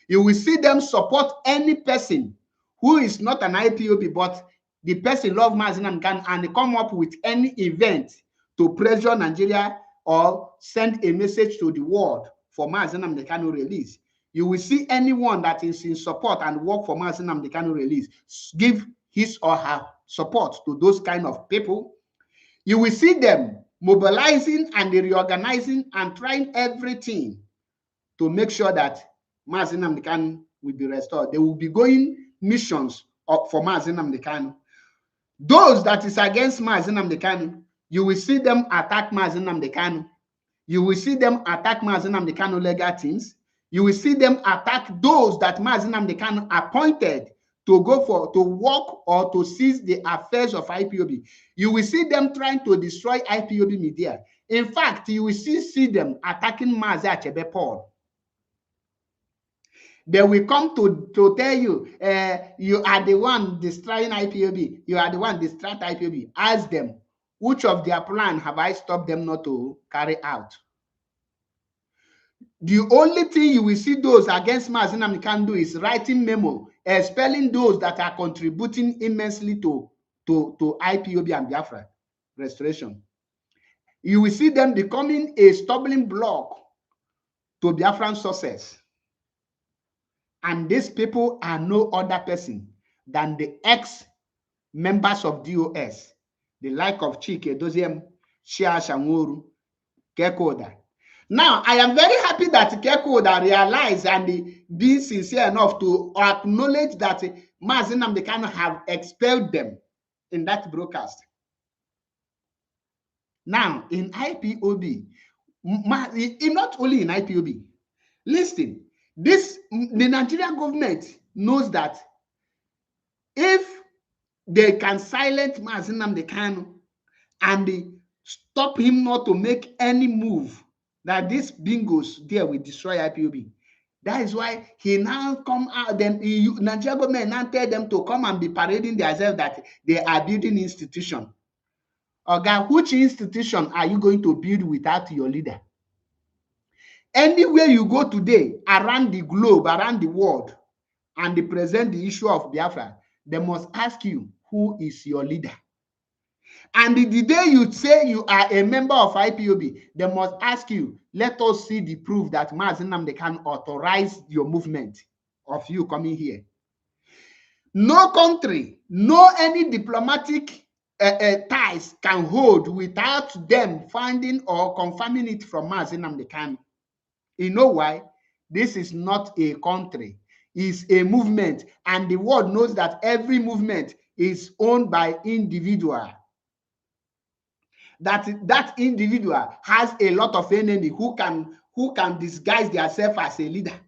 You will see them support any person who is not an IPOB, but the person loves Mazi Nnamdi Kanu, and they come up with any event to pressure Nigeria or send a message to the world for Mazi Nnamdi Kanu release. You will see anyone that is in support and work for Mazi Nnamdi Kanu release give his or her support to those kind of people. You will see them mobilizing and reorganizing and trying everything to make sure that Mazi Nnamdi Kanu will be restored. They will be going missions for Mazi Nnamdi Kanu. Those that is against Mazi Nnamdi Kanu, you will see them attack Mazi Nnamdi Kanu. You will see them attack Mazi Nnamdi Kanu legal teams. You will see them attack those that Mazi Nnamdi Kanu appointed to work or to seize the affairs of IPOB. You will see them trying to destroy IPOB media. In fact, you will see them attacking Mazi Achebe Paul. They will come to tell you, you are the one destroying IPOB. You are the one destroying IPOB. Ask them, which of their plan have I stopped them not to carry out? The only thing you will see those against Mazi Nnamdi Kanu do is writing memo, expelling those that are contributing immensely to IPOB and Biafra restoration. You will see them becoming a stumbling block to Biafran success. And these people are no other person than the ex-members of DOS, the like of Chike Doziem, Shia Shanworu, Kekoda. Now, I am very happy that Kekoda realized and be sincere enough to acknowledge that Mazi Nnamdi Kanu have expelled them in that broadcast. Now, in IPOB, not only in IPOB, listen, the Nigerian government knows that if they can silence Mazi Nnamdi Kanu and stop him not to make any move, that these bingos there will destroy IPOB. That is why he now come out, then Nigerian government now tell them to come and be parading themselves that they are building institution. Okay, which institution are you going to build without your leader? Anywhere you go today, around the globe, around the world, and they present the issue of Biafra, they must ask you, who is your leader? And the day you say you are a member of IPOB, they must ask you, let us see the proof that Mazi Nnamdi Kanu authorized your movement of you coming here. No country, no any diplomatic ties can hold without them finding or confirming it from Mazi Nnamdi Kanu. You know why? This is not a country. It's a movement. And the world knows that every movement is owned by individual. That individual has a lot of enemy who can disguise themselves as a leader.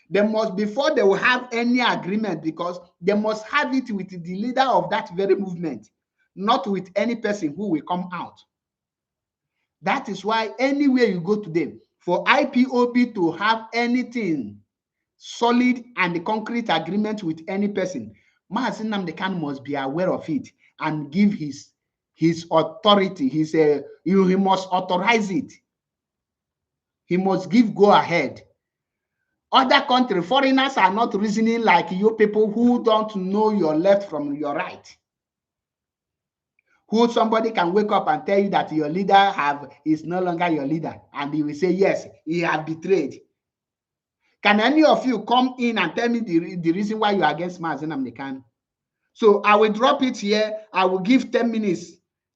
They must, before they will have any agreement, because they must have it with the leader of that very movement, not with any person who will come out. That is why anywhere you go today, for IPOB to have anything solid and concrete agreement with any person, Mazi Nnamdi Kanu must be aware of it and give his authority. He must authorize it. He must give go ahead. Other country, foreigners are not reasoning like you people who don't know your left from your right. Who somebody can wake up and tell you that your leader is no longer your leader, and he will say, yes, he has betrayed. Can any of you come in and tell me the reason why you are against Mazi Nnamdi Kanu? So I will drop it here. I will give 10 minutes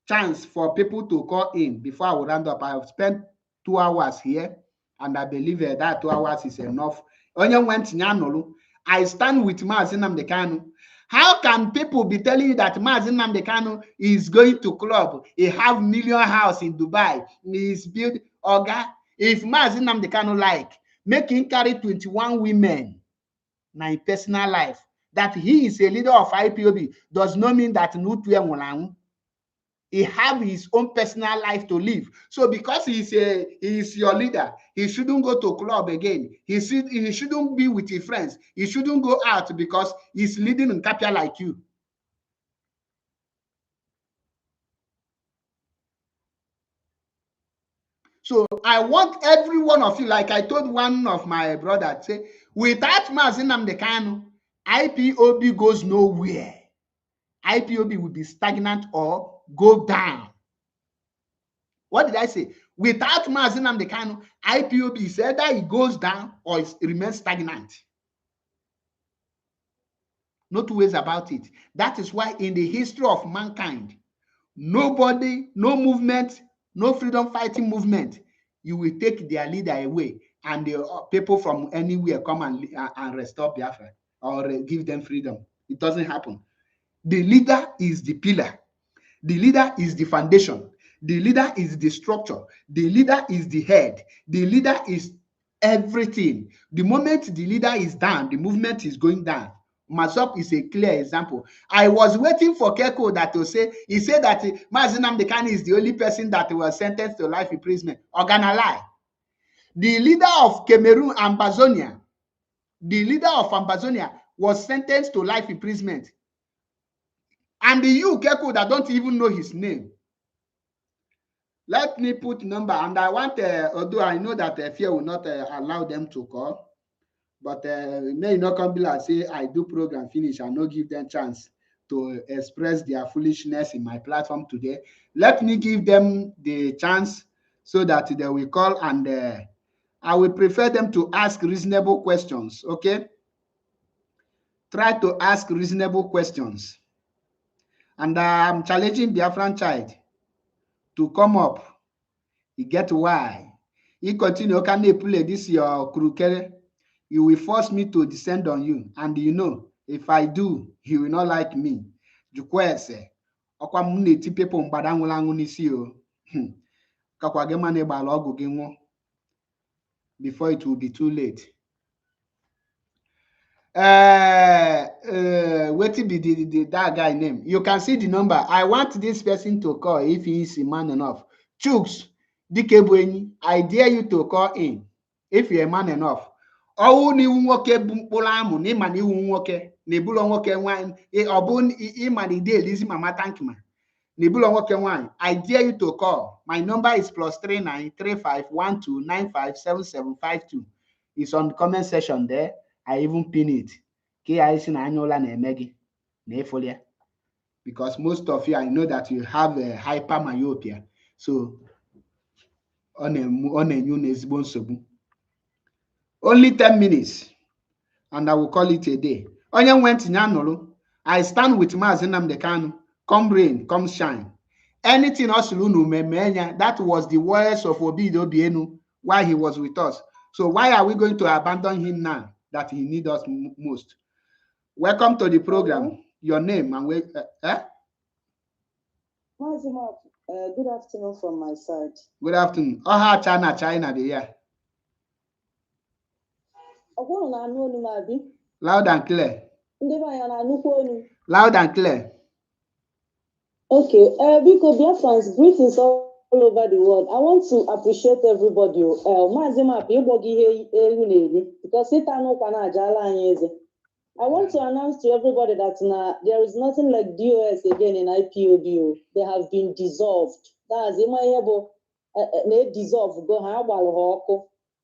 chance for people to call in before I will round up. I have spent 2 hours here, and I believe that 2 hours is enough. I stand with Mazi Nnamdi Kanu. How can people be telling you that Mazi Nnamdi Kanu is going to club? He have million house in Dubai. He is built. Oga, if Mazi Nnamdi Kanu like, make him carry 21 women. My personal life. That he is a leader of IPOB does not mean that he have his own personal life to live. So because he is your leader, he shouldn't go to club again. He shouldn't be with his friends. He shouldn't go out because he's leading in Kapia like you. So I want every one of you, like I told one of my brothers, say, without Mazi Nnamdi Kanu, IPOB goes nowhere. IPOB will be stagnant or go down. What did I say? Without Mazi Nnamdi Kanu, IPOB is either it goes down or it remains stagnant. No two ways about it. That is why in the history of mankind, nobody, no movement, no freedom fighting movement, you will take their leader away and the people from anywhere come and restore Biafra or give them freedom. It doesn't happen. The leader is the pillar. The leader is the foundation. The leader is the structure. The leader is the head. The leader is everything. The moment the leader is down, the movement is going down. Masop is a clear example. I was waiting for Keko that to say, he said that Mazi Nnamdi Kanu is the only person that was sentenced to life imprisonment. Organa lie. The leader of Cameroon, Ambazonia, was sentenced to life imprisonment. And the you, Keko, that don't even know his name. Let me put number, and I want, although I know that fear will not allow them to call, but may not come be like say I do program finish and not give them chance to express their foolishness in my platform today. Let me give them the chance so that they will call, and I will prefer them to ask reasonable questions, okay? Try to ask reasonable questions. And I'm challenging Biafran child to come up. You get why? You continue, can they play this your krukere? You will force me to descend on you. And you know, if I do, you will not like me. Jukwese. Okwa muneti people mbadangwangu nisi o. Kakwa gema ne bala ogu genwo. Before it will be too late. What be that guy name? You can see the number. I want this person to call if he is a man enough. Chooks, Dikebweni, I dare you to call in if you're a man enough. Oh, ni nwoke bụ mkpụrụ amụ na ịma na iwu nwoke na ebulu nwoke nwanyị ọ bụ ịma na ide elizi mama tankma na ebulu nwoke nwanyị. I dare you to call. My number is +39 3512 957752. It's on the comment section there. I even pin it. Because most of you, I know that you have a hyper myopia. So, only 10 minutes, and I will call it a day. Onye went in Yanolo. I stand with Mazi Nnamdi Kanu. Come rain, come shine. Anything else, that was the words of Obido Bienu while he was with us. So why are we going to abandon him now that he needs us most? Welcome to the program. Your name and where? Good afternoon from my side. Good afternoon. Oh, China, the year. Loud and clear. Loud and clear. Okay, because Biafrans, greetings all over the world. I want to appreciate everybody. Because I want to announce to everybody that there is nothing like DOS again in IPOB. They have been dissolved. That's they dissolve. Go ha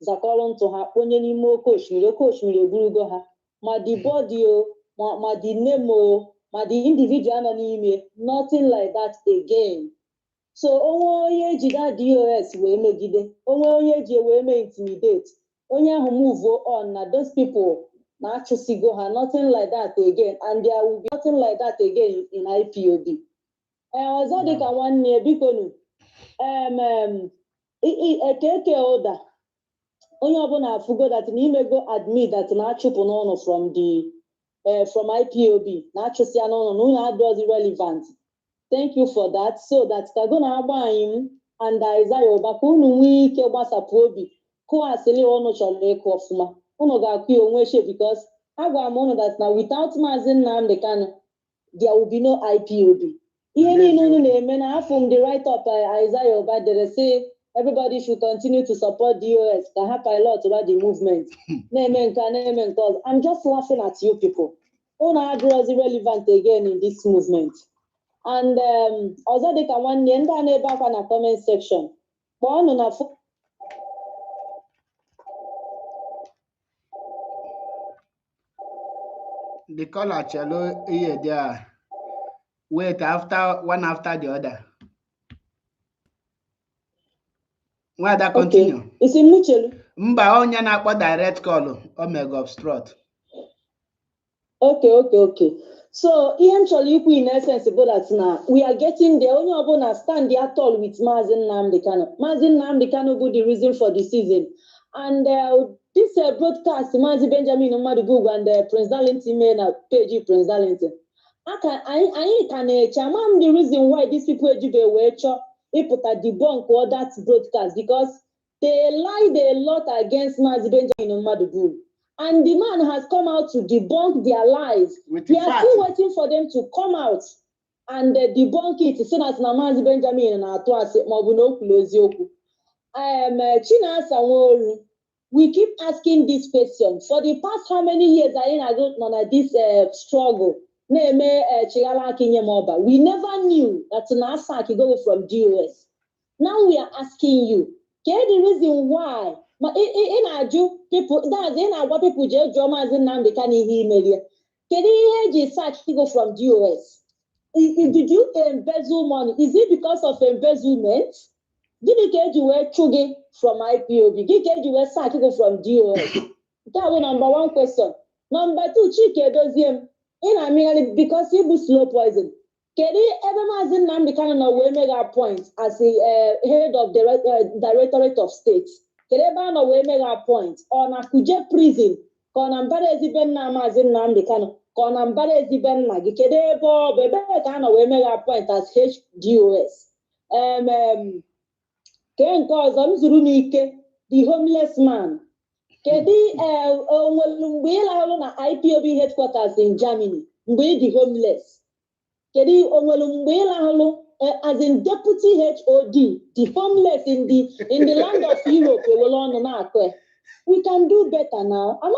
Zakolon to ha onye n'ime coach eburu go ha. Ma the body ma the name ma the individual n'ime, nothing like that again. So onwe onye ji that DOS wee megide, onwe onye ji wee me intimidate. onye ahụ move on na those people na-achụsigo ha, nothing like that again, and there will be nothing like that again in IPOB. Ọzọ dịka nwanne bikonu ekeke ụda onye ọbụla afụgo that na imego admit that na-achụpụ n'ụlọ from IPOB na-achụsịa n'ụlọ na ụlọ adịghị relevant. Thank you for that. So that ka go na-agba anyị and Isaiah Ụba ka unu nwee ike gbasapụ obi kụasịrị ụnụ chọrọ ịkụ ọfụma, ụnụ ga-akụ onwe she because agwara m ụnụ that na without Mazi Nnamdi Kanu there will be no IPOB. Ihe niile unu na-eme na afọ m the write up Isaiah Ụba dere say everybody should continue to support DOS ka ha pilot about the movement. Na-eme nke na-eme nke ọzọ. I'm just laughing at you people. Unu adịghị relevant again in this movement. And ọzọ dịka nwanne ndị a na-ebe akwa na comment section kpọọ ọnụ na the color chelo here there. Wait one after the other. Why that continue? Okay. Isi Muchelu. Mba onye na-akpọ direct call omega obstruct. Okay. So ihe m chọrọ ikwu in essence bụ that na we are getting there. Onye ọbụla stand there tall with Mazi Nnamdi Kanu. Mazi Nnamdi Kanu bụ the reason for the season. And this broadcast, Mazi Benjamin Mmadụ and Prince Darlington made na page Prince Darlington. Anyị ka na-eche ama m the reason why these people ejibe wee chọọ ịpụta debunk all that broadcast because they lied a lot against Mazi Benjamin Mmadụ. And the man has come out to debunk their lies. We are still waiting for them to come out and debunk it. So that Mazi Benjamin na-atụ asị ma ọ bụ na o kwuru eziokwu. Chinasa Nworu, we keep asking this question for the past how many years anyị na-go on this struggle. Na-eme Chigala Akinyemọba. We never knew that Nasa could go from DOS. Now we are asking you, the reason why? People that's in what people just Mazi Nnamdi Kanu email. Can you search to go from DOS? Did you embezzle money? Is it because of embezzlement? Did you get chuge from IPOB? Did you get search to go from DOS? That was number one question. Number two, Chike Doziem. Because he was slow poison. Can you ever Mazi Nnamdi Kanu na we make a point as a head of the Directorate of State? Kereba na we make a point on a Kuje prison. Kona mbare eziben na Mazi Nnamdi Kanu. Kona mbare eziben na gikedebo bebe kana we make a point as HDOS. Ken kozo mzuru n'ike the homeless man. Kedi mgbe ịlahụrụ na IPOB headquarters in Germany mgbe the homeless. Kedi mgbe ịlahụrụ as in deputy HOD, the homeless in the land of Europe, we can do better now. That's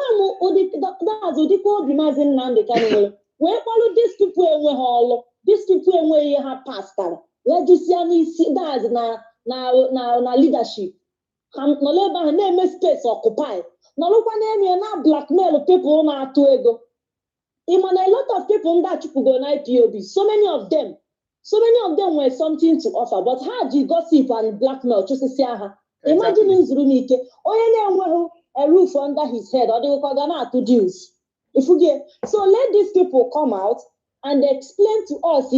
Mazi Nnamdi Kanu. Where follow these people hall, these people where have pastor. Let you see that's na leadership. No labor name space occupy. No look na blackmail people na to ego. A lot of people that people go na IPOB. So many of them were something to offer, but how do you gossip and blackmail? Just to see her. Imagine in Zurumike, a roof under his head, or they will call to dues. If we get so, let these people come out and explain to us.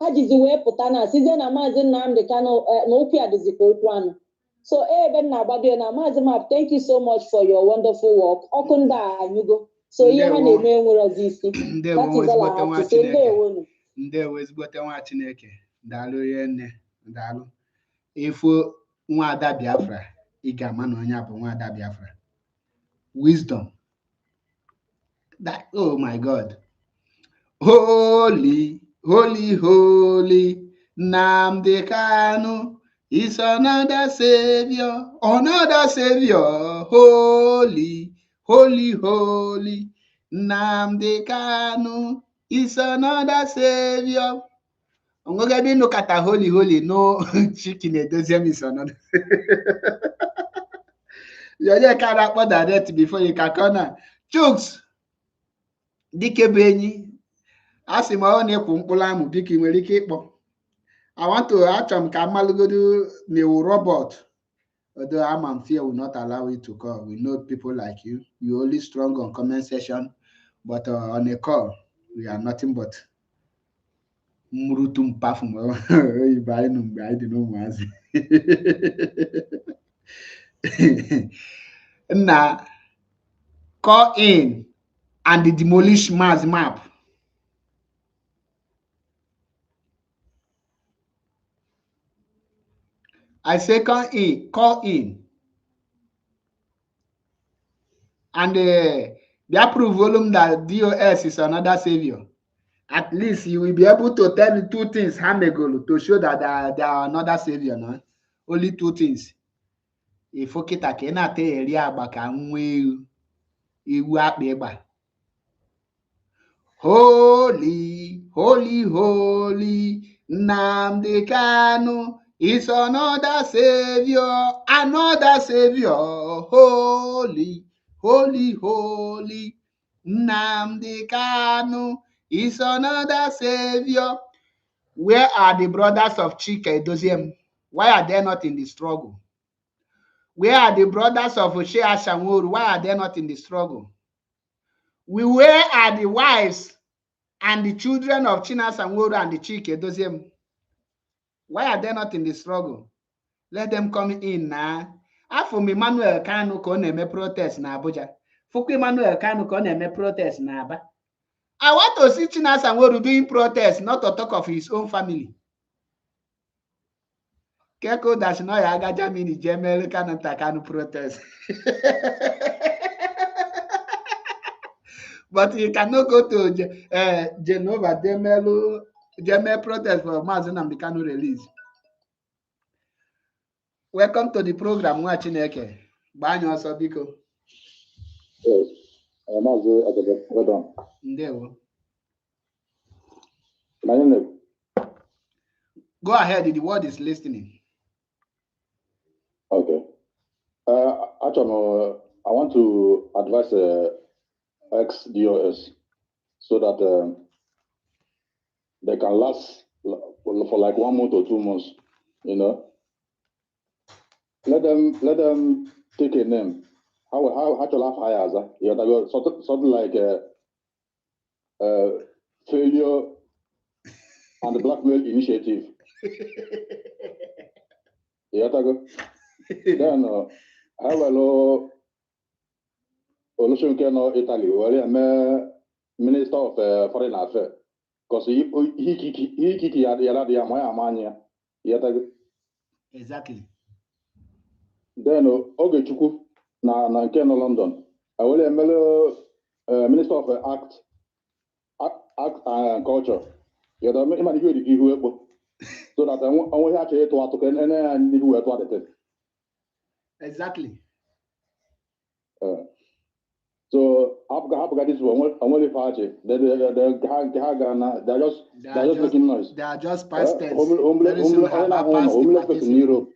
How does the way putana? Season Mazi Nnamdi Kanu no pia the one. So, Mazi, thank you so much for your wonderful work. Okunda and you go. So, you have a name where this. That is all I have to say. Ndewo ezigbote nwa Chineke daalụ ihe nne daalụ ifo nwa ada Biafra ị ga-ama na onye bụ nwa ada Biafra wisdom that oh my God holy Nnamdi Kanu is another savior holy Nnamdi Kanu is another savior. I'm going to look at a holy, no chicken, it doesn't miss another. You can't put that before you can corner. Chooks, Dike Benny, as in my own Pumpulamu, Diki Meriki. I want to ask him, Kamalugodu, new robot. Although Amam Fear will not allow you to call. We know people like you. You're only strong on comment section, but on a call, we are nothing but Murutum Pafum. Now, call in and demolish Maz map. I say call in. And the approve volume that DOS is another savior. At least you will be able to tell me 2 things Hamegolo to show that they are another savior. No? Only 2 things. If okay, na te area baka nwe iwu akpa. Holy, holy, holy, Nnamdi Kanu is another savior, another savior. Holy, holy, holy, Nnamdi Kanu is another savior. Where are the brothers of Chike Doziem? Why are they not in the struggle? Where are the brothers of Oshe Ashanworu? Why are they not in the struggle? Where are the wives and the children of Chinas and Woru and the Chike Doziem? Why are they not in the struggle? Let them come in now. Afum Emmanuel Kanu ka ọ na-eme protest na Abuja. Fukwu Emmanuel Kanu ka ọ na-eme protest na Aba. I want to see Chinas and Woru doing protest, not to talk of his own family. Keko Dashino Yaga Germany Jemel Kanu Takanu protest. But you cannot go to Genova Jemel protest for Mazi Nnamdi Kanu release. Welcome to the program, Chineke. Banyo ọsọ biko. Yes. Mazi Nnamdi, well done. Ndewo. My name. Go ahead, the word is listening. Okay. Actually, I want to advise ex-DOS so that they can last for like 1 month or 2 months, you know. Let them take a name. How to laugh higher, you know, something like failure and the blackmail initiative. Yeah, then I will Olusegun no Italy, where I'm Minister of Foreign Affairs, because he Exactly. Then Ogechukwu na nke no London. I will Minister of Art and Culture. You know, I'm going to give you so that I want to and Exactly. So I've got this one. I'm only party. They're just making noise. They are just past tense. Homeless person in Europe.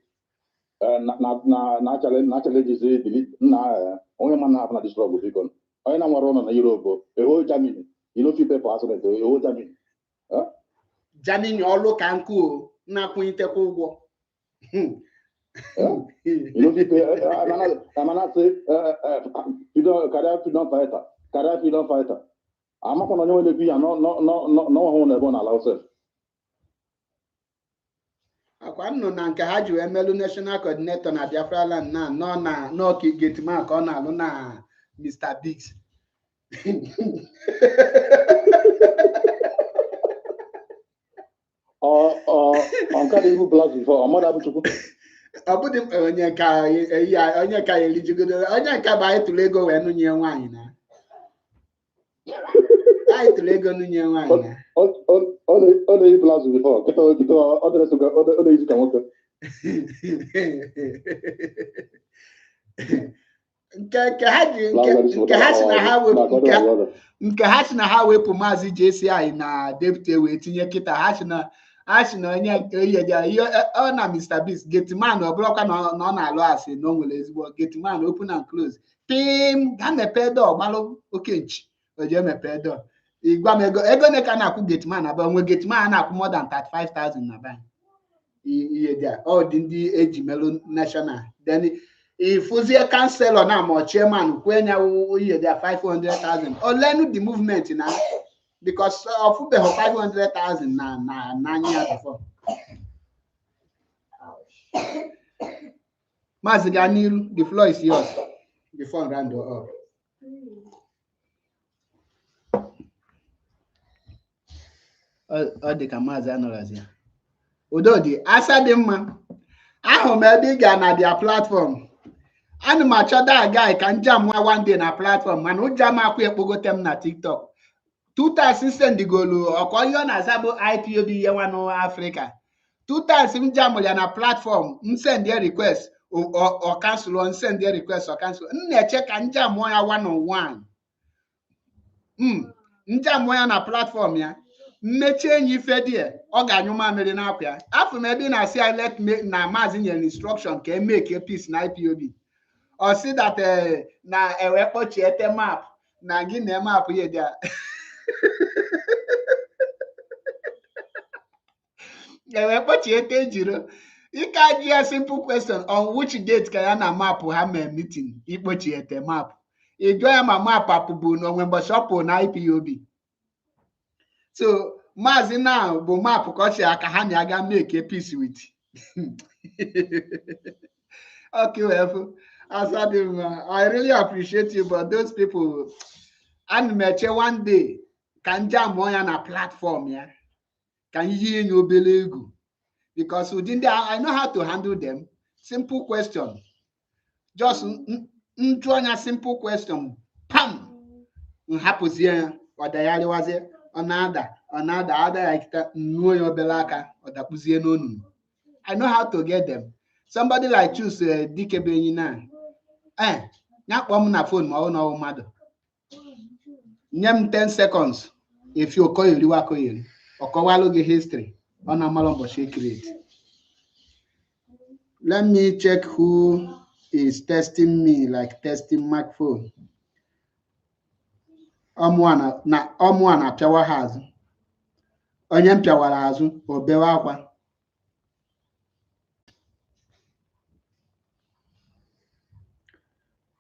Naturally, this is only man have not this trouble because I am around in Europe. A whole Germany. You know, people pass it. A whole Germany. Germany all look and cool. Na kuinte kugo. You know, people. I'm not say freedom fighter. Freedom fighter. I'm not going to know the be no one ever allow self. Akwa nno na nke ha ji emelu national coordinator na Biafra land na no Gateman ka ọ na-alụ na Mr. Biggs. Ọnka dị ibu blast before ọmọdụ abụchukwu. Ọ bụdị onye ka ya elijigodo onye nke bụ anyị tụrụ ego wee nụnye nwaanyị na anyị tụrụ ego nụnye nwaanyị na ọ na-eyi blast before kịta ọ na-eyi ka nwoke. nke ha si na ha wepụ Maazị JCI na deputy wee tinye kịta ha si na onye ọ na Mr. Beast Gateman ọ bụrụkwa na ọ na-alụ asị na o nwere ezigbo Gateman open and close pim ga mepee dọọ gbalụ oke nchi o ji emepee dọọ igwa m ego ne ka na-akwụ Gateman na ba onwe Gateman a na-akwụ more than 35,000 na bank there. All the age melon national. Then if Fuzie councillor now more chairman, when you there 500,000. Or learn the movement now. Because of 500,000 na 9 years before. Mazi Nnamdi, the floor is yours before round up. Ọ dị ka Mazi anọrọzi ya. Udodi, asa dị mma. Ahụ m ebe ị ga na their platform. Ana m achọ that guy ka njam nwa one day na platform mana ụjọ m akwụ ekpogote m na TikTok. 2 times sendigolu ọkọ ihe ọ na-aza bụ IPOB ihe nwa n'Africa. 2 times m jamụrụ ya na platform m send ya request or cancel on send ya request or cancel. M na-eche ka njam ya one on one. Njam ya na platform ya. Mmechi enyi ife dị ọ ga-anyụ mamịrị n'akwa ya. Afọ m ebe na-asị ya let me na Mazi nyere instruction ka make a peace na IPOB. Or see that na ewekpochiete map na gị na map ya dị a. Ewekpochiete jiro. You can give a simple question on which date ka ya na map ha mee meeting ikpochiete map. Ị jụọ ya ma map apụbụ n'onwe shop na IPOB. So Mazi now bụ map ka ọ aka ha na aga make a peace with. Okay, well, I really appreciate you, but those people, and meche one day can jam on a platform, yeah. Can you hear your belegu? Because within there, I know how to handle them. Simple question. Just join a simple question. Pam! Happens here, or the yali was it, another like that, no your belaka, or the pussy no. I know how to get them. Somebody like choose DKB now. Not one na phone, my own mother. Name 10 seconds. If you call you or call history on a malumbo create. Let me check who is testing me, like testing my phone. Omwana piawa hazu. Onyem piawara hazu, obewa akwa.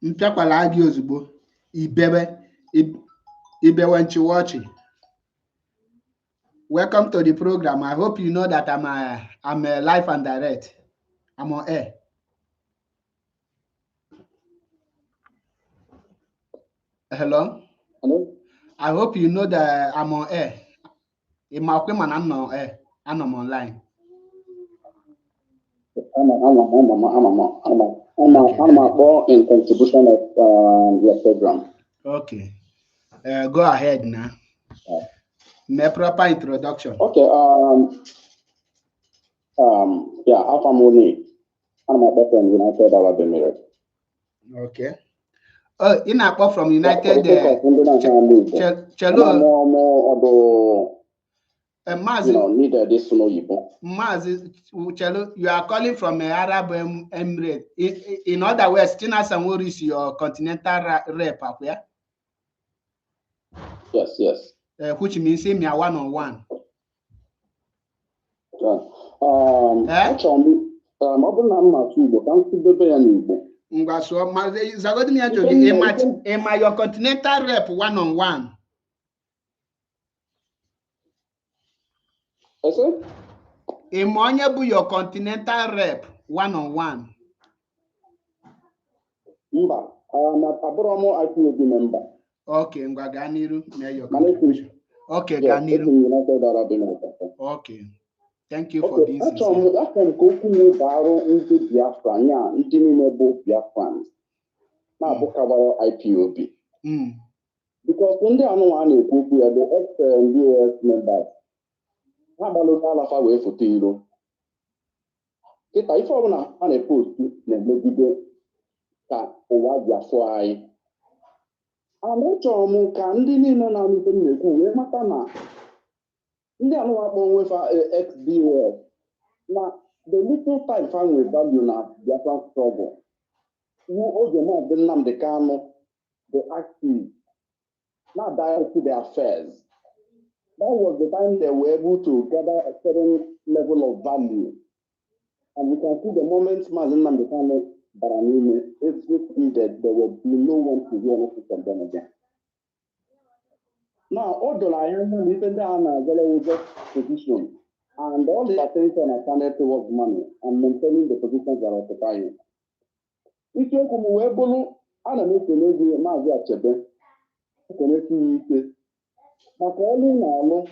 Mpiakwala agi ozugbo ibewe nchiwochi. Welcome to the program. I hope you know that I'm a live and direct. I'm on air. Hello? Hello? I hope you know that I'm on air. In my equipment, I'm on air. And I'm online. I'm more in contribution of your program. Okay. Go ahead now. My proper introduction. Okay. Yeah, Alpha Moni. I'm a person in United Arab Emirates. Okay. In a from United Mazi, need this Mazi, you are calling from Arab Emirates. In other words, Tina Samori is your continental rep up here. Yes. Which means me a one-on-one. Actually, am I your continental rep one-on-one? Am I your continental rep one-on-one? I'm a IPOB member. Okay, Ganiru, your contribution. Okay, Ganiru. Okay. Thank you for this. Actually, that's when Goku Baro into Biafra, into Nimebo Biafran. Now, book about IPOB. Because when they are no one, Goku, the ex-US members. How about the Alpha way for Tiro? If I found on a post, maybe that over Biafra. I'm not sure more candy in an army to make a matana. They are not with XBS. Now, the little time found with value now, Biafra struggle. Who owe the more than Nnamdi Kanu, the active, not direct to their affairs. That was the time they were able to gather a certain level of value And we can see the moment Mazi Nnamdi Kanu Baranime, if needed, there will be no one to hear anything from them again. Now, all the Lions, even down as a position, and all the attention are turned towards money and maintaining the positions they are occupying. If you come away, Bolu, and I make the lady Mazi Achebe, connect you. But only now,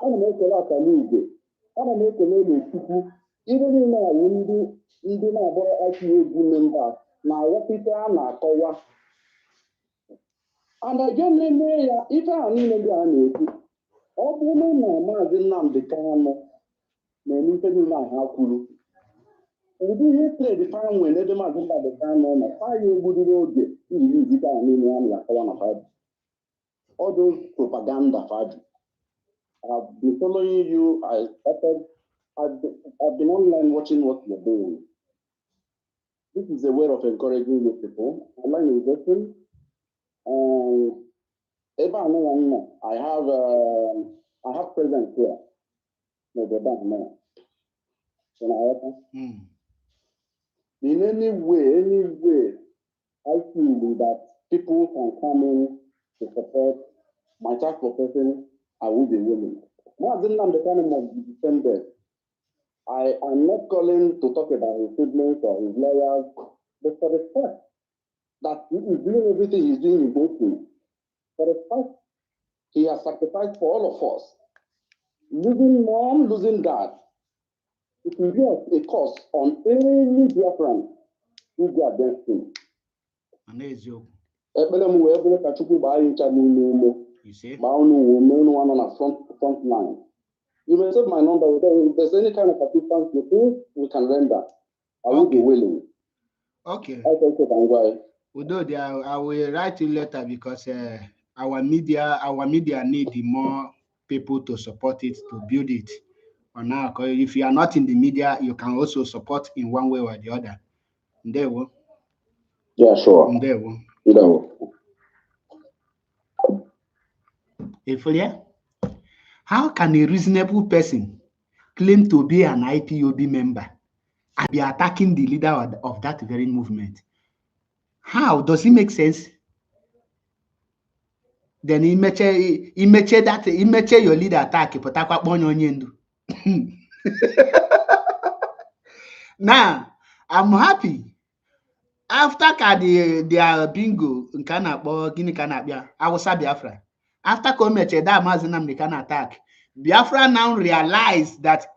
and I make a lot of news. And I make a lady people, even in our window, even our IPOB members, now what people are not cover. And again, if I need to ọ bụrụ na Mazi Nnamdi Kanu na-eme ife niile ahụ ha kwuru, ụdị ihe trade fa nwere n'ebe Mazi Nnamdi Kanu na faya egbudiri oge iji izite ahụ niile ya na-akọwa na fadu. All those propaganda fadu. I've been following you. I've been online watching what you're doing. This is a way of encouraging you people. Online investing. I have presence here. No, the bank now. In any way, I feel that people can come in to support my tax profession. I will be willing. Mazi Nnamdi Kanu must be defended. I am not calling to talk about his siblings or his lawyers, but for the fact that he is doing everything he's doing in both ways. For the fact he has sacrificed for all of us. Losing mom, losing dad. It will be a cost on any Biafran who go against him. You see? On a front line. You may save my number. If there's any kind of assistance you think we can render, I will be willing. Okay. Okay, I will write you later because our media need more people to support it, to build it. Or now, if you are not in the media, you can also support in one way or the other. There we. Yeah, sure. There we. How can a reasonable person claim to be an IPOB member and be attacking the leader of that very movement? How does it make sense? Then he met your leader attack. Now, I'm happy. After their bingo, I was Biafra. After Komeche, that Mazi Nnamdi Kanu attack, Biafra now realized that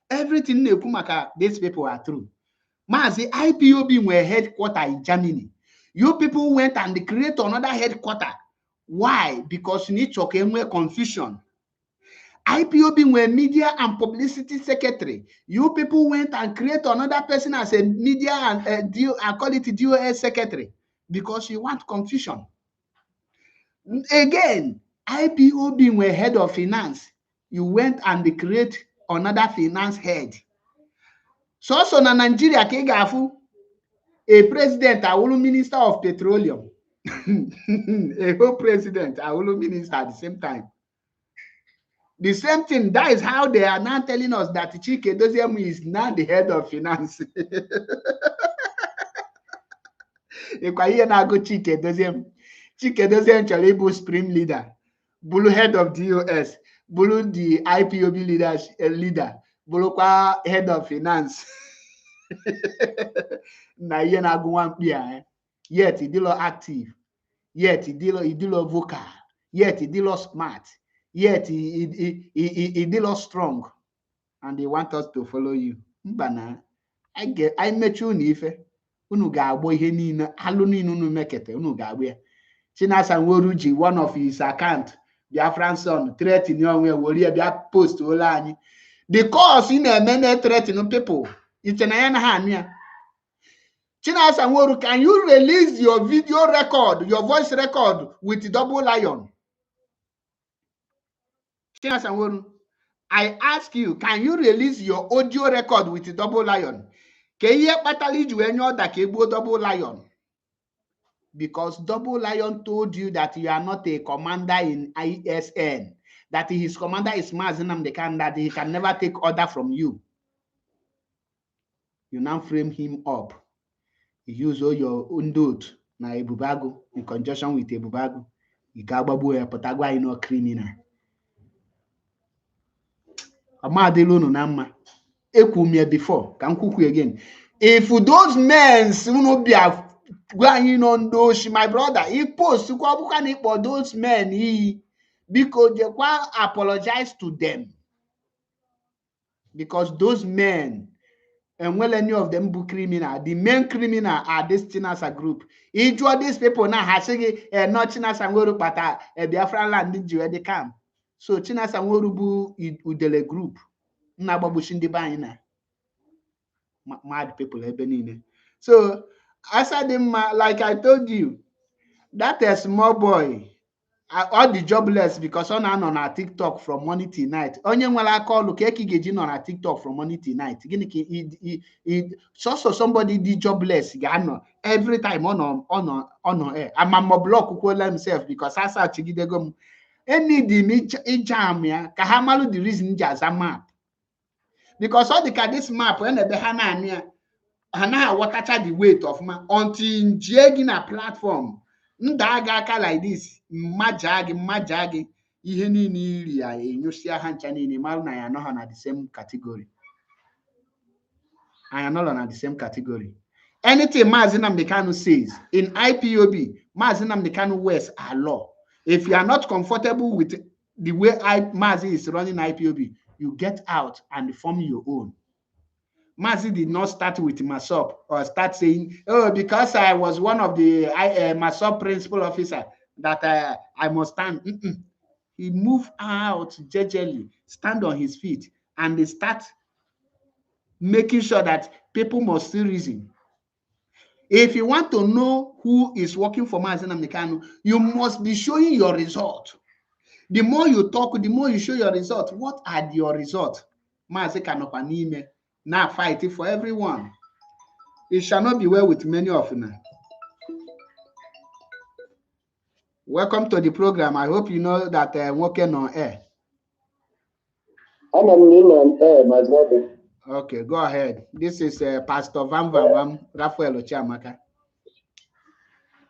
everything these people are true. Mazi, IPOB were headquarters in Germany. You people went and create another headquarters. Why? Because you need to confusion. IPOB were media and publicity secretary. You people went and create another person as a media and I call it DOS secretary because you want confusion. Again, IPOB were head of finance. You went and create another finance head. So na Nigeria kegafu a president, a minister of petroleum, a whole president, a minister at the same time. The same thing, that is how they are now telling us that Chike Doziem is now the head of finance. If I hear now go Chike Doziem Chalibu Supreme leader, Bulu head of DOS, Bulu the IPOB leader, Bulu head of finance. Na ye na go one pia, yet he did active, yet he did vocal, yet he did smart. Yet he did us strong, and they want us to follow you. Mbana, I met you nife. Unu ga-agbo ihe niile, alụ niile unu mekete, unu ga-agbo ya. Chinasa Nworuji, one of his account, Biafran son, threatening onwe wori bia post ola anyị. The cause in a many threatening people. It's an hand. Chinasa Nworu, can you release your video record, your voice record with double lion? I ask you, can you release your audio record with double lion? Can you double lion? Because double lion told you that you are not a commander in ISN, that his commander is Mazi Nnamdi Kanu, that he can never take order from you. You now frame him up. You use all your undot na ebubago in conjunction with ebubago. You gagbabu potagwa no criminal. Amadelu no nama. Ekumia before. Can cook again. If those men no be going on those, my brother, he post for those men because they want apologize to them. Because those men, and well, any of them be criminal. The main criminal are this Chinasa group. Each of these people now has not Chinasa Woru Pata, a Biafra land they come. So Chinasa Woru bu udele group. Nababushindi Baina. Mad people, Ebenine. So as I did, like I told you, that a small boy. All the jobless because on our TikTok from morning till night. Onye nwela call look geji on our TikTok from morning till night. So somebody did jobless every time on air. I'm a block himself because I saw Chigidegum. Any the jam ya kahamalu the reason just a map. Because all the this map when the Hana Hana what catch the weight of man until jigging a platform. Ndaga like this, majagi, ihe niile iri ya enyosia ha ncha niile marụ na ya anọghị na the same category. I am not on the same category. Anything Mazi Nnamdi Kanu says in IPOB, Mazi Nnamdi Kanu words are law. If you are not comfortable with the way Mazi is running IPOB, you get out and form your own. Mazi did not start with Masop or start saying, oh, because I was one of the Masop principal officer that I must stand. He moved out gingerly, stand on his feet, and they start making sure that people must still reason. If you want to know who is working for Mazi Nnamdi Kanu, you must be showing your result. The more you talk, the more you show your result. What are your results? Mazi Kanu now fighting for everyone. It shall not be well with many of you. Welcome to the program. I hope you know that I'm working on air. I'm on air, my brother. Okay, go ahead. This is Pastor Vam Vam Raphael Ochamaka.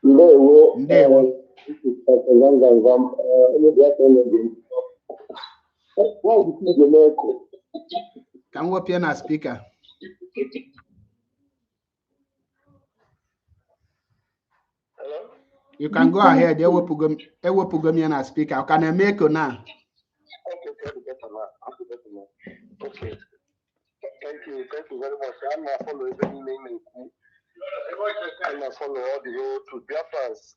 Ndewo. This is Pastor Vam Vam. Can we open a speaker? Hello? You can go ahead. They will put me on a speaker. Can I make it now? Okay. Thank you very much. I'm not following any name. I'm not following all the whole to Biafrans.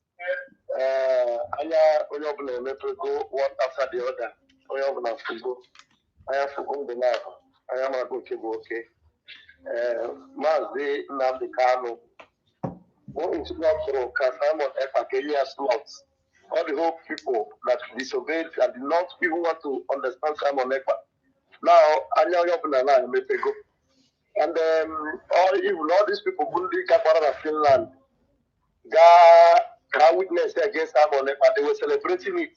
I go one after the other. I have to go the life. I am a good okay. Mazi Nnamdi Kanu. What is not through Simon Ekpa slots. All the whole people that disobeyed and did not even want to understand Simon Ekpa. Now, I know you're going to make go. And all these people, Burundi, Kapara, Finland, got witness against Simon Ekpa. They were celebrating it.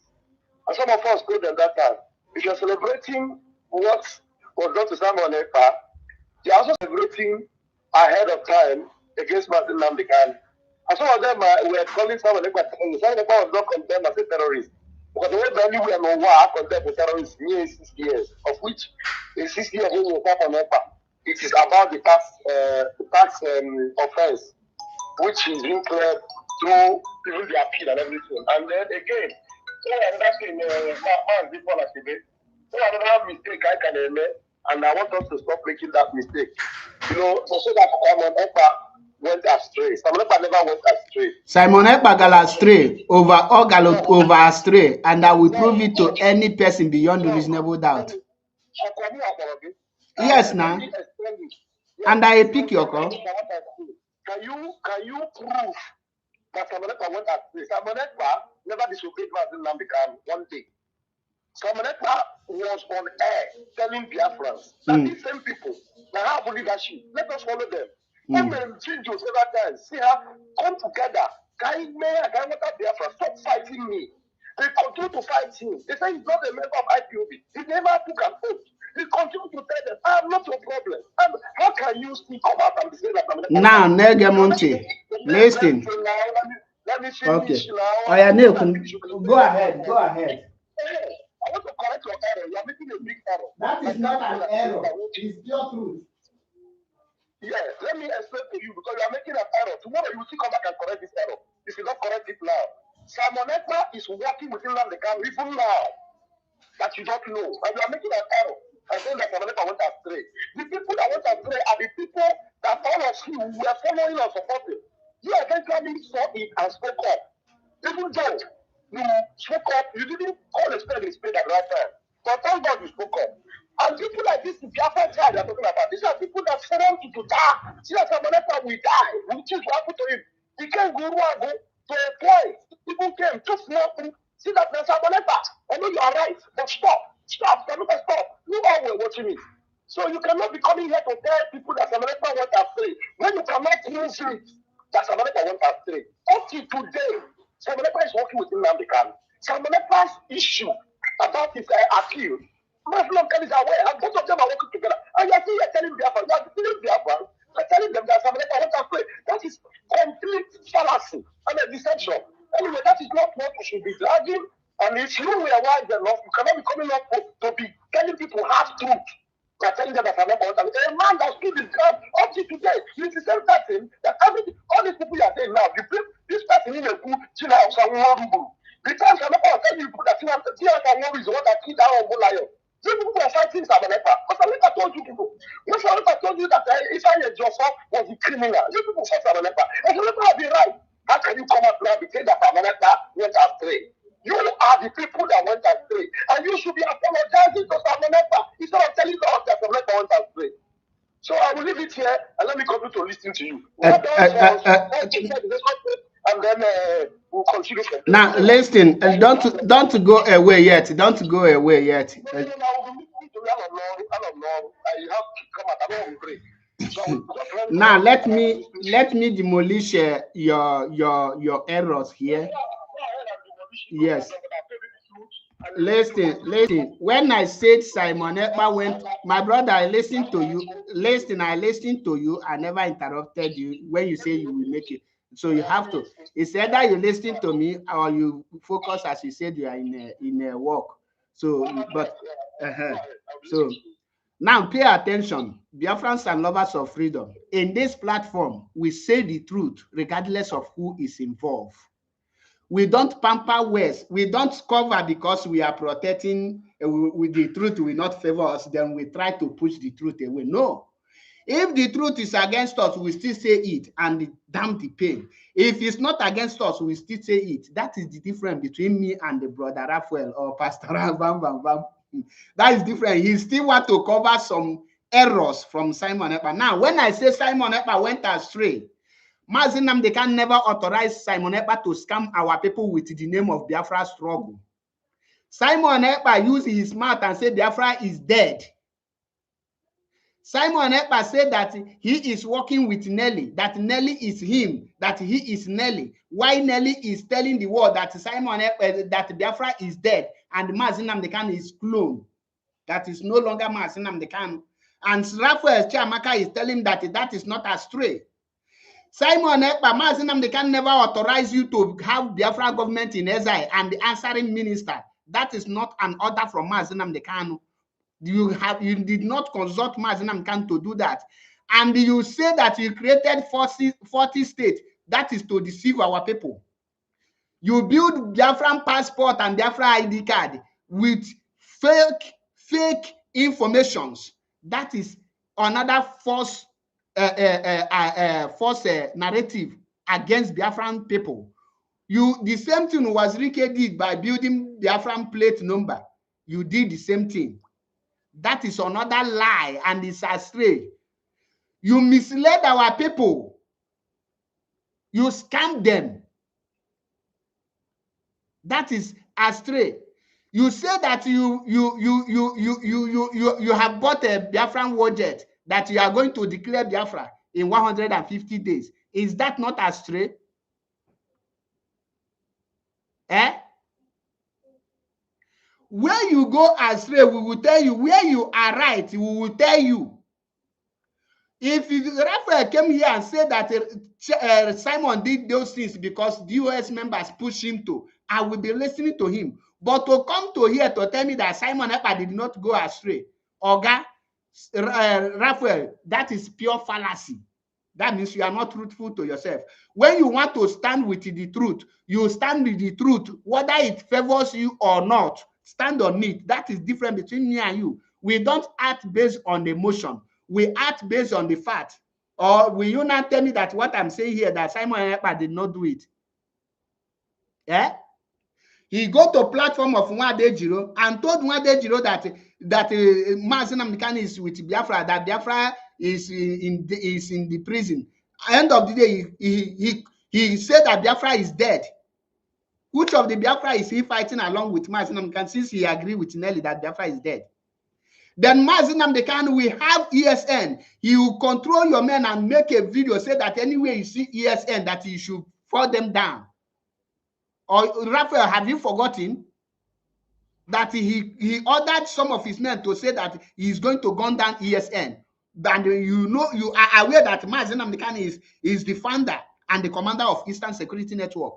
And some of us told them that time, if you're celebrating what was done to Simon Ekpa, you're also celebrating ahead of time against Mazi Nnamdi Kanu. And some of them were calling Simon Ekpa terrorist. Simon Ekpa was not condemned as a terrorist. Because the way Benny were no war condemned for terrorists near 6 years, of which in 6 years when you come from Ekpa, it is about the tax offense, which is being cleared through even the appeal and everything. And then again, that's in man before last debate. So another mistake I can make, and I want us to stop making that mistake. You know, so that Simon Ekpa went astray. Simon Ekpa never went astray. Simon Ekpa got astray over astray, and I will prove it to any person beyond reasonable doubt. Yes, now. And I pick your call. Can you prove that Simon Ekpa went astray? Simon Ekpa never disobeyed Mazi Nnamdi Kanu one day. Simon Ekpa was on air telling Biafrans that these same people that have leadership, let us follow them. Come and change several times. See how come together. Can Biafra stop fighting me? They continue to fight him. They say he's not a member of IPOB. He never took an oath. He continued to tell them, I'm not your problem. How can you still come out and say that I'm not now Negemonte, listen. Let me finish Okay. now. Oh yeah, no, go ahead. Go ahead. I want to correct your error. You are making a big error. That is not an error. It's pure truth. Yes, let me explain to you because you are making an error. Tomorrow you will still come back and correct this error. If you don't correct it now. Simon Ekpa is working within the camp even now that you don't know. And you are making an error. I think that Simon Ekpa went astray. The people that went astray are the people that all of you were following or supporting. You eventually saw it and spoke up. Even though you spoke up, you didn't call a spade at the right time. But thank God you spoke up. And people like this, the Biafra child they're talking about, these are people that want to die. See that Simon Ekpa will die. We choose what happened to him. He can't go to a point. People came too small. See that Simon Ekpa. I know you are right, but stop. Stop. Simon Ekpa, stop. You all were watching it. So you cannot be coming here to tell people that Simon Ekpa went astray when you cannot prove it. That Simon Ekpa went astray. Up to today, Simon Ekpa is working with Nnamdi Kanu. Simon Ekpa's issue about his appeal, Mazi Nnamdi Kanu is aware, and both of them are working together. And you're still telling Biafra, you're telling them that Simon Ekpa went astray. That is complete fallacy and a deception. Anyway, that is not what we should be dragging. And if you were wise enough, you cannot be coming up to be telling people half truth. They're telling them that I'm not about a man that stood his ground up to today. It's the same person that all these people you are saying now, you bring this person in a good China or someone. The time I'm not telling you that China is the one that killed that Omo lion. You people are fighting Simon Ekpa. But Simon Ekpa told you people. When Simon Ekpa told you that Isaiah Joseph was the criminal, you people fight Simon Ekpa. And Simon Ekpa has been right. How can you come up now and say that Simon Ekpa went astray? You are the people that went astray, and you should be apologizing to Simon Ekpa instead of telling us that Simon Ekpa went astray. So I will leave it here and let me continue to listen to you. And then we'll continue. Now listen, don't go away yet. Don't go away yet. Now let me demolish your errors here. Yes. Listen. When I said Simon Ekpa went, my brother, I listened to you. I listened to you. I never interrupted you when you say you will make it. So you have to. It's either you listen to me or you focus, as you said, you are in a walk. So, so now pay attention, Biafrans and lovers of freedom. In this platform, we say the truth regardless of who is involved. We don't pamper words. We don't cover because we are protecting with the truth will not favor us. Then we try to push the truth away. No. If the truth is against us, we still say it and damn the pain. If it's not against us, we still say it. That is the difference between me and the brother Raphael or Pastor Bam. That is different. He still want to cover some errors from Simon Ekpa. Now, when I say Simon Ekpa went astray, Mazi Nnamdi Kanu never authorized Simon Ekpa to scam our people with the name of Biafra struggle. Simon Ekpa used his mouth and said Biafra is dead. Simon Ekpa said that he is working with Nelly, that Nelly is him, that he is Nelly. Why Nelly is telling the world that Simon Ekpa, that Biafra is dead and Mazi Nnamdi Kanu is clone. That is no longer Mazi Nnamdi Kanu. And Raphael Chiamaka is telling that that is not astray. Simon Ekpa, Mazi Nnamdi Kanu never authorized you to have Biafra government in exile and the answering minister. That is not an order from Mazi Nnamdi Kanu. You did not consult Mazi Nnamdi Kanu to do that. And you say that you created 40 states. That is to deceive our people. You build Biafran passport and Biafra ID card with fake informations. That is another false narrative against Biafran people. The same thing was Rike did by building Biafran plate number. You did the same thing. That is another lie and it's astray. You misled our people. You scammed them. That is astray. You say that you have bought a Biafran warjet that you are going to declare Biafra in 150 days. Is that not astray? where you go astray, we will tell you. Where you are right, we will tell you. If Raphael came here and said that Simon did those things because DOS members pushed him to, I will be listening to him. But to come to here to tell me that Simon Ekpa did not go astray, Oga, Raphael, that is pure fallacy. That means you are not truthful to yourself. When you want to stand with the truth, you stand with the truth, whether it favors you or not. Stand on it. That is different between me and you. We don't act based on emotion. We act based on the fact. Or will you not tell me that what I'm saying here, that Simon Ekpa did not do it? Yeah? He go to platform of Nwadejiro and told Nwadejiro that Mazi Nnamdi Kanu is with Biafra, that Biafra is in the prison. At the end of the day, he said that Biafra is dead. Which of the Biafra is he fighting along with Mazi Nnamdi Kanu, since he agreed with Nelly that Biafra is dead? Then Mazi Nnamdi Kanu will have ESN. He will control your men and make a video, say that anywhere you see ESN, that you should fall them down. Or Raphael, have you forgotten that he ordered some of his men to say that he's going to gun down ESN? And you are aware that Mazi Nnamdi Kanu is the founder and the commander of Eastern Security Network.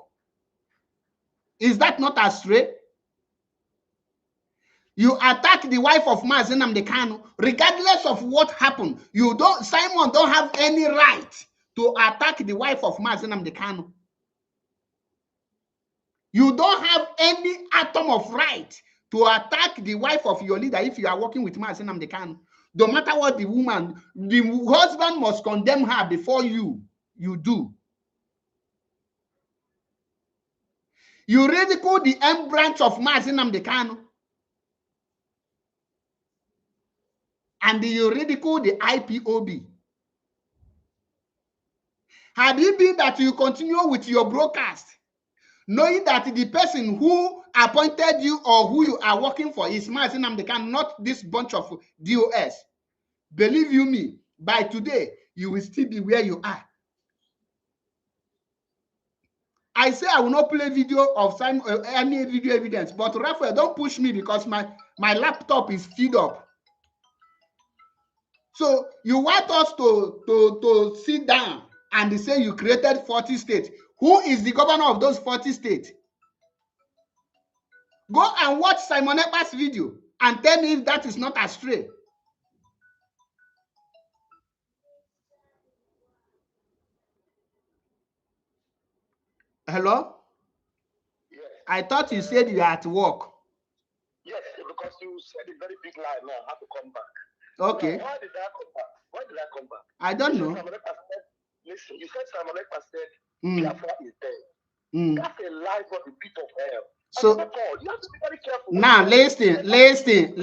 Is that not astray? You attack the wife of Mazi Nnamdi Kanu, regardless of what happened. Simon don't have any right to attack the wife of Mazi Nnamdi Kanu. You don't have any atom of right to attack the wife of your leader if you are working with Mazi Nnamdi Kanu. No matter what the husband must condemn her before you do. You ridicule the M branch of Mazi Nnamdi Kanu. And you ridicule the IPOB. Had it been that you continue with your broadcast, knowing that the person who appointed you or who you are working for is Mazi Nnamdi Kanu, not this bunch of DOS, believe you me, by today, you will still be where you are. I say I will not play video of any video evidence, but Raphael, don't push me because my laptop is filled up. So you want us to sit down and say you created 40 states. Who is the governor of those 40 states? Go and watch Simon Ekpa's video and tell me if that is not astray. Hello? Yes. I thought you said you are at work. Yes, because you said a very big lie now. I have to come back. Okay. Now, why did I come back? Why did I come back? I don't know. Listen, you said Simon Ekpa said Biafra is dead. That's a lie from the pit of hell. So you have to be very careful. now listen. Listen.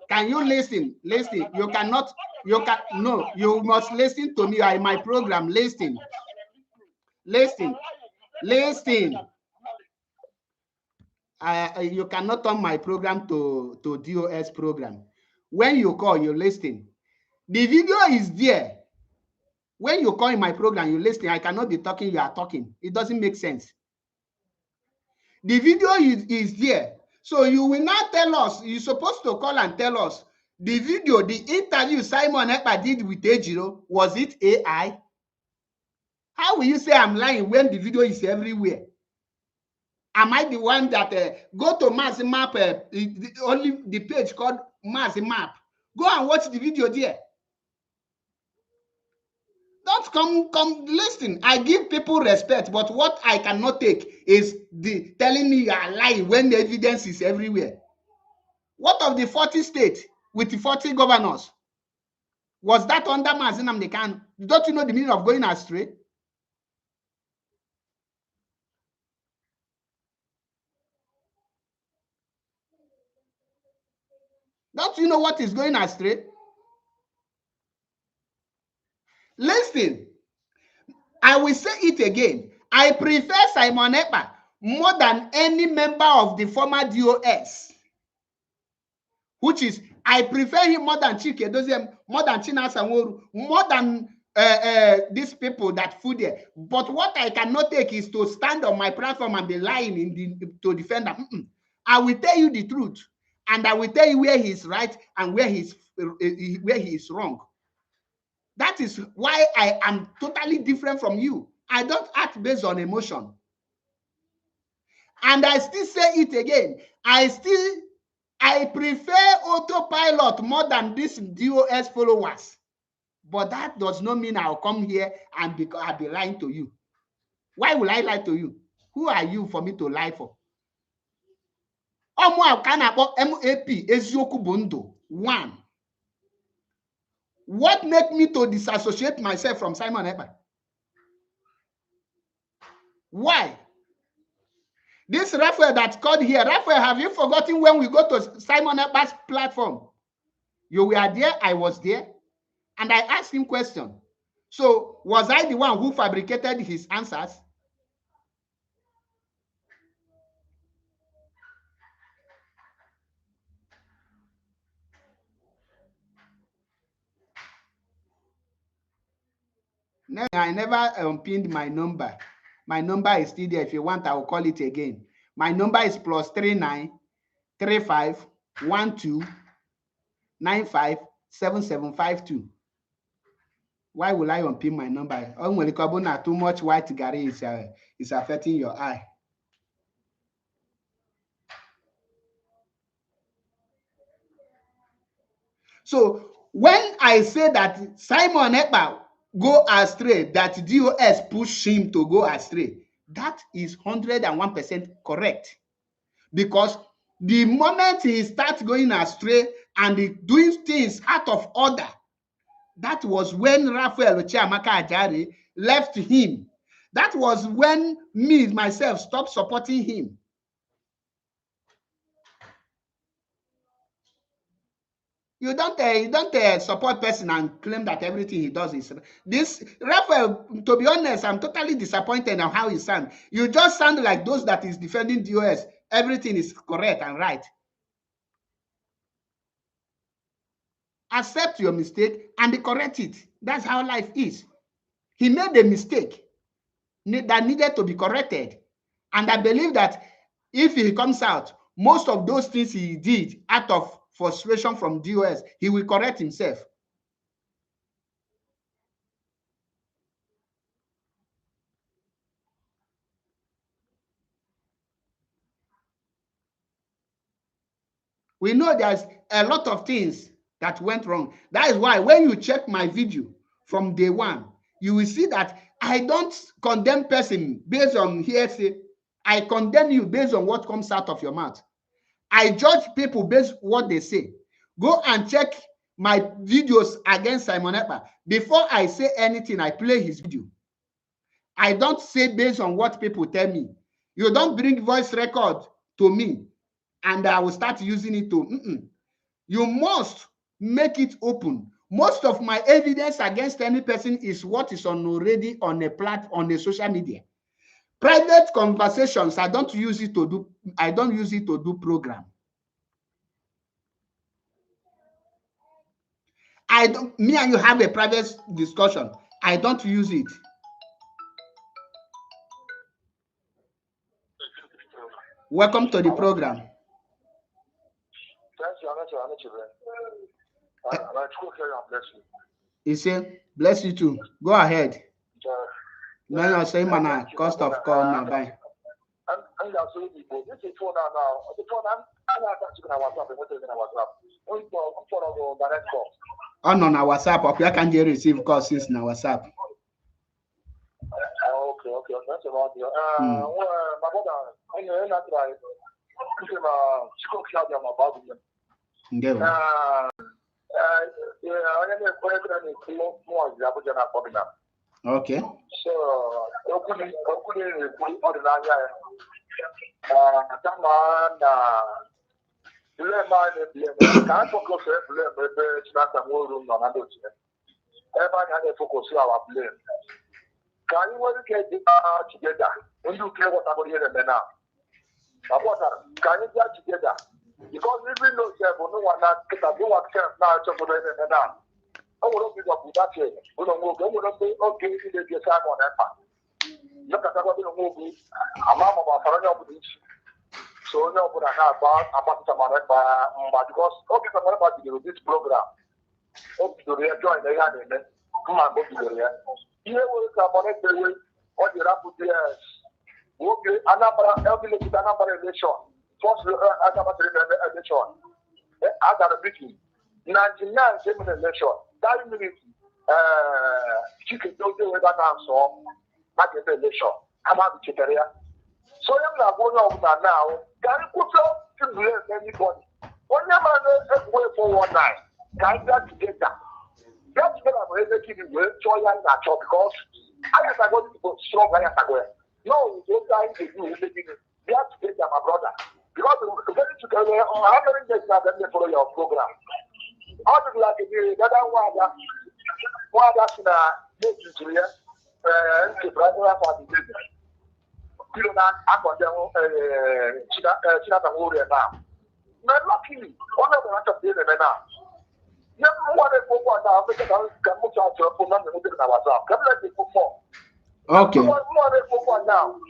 Can you listen? Listen. You must listen to me. You are in my program. Listen. You cannot turn my program to DOS program. When you call, you listen. The video is there. When you call in my program, you listen. I cannot be talking, you are talking. It doesn't make sense. The video is there. So you will not tell us, you're supposed to call and tell us, the video, the interview Simon Ekpa did with Ejiro, was it AI? How will you say I'm lying when the video is everywhere? Am I the one that go to Mazi Map, only the page called Mazi Map? Go and watch the video there. Don't come listen. I give people respect, but what I cannot take is the telling me you are lying when the evidence is everywhere. What of the 40 states with the 40 governors? Was that under Mazi Nnamdi Kanu? Don't you know the meaning of going astray? Don't you know what is going astray? Listen, I will say it again. I prefer Simon Ekpa more than any member of the former DOS, which is, I prefer him more than Chike Doziem, more than Chinasa Nworu, more than these people that food there. But what I cannot take is to stand on my platform and be lying to defend them. I will tell you the truth, and I will tell you where he's right and where he is wrong. That is why I am totally different from you. I don't act based on emotion. And I still say it again. I prefer autopilot more than these DOS followers. But that does not mean I'll come here and I'll be lying to you. Why will I lie to you? Who are you for me to lie for? MAP eziokwu bụ ndụ. One. What make me to disassociate myself from Simon Ekpa? Why? This Raphael that called here, Raphael, have you forgotten when we go to Simon Ekpa's platform? You were there, I was there, and I asked him question. So was I the one who fabricated his answers? No, I never pinned my number. My number is still there. If you want, I will call it again. My number is +39 35 12 95 7752. Why will I unpin my number? Oh, too much white Gary is affecting your eye. So when I say that Simon Ekpa go astray, that DOS push him to go astray, that is 101% correct. Because the moment he starts going astray and doing things out of order, that was when Raphael Chiamaka Ajari left him. That was when me, myself, stopped supporting him. You don't support person and claim that everything he does is this. Raphael, to be honest, I'm totally disappointed on how he sounds. You just sound like those that is defending DOS. Everything is correct and right. Accept your mistake and correct it. That's how life is. He made a mistake that needed to be corrected. And I believe that if he comes out, most of those things he did out of frustration from DOS, he will correct himself. We know there's a lot of things that went wrong. That is why when you check my video from day one, you will see that I don't condemn person based on hearsay. I condemn you based on what comes out of your mouth. I judge people based on what they say. Go and check my videos against Simon Ekpa. Before I say anything, I play his video. I don't say based on what people tell me. You don't bring voice record to me and I will start using it to. You must make it open. Most of my evidence against any person is what is already on a social media. Private conversations, I don't use it to do program. Me and you have a private discussion. I don't use it. Welcome to the program. He said, bless you too. Go ahead. Now you're saying, man, cost of call now. Bye. On our WhatsApp, or where can you receive calls since na WhatsApp? Okay. That's about you. My brother, I know that I okay. So, can you want to get together? When you care what about here and now? Can you get together? Because even though no one has now to put it now. I want to be up with that. We don't go. We don't be okay. We don't get time on that part. Look at what we don't move. I'm not about for any of this. So no, but I have about some other because okay, some other part of this program. Okay, to join the yarn. Come on, go to the yarn. Here we come on it. What you have to do is okay. Another elderly with another election. First, another election. I got a meeting. 99 election. That minute, chicken don't do that answer. Not the election. I'm out of area. So I'm not going on now. Can you put up to blame anybody? When your man is way for 1 night, can that together? That's what I'm really keeping with joy and natural because I have got to go strong. I have to go. No, don't die to you. We have to get my brother. Because we're very together. How many days now that they follow your program? How do you like it? That one that's in a nature to you. To brother for the business. You know that I got them. China now. Now, luckily, one of the rest of the day now. Never want to go on now because I can move out to a phone and move it ourselves. Come let me go more. Okay. One more to go on now.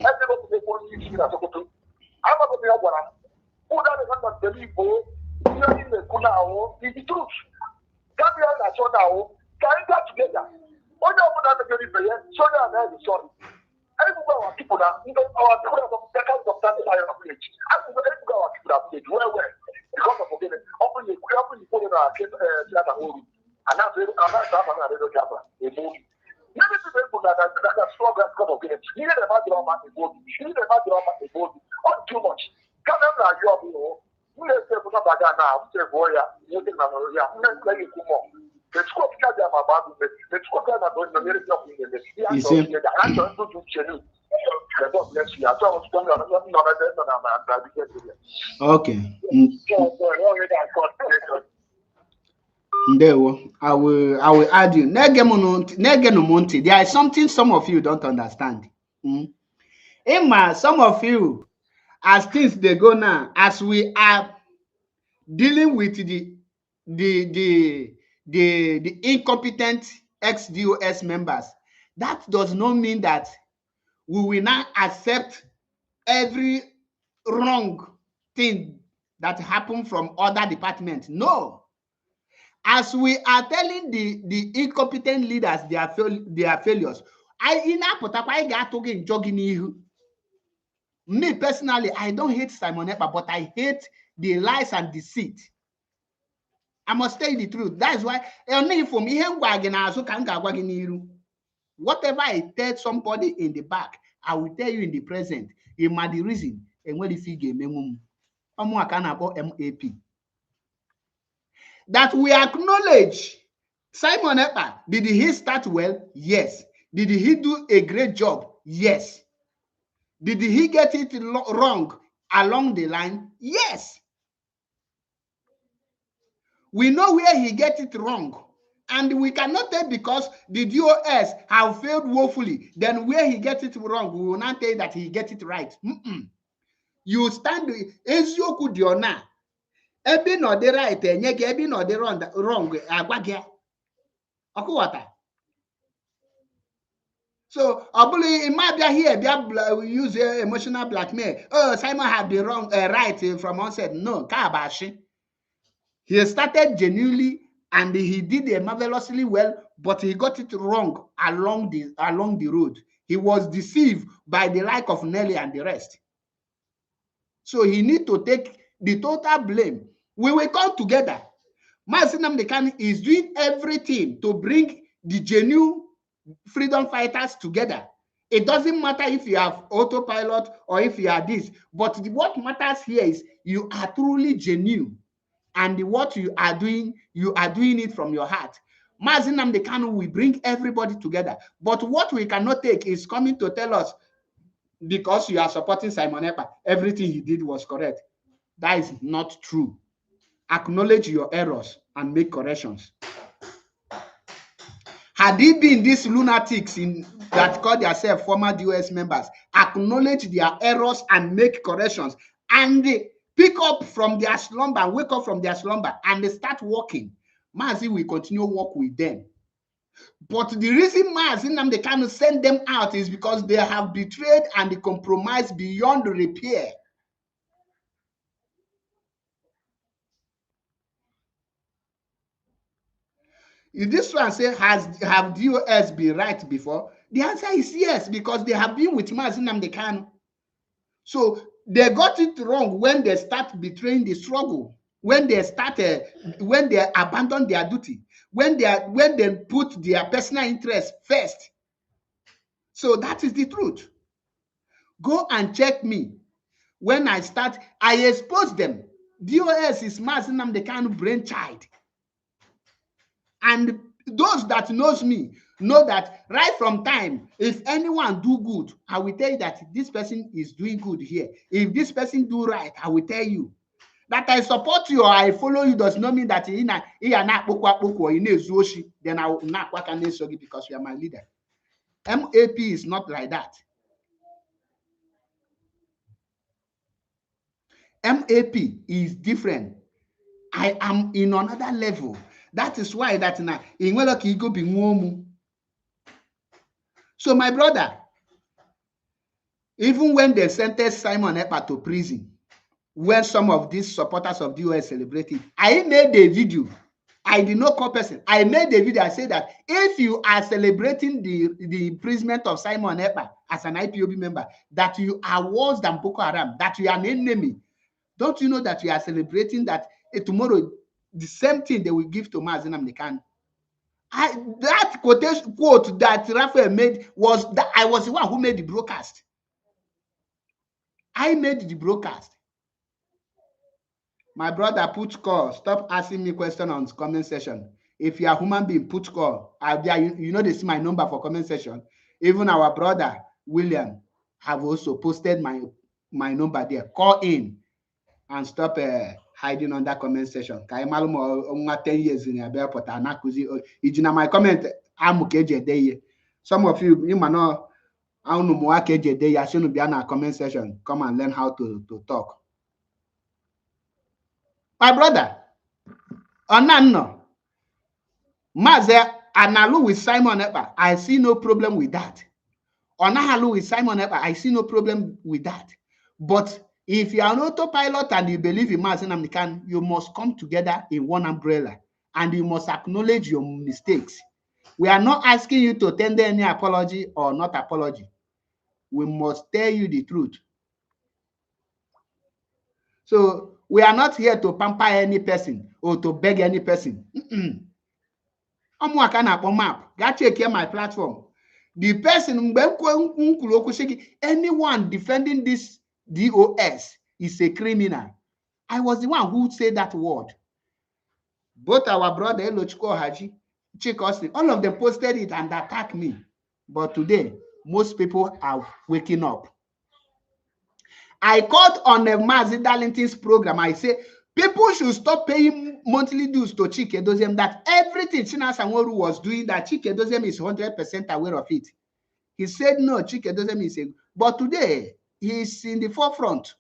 I think what they want you to do. I'm not going to be able to. Who doesn't want to believe? You know, in the Kunao, it's the truth. Come here and show now. Carry that together. What you want to do is so that I'm very sorry. I don't know what people are. Our people are the kind of time I have played. I don't know what people have played. Well, because of forgetting. Open the phone in our case, and that's it. I'm not having a little camera. A movie. Many people that are strong as God of games. You need a drama, a body. You need a drama, a body. Not too much. Come on, you are below. You need to say, now, say, boy, you think I'm a real. You need to play it more. Let's go to the Bible. Let's go to the American of the You see? God bless you. I thought I was Okay. Ndewo. I will add you. Negenumonti. There is something some of you don't understand. Emma, some of you, as things they go now, as we are dealing with the incompetent ex-DOS members, that does not mean that we will not accept every wrong thing that happened from other departments. No. As we are telling the incompetent leaders their failures, me personally, I don't hate Simon Ekpa, but I hate the lies and deceit. I must tell you the truth. That's why whatever I tell somebody in the back, I will tell you in the present. You might the reason and what if you give me MAP. That we acknowledge Simon Ekpa. Did he start well? Yes. Did he do a great job? Yes. Did he get it wrong along the line? Yes. We know where he get it wrong. And we cannot tell because the DOS have failed woefully. Then where he gets it wrong, we will not tell that he gets it right. You stand Ezioku Diona. Ebi no the right, ebi no the wrong. So, it might be here, we use emotional blackmail. Oh, Simon had the wrong right from onset. No, Kabashi. He started genuinely and he did it marvelously well, but he got it wrong along the road. He was deceived by the like of Nelly and the rest. So he need to take the total blame. We will come together. Mazi Nnamdi Kanu is doing everything to bring the genuine freedom fighters together. It doesn't matter if you have autopilot or if you are this, but what matters here is you are truly genuine. And what you are doing it from your heart. Mazi Nnamdi Kanu will bring everybody together. But what we cannot take is coming to tell us, because you are supporting Simon Ekpa, everything he did was correct. That is not true. Acknowledge your errors and make corrections. Had it been these lunatics that call themselves former DOS members, acknowledge their errors and make corrections, and pick up from their slumber, wake up from their slumber, and they start working, Mazi will continue work with them. But the reason Mazi Nnamdi Kanu send them out is because they have betrayed and compromised beyond repair. If this one say, have DOS been right before? The answer is yes, because they have been with Mazi Nnamdi Kanu. So they got it wrong when they start betraying the struggle, when they abandon their duty, when they put their personal interest first. So that is the truth. Go and check me. When I start, I expose them. DOS is Mazi Nnamdi Kanu brainchild. And those that knows me know that right from time, if anyone do good, I will tell you that this person is doing good here. If this person do right, I will tell you. That I support you or I follow you does not mean that then I will not because you are my leader. MAP is not like that. MAP is different. I am in another level. That is why that now so my brother, even when they sentenced Simon Ekpa to prison, when some of these supporters of the US celebrated, I made a video. I did not call person. I made a video. I said that if you are celebrating the imprisonment of Simon Ekpa as an IPOB member, that you are worse than Boko Haram, that you are an enemy, don't you know that you are celebrating that tomorrow the same thing they will give to Mazi Nnamdi Kanu? That quote that Raphael made was that I was the one who made the broadcast. I made the broadcast. My brother, put call. Stop asking me question on comment section. If you are human being, put call. You know they see my number for comment section. Even our brother William have also posted my number there. Call in and stop hiding on that comment section. 10 years in the airport and my comment. Some of you might know how I shouldn't be in a comment section. Come and learn how to talk. My brother, Onano, Mazi Analu with Simon Ekpa, I see no problem with that. Onahalu with Simon Ekpa, I see no problem with that. But if you are an autopilot and you believe in Mazi Nnamdi Kanu, you must come together in one umbrella and you must acknowledge your mistakes. We are not asking you to tender any apology or not apology. We must tell you the truth. So we are not here to pamper any person or to beg any person. Map. Go check here my platform. The person, anyone defending this DOS is a criminal. I was the one who said that word. Both our brother Elochko Haji, Chikosi, all of them posted it and attacked me. But today, most people are waking up. I called on the Mazi Darlington's program. I say people should stop paying monthly dues to Chike Doziem. That everything China Sanworu was doing, that Chike Doziem is 100% aware of it. He said no, Chike Doziem is a. But today he's in the forefront.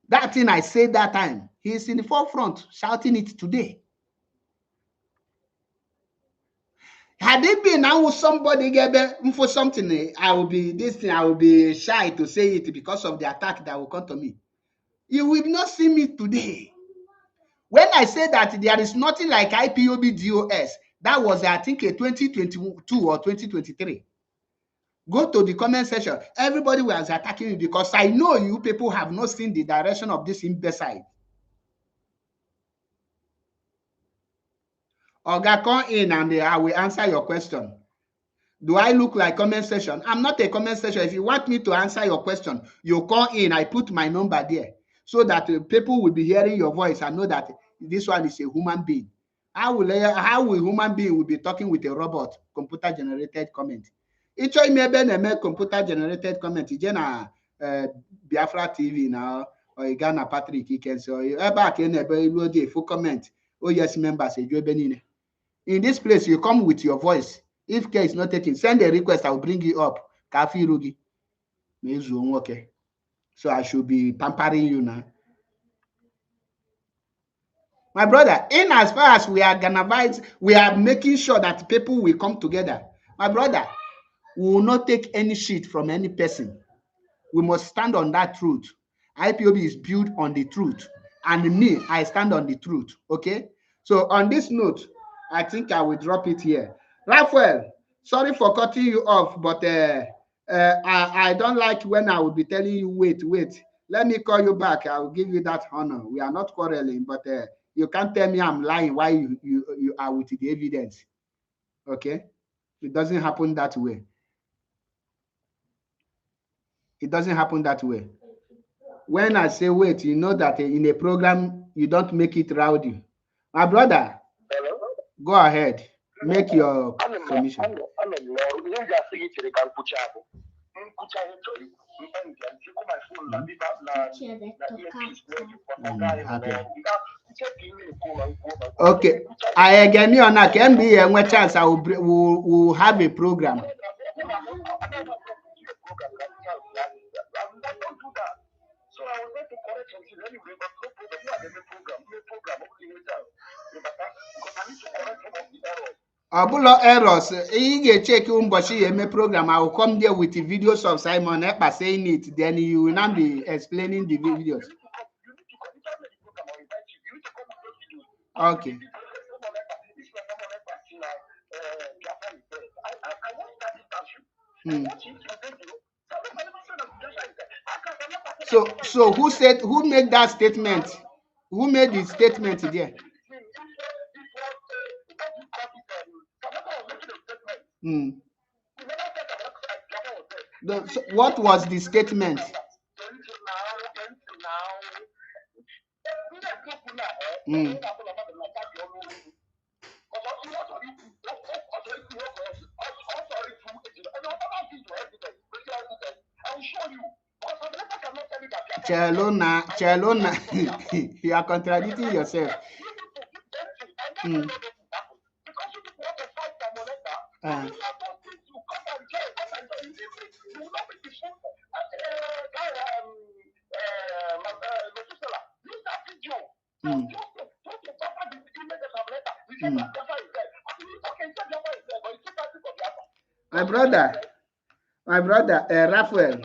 That thing I said that time, he's in the forefront shouting it today. Had it been now somebody gave for something, I will be this thing, I will be shy to say it because of the attack that will come to me. You will not see me today. When I say that there is nothing like IPOB DOS, that was, I think, a 2022 or 2023. Go to the comment section. Everybody was attacking you because I know you people have not seen the direction of this imbecile. Oga, come in and I will answer your question. Do I look like comment section? I'm not a comment section. If you want me to answer your question, you call in. I put my number there so that people will be hearing your voice and know that this one is a human being. How will a human being will be talking with a robot, computer generated comment? It's a computer generated comment. It's Biafra TV now or Ghana Patrick. You can say back in a full comment. Oh yes, members. In this place, you come with your voice. If care is not taken, send a request. I will bring you up. Kafi Rugi. Okay. So I should be pampering you now. My brother, in as far as we are Ghanaites, we are making sure that people will come together. My brother, we will not take any shit from any person. We must stand on that truth. IPOB is built on the truth. And me, I stand on the truth. Okay? So on this note, I think I will drop it here. Raphael, sorry for cutting you off, but I don't like when I will be telling you, wait. Let me call you back. I will give you that honor. We are not quarreling, but you can't tell me I'm lying while you are with the evidence. Okay? It doesn't happen that way. It doesn't happen that way. When I say wait, you know that in a program, you don't make it rowdy. My brother, go ahead. Make your submission. Okay. I again you on can be a chance I will have a program. So I was going to correct something anyway, but no problem. You are the program. Because I need to correct some of the errors. Abulo errors. You get check eme program. I will come there with the videos of Simon Ekpa saying it. Then you will not be explaining the videos. Okay. So who made that statement? Who made the statement there? So what was the statement? Chelona, you are contradicting yourself. My brother, Raphael.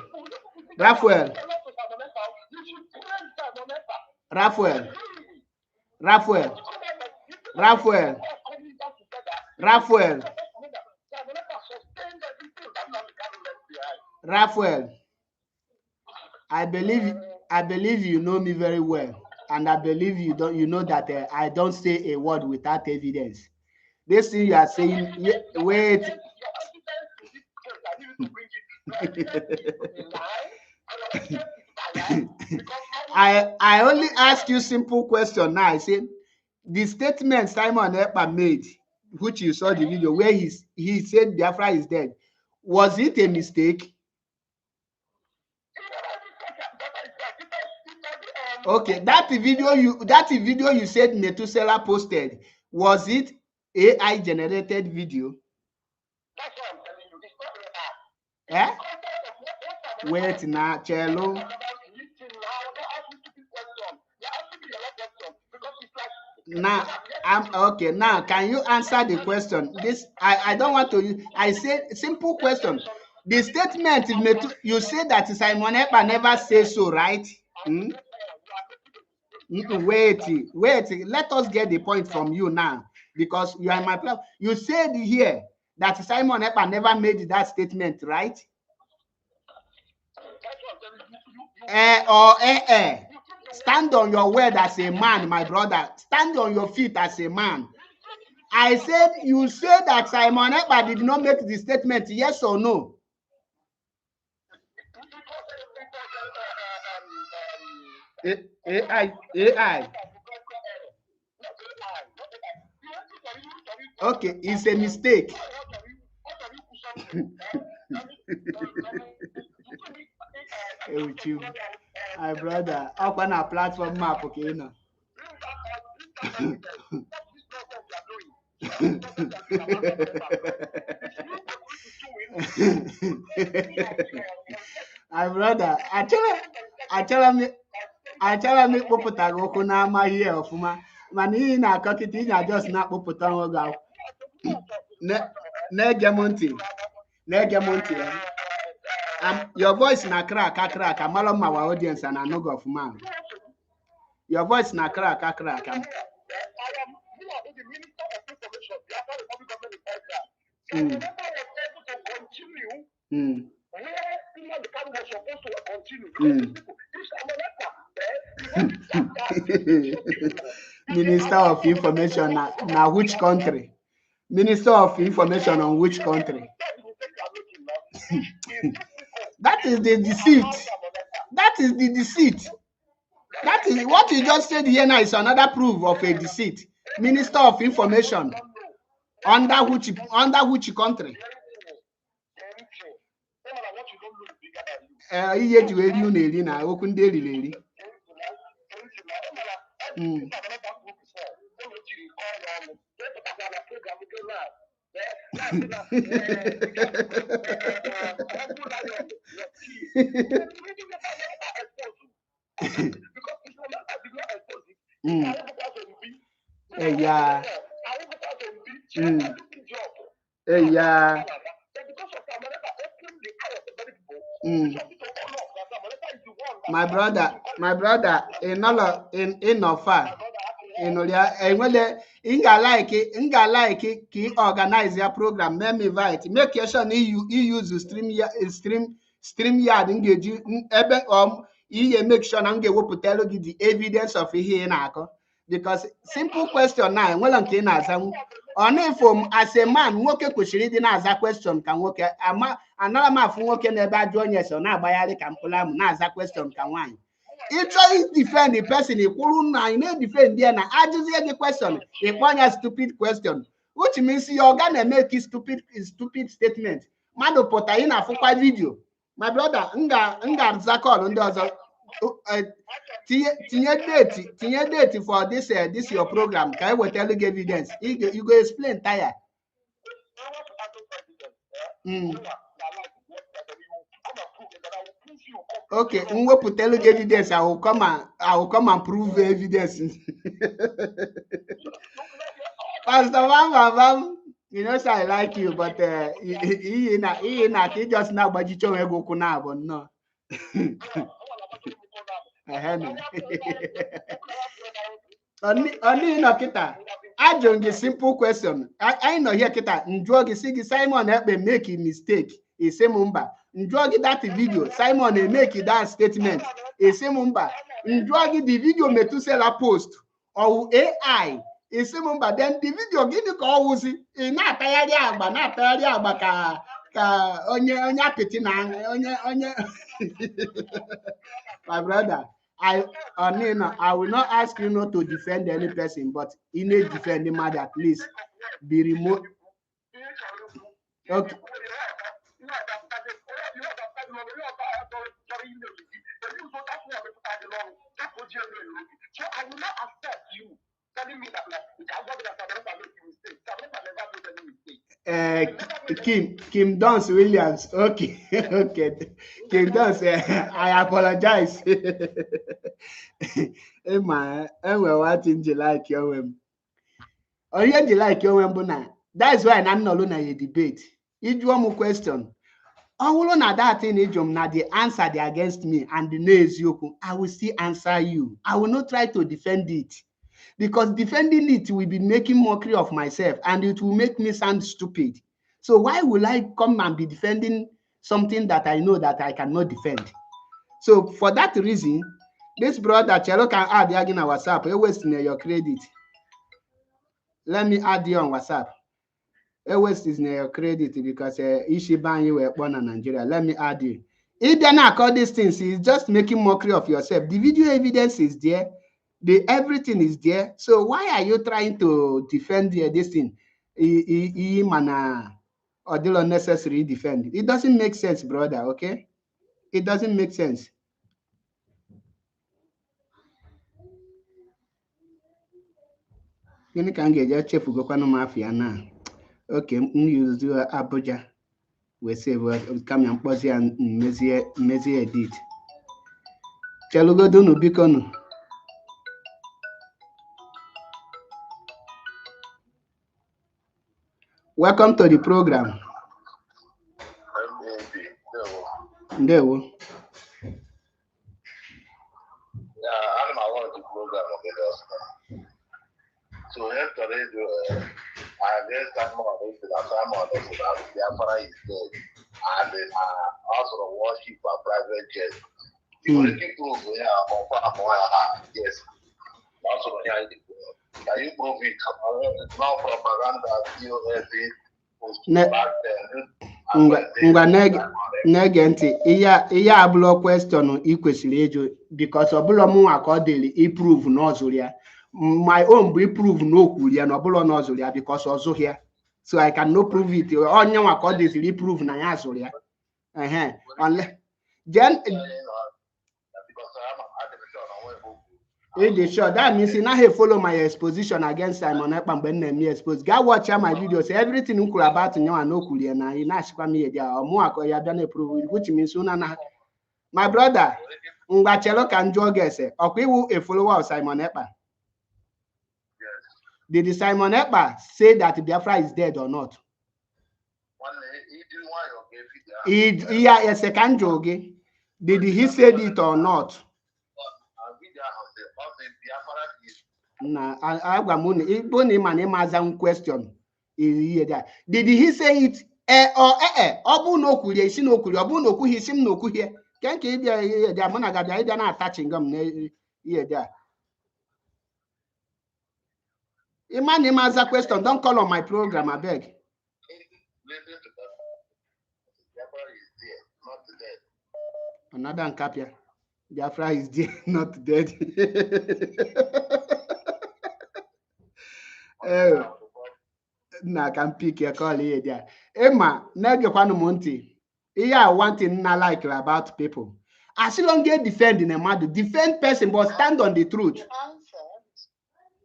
Raphael, I believe you know me very well, and I believe you know that I don't say a word without evidence. This thing you are saying, wait. I only ask you simple question now. I say the statement Simon Ekpa made, which you saw the video where he said Biafra is dead, was it a mistake? Okay, that video you said Metusela posted, was it AI generated video? That's what I'm telling you. It's not AI. Wait now, Cello. Now I'm okay. Now can you answer the question? This I don't want to. I said simple question. The statement you say that Simon Ekpa never says so, right? Wait. Let us get the point from you now, because you are my plan. You said here that Simon Ekpa never made that statement, right? Stand on your word as a man, my brother. Stand on your feet as a man. I said, you said that Simon Ekpa did not make the statement, yes or no? AI. Okay, it's a mistake. With you, my brother, up on our platform map, okay, you know. My brother, I tell me popota go na ma here ofuma. mana ihe na-akọ kịta ị na-ajọs na-akpụpụta onwe gị akwụ. Na-ege m ntị your voice na crack amala ma wa audience na anụ gị ọfụma. Your voice na crack Minister of Information na which country? Minister of Information on which country? That is the deceit. That is the deceit. That is what you just said here now is another proof of a deceit. Minister of Information under which country? Iye ji weri unu eri na okwu ndị eriri eri. Yeah. My brother, in offer, inga like ki organize your program. Let me invite. Make sure you use StreamYard engage make sure na put the evidence of here na because simple question now well nke na-aza on as a man nwoke kwesịrị ịdị na-aza question ka nwoke anara m afụ nwoke na-ebe ajụ onye so na-agbagharị ka mkpụrụ na-aza question ka nwaanyị ịchọ defend the person ikwuru na ị na-defend ya na ajụzie gị question ịkpọnya stupid question which means your oga na-make stupid statement mmadụ pụta ị na-afụkwa video. My brother nga call ndị ọzọ tinye date for this your program ka I will tell you evidence you go explain tire. Okay, mwepụta gị evidence I will come and prove evidence. Pastor Vam, you know say I like you but he just now gbajicha onwe gị ụkwụ na abụ no. Only no kita. I don't get simple question. I know here kita. Njua gi Simon make a mistake. He say mumba. Njua gi that video. Simon make that statement. He say mumba. Njua gi the video me to sell a post or AI. He say mumba. Then the video gini ka owusi. Na tayari agba ka onye apeti na onye. My brother, I will not ask you not to defend any person, but in a defending matter, at least be remote. Okay. So I will not accept you telling me that Kim Dance Williams. Okay. Okay. Kim Dance, I apologize. Watching you like your that's why I'm not alone a debate. If you want more question, I will not that thing na the answer they against me and the nays you I will still answer you. I will not try to defend it. Because defending it will be making mockery of myself and it will make me sound stupid. So why will I come and be defending something that I know that I cannot defend? So for that reason, this brother Chelo can add again on WhatsApp. You're wasting your credit. Let me add you on WhatsApp. Waste is your credit because Ishiban you were born in Nigeria. Let me add you. If they're not call these things, he's just making mockery of yourself. The video evidence is there. Everything is there. So why are you trying to defend this thing? Or the unnecessary defend? It doesn't make sense, brother, okay? It doesn't make sense. You can get your chef go mafia now. Okay, you do Abuja. We say we'll come and pause here and measure edit. Chalugo do no bikono. Welcome to the program. Ndewo. I'm aware the program of the gospel. So yesterday, I guess someone that Biafra is dead, and then also worship a private jet. You keep proof, yes. Also, can you prove it? No propaganda, ngwa na-ege ntị ihe abụlọ question ị kwesịrị ịjụ because ọbụlọ mụnwa ka ọ dịrị iprove na ọ zụrụ ya. My own bụ iprove na o kwuru ya na ọbụlọ na ọ zụrụ ya because ọ zụghị ya, so I can no prove it. Onye nwa ka ọ dịziri iprove na ya zụrụ ya. It is sure that means you now follow my exposition against Simon Ekpa when me expose. Go watch my videos. Everything you could about you and no cool na you not me there or more you done prove, which means soon na. My brother, Ngachelo can jog guess. Okay, who a follower of Simon Ekpa? Did Simon Ekpa say that Biafra is dead or not? Yeah, a second joke. Did he say it or not? Nah, I question. Did he say it? Obu no kuye, isi no kuye, obu no kuye, sim no kuye. Can't keep the monagada, they're not touching them. Yeah, there. Imani Maza question, don't call on my program, I beg. Another uncapia. Biafra is dead, not dead. Na can pick your call here there. Emma, nege kwanu monti. Here one thing I like about people. As long as defending a matter, defend person, but stand on the truth.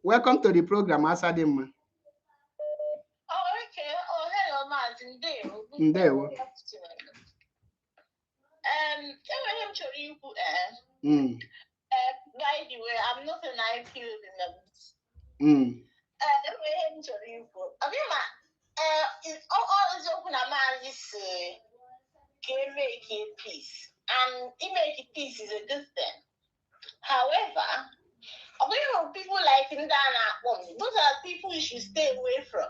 Welcome to the program, Asadim. Oh, okay. Oh, hello, Mazi Nndewo. By the way, I'm not an IQ it's always open a man can make peace, and making peace is a good thing. However, people like Ndana, those are people you should stay away from.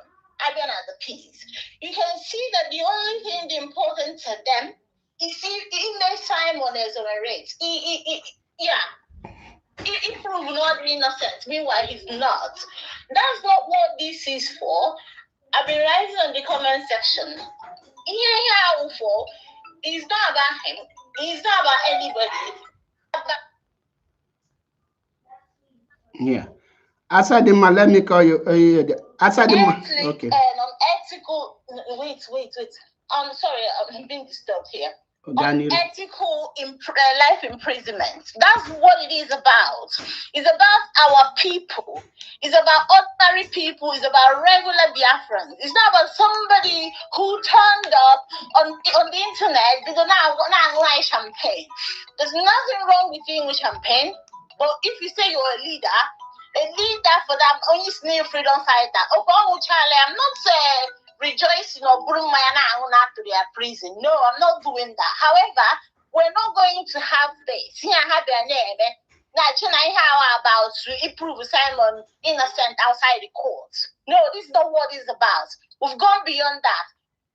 Again, as a peace, you can see that the only thing important to them is he makes Simon as a rate. He proved not innocent. Meanwhile, he's not. That's not what this is for. I've been writing on the comment section. It's not about him. It's not about anybody. Yeah. Asadima, let me call you. Asadima. Okay. Ethical. Wait. I'm sorry, I'm being disturbed here. Ethical life imprisonment. That's what it is about. It's about our people. It's about ordinary people. It's about regular Biafrans. It's not about somebody who turned up on the internet because now like champagne. There's nothing wrong with being with champagne. But if you say you're a leader for that only snail freedom fighter. Oh, Charlie, I'm not rejoicing or bring my out to their prison. No, I'm not doing that. However, we're not going to have this. Here I have their name. How about to prove Simon innocent outside the court? No, this is not what it's about. We've gone beyond that.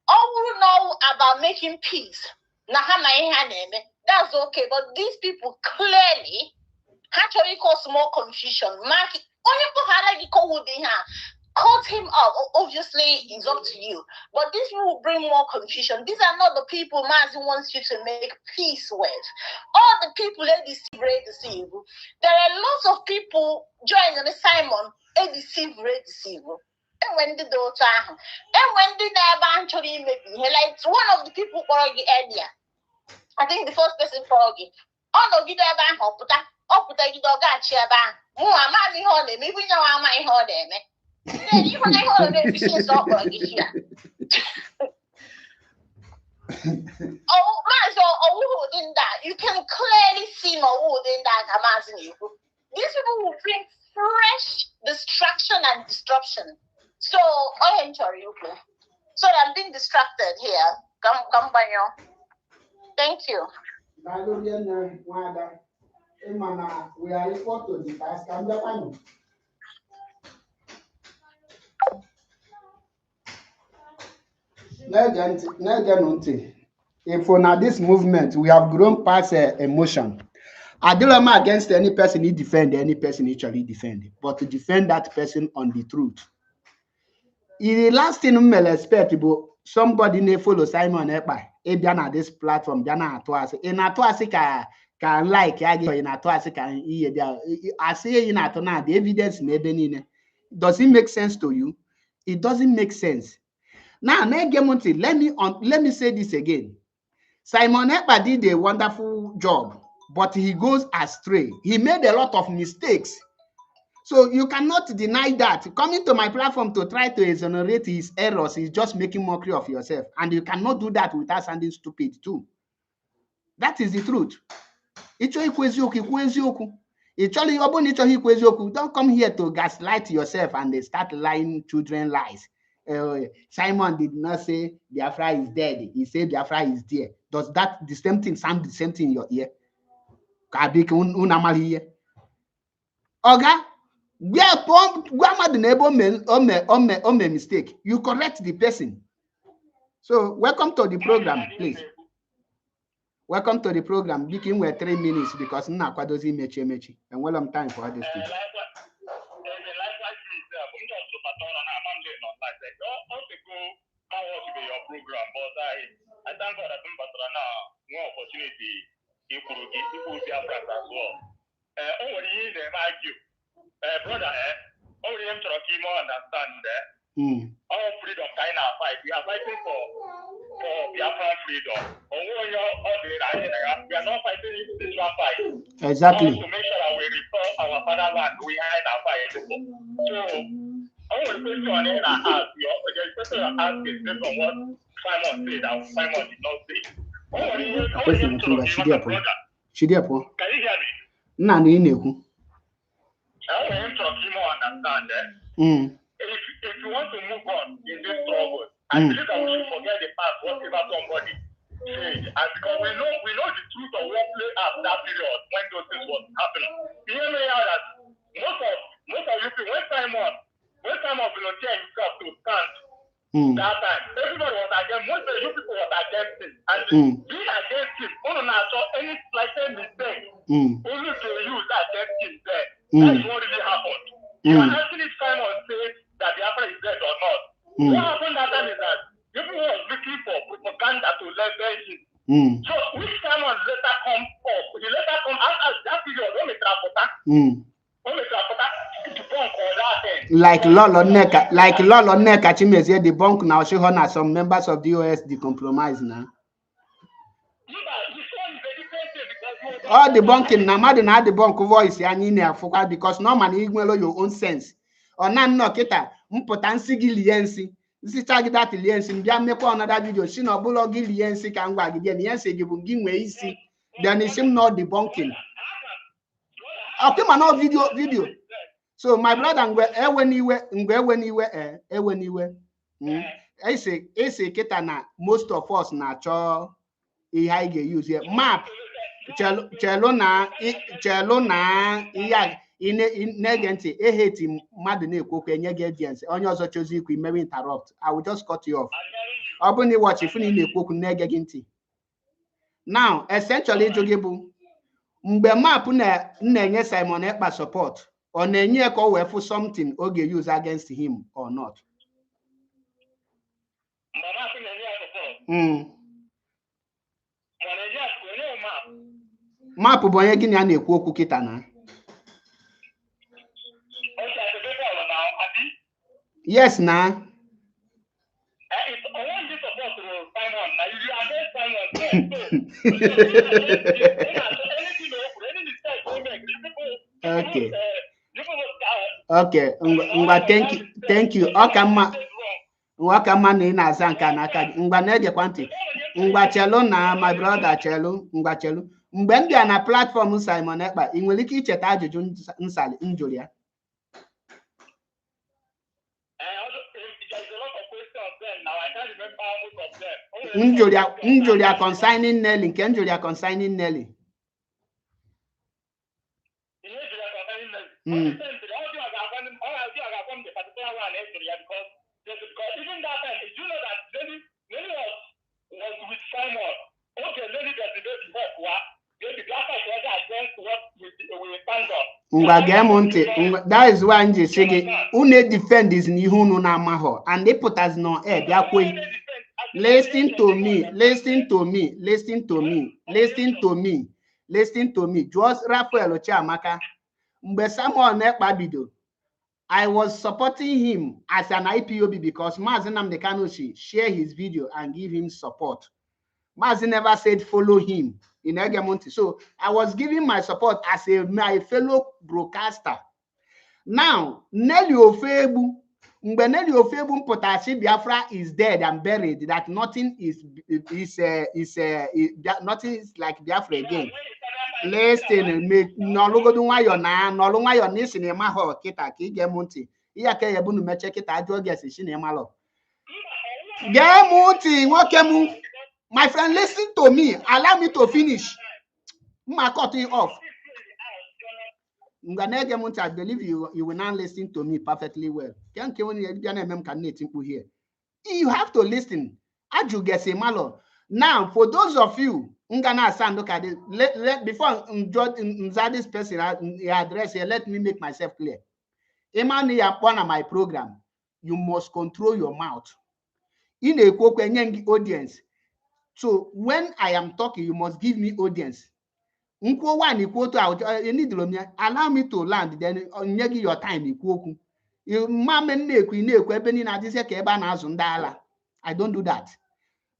All we know about making peace. That's okay, but these people clearly actually cause more confusion. Cut him up. Obviously, it's up to you. But this will bring more confusion. These are not the people Mazi wants you to make peace with. All the people they deceive. There are lots of people joining the Simon, they deceive. And when the daughter, and when the neighbor actually maybe like one of the people already earlier. I think the first person for it. All of you there up with the dog at Cheba. I'm maybe now I'm my holiday. Then you my holiday fishing so here. In that you can clearly see my wood in that Amazon. These people will bring fresh destruction and disruption. So I enjoy you. Sorry, I'm being distracted here. Come, Banyo. Thank you. We are equal to the task. If on this movement, we have grown past emotion. I don't am against any person he defend, any person actually defend, but to defend that person on the truth. The last thing I expect, somebody may follow Simon Ekpa. If you're on this platform, you're not twice. In a twice can like in a twice can I say in a tona the evidence maybe does it make sense to you? It doesn't make sense. Now, let me say this again. Simon Ekpa did a wonderful job, but he goes astray. He made a lot of mistakes. So you cannot deny that. Coming to my platform to try to exonerate his errors is just making mockery of yourself. And you cannot do that without sounding stupid too. That is the truth. Don't come here to gaslight yourself and start lying children lies. Simon did not say Biafra is dead. He said Biafra is there. Does that the same thing sound the same thing in your ear? Oga, mistake. You correct the person. So welcome to the program, please. Welcome to the program. Begin with 3 minutes because Nakwadozi mechi. And well, I'm time for this thing. I thank God that I'm more opportunity to Biafra as well. Only them argue, brother. Only them try to more understand that all freedom kind of fight. We are fighting for Biafra freedom. We are not fighting this one fight. Exactly. To make sure that we restore our fatherland behind our fight. So I want to question and ask you. There's a question I ask is based on what Simon said that Simon did not say. Can you hear me? No, I want him to understand that if you want to move on in this struggle, I believe that we should forget the past, whatever somebody said, and because we know the truth of what played out that period when those things was happening. You hear me out that most of you people, when Simon volunteered himself to stand that time, everybody was against. Most of you people was against him, and being against him, not saw any slight mistake. Only to use that against him there. That's what really happened. You are asking if Simon said that Biafra is dead or not. What happened that time is that people were looking for propaganda to level him. So which Simon later come up? He later come after that period when we transport. Like Lolo Neka Chimezie debunk now. She honor some members of the OS decompromise now. All debunking now, madam, na debunk voice ya because normally you know your own sense. Or no kita mpotansi giliensi. This tag that liensi bia mekwa another video. She no bulo giliensi ka ngwa gide ni yense give nwe isi. Then is him not debunking. Okay, man, no video. So my brother I say kita na most of us na cho I use here map chelo na iya negenti hate mmadụ na-ekwu okwu enye gị audience onye ọzọ chozi ikwu ime interrupt. I will just cut you off. Ọ bụ na watch if you na-ekwu okwu na-ege gị ntị. Now essentially joge bụ mgbe map na-enye Simon Ekpa support ọ na-enye ka o wee fụ something o ga-use against him or not. Map bụ onye gị na na-ekwu okwu kịta na. Yes na. Okay. Ngwa thank you. Ọkamma na ị na-aza nka n'aka gị. Ngwa na-egekwa ntị. Ngwa chelu na my brother chelu. Ngwa chelu. Mgbe m bịa na platform Simon Ekpa, ị nwere ike icheta ajụjụ njụrụ ya? Njoria consigning Nelly. Can Njoria consigning Nelly? Because even that time, you know that Nelly was with Simon. Okay, Nelly does the work. The Biafra was against what we stand on. That is why Nje say une defend is nihu no na maho and they put us no air. Listen to me. Just Raphael Ochiamaka. Mgbe Samuel Nekpa bido, I was supporting him as an IPOB because Mazi Nnamdi Kanu share his video and give him support. Mazi never said follow him in Egemonti. So I was giving my support as my fellow broadcaster. Now, Nelly Ofebu, mgbe Nelly Ofebu Potashi Biafra is dead and buried, that nothing is nothing is like Biafra again. Listen, no logo do wayo na no lo wayo ni sinema ho kita ki Egemonti. Iya ke yebunu meche kita ajo gesi sinema lo. Egemonti nwokemu. My friend, listen to me. Allow me to finish. I cut you off. I believe you will now listen to me perfectly well. You have to listen. Now, for those of you, look at it. Before this person address here, let me make myself clear. One of my program, you must control your mouth. In a audience. So when I am talking, you must give me audience. Allow me to land, then your time. I don't do that.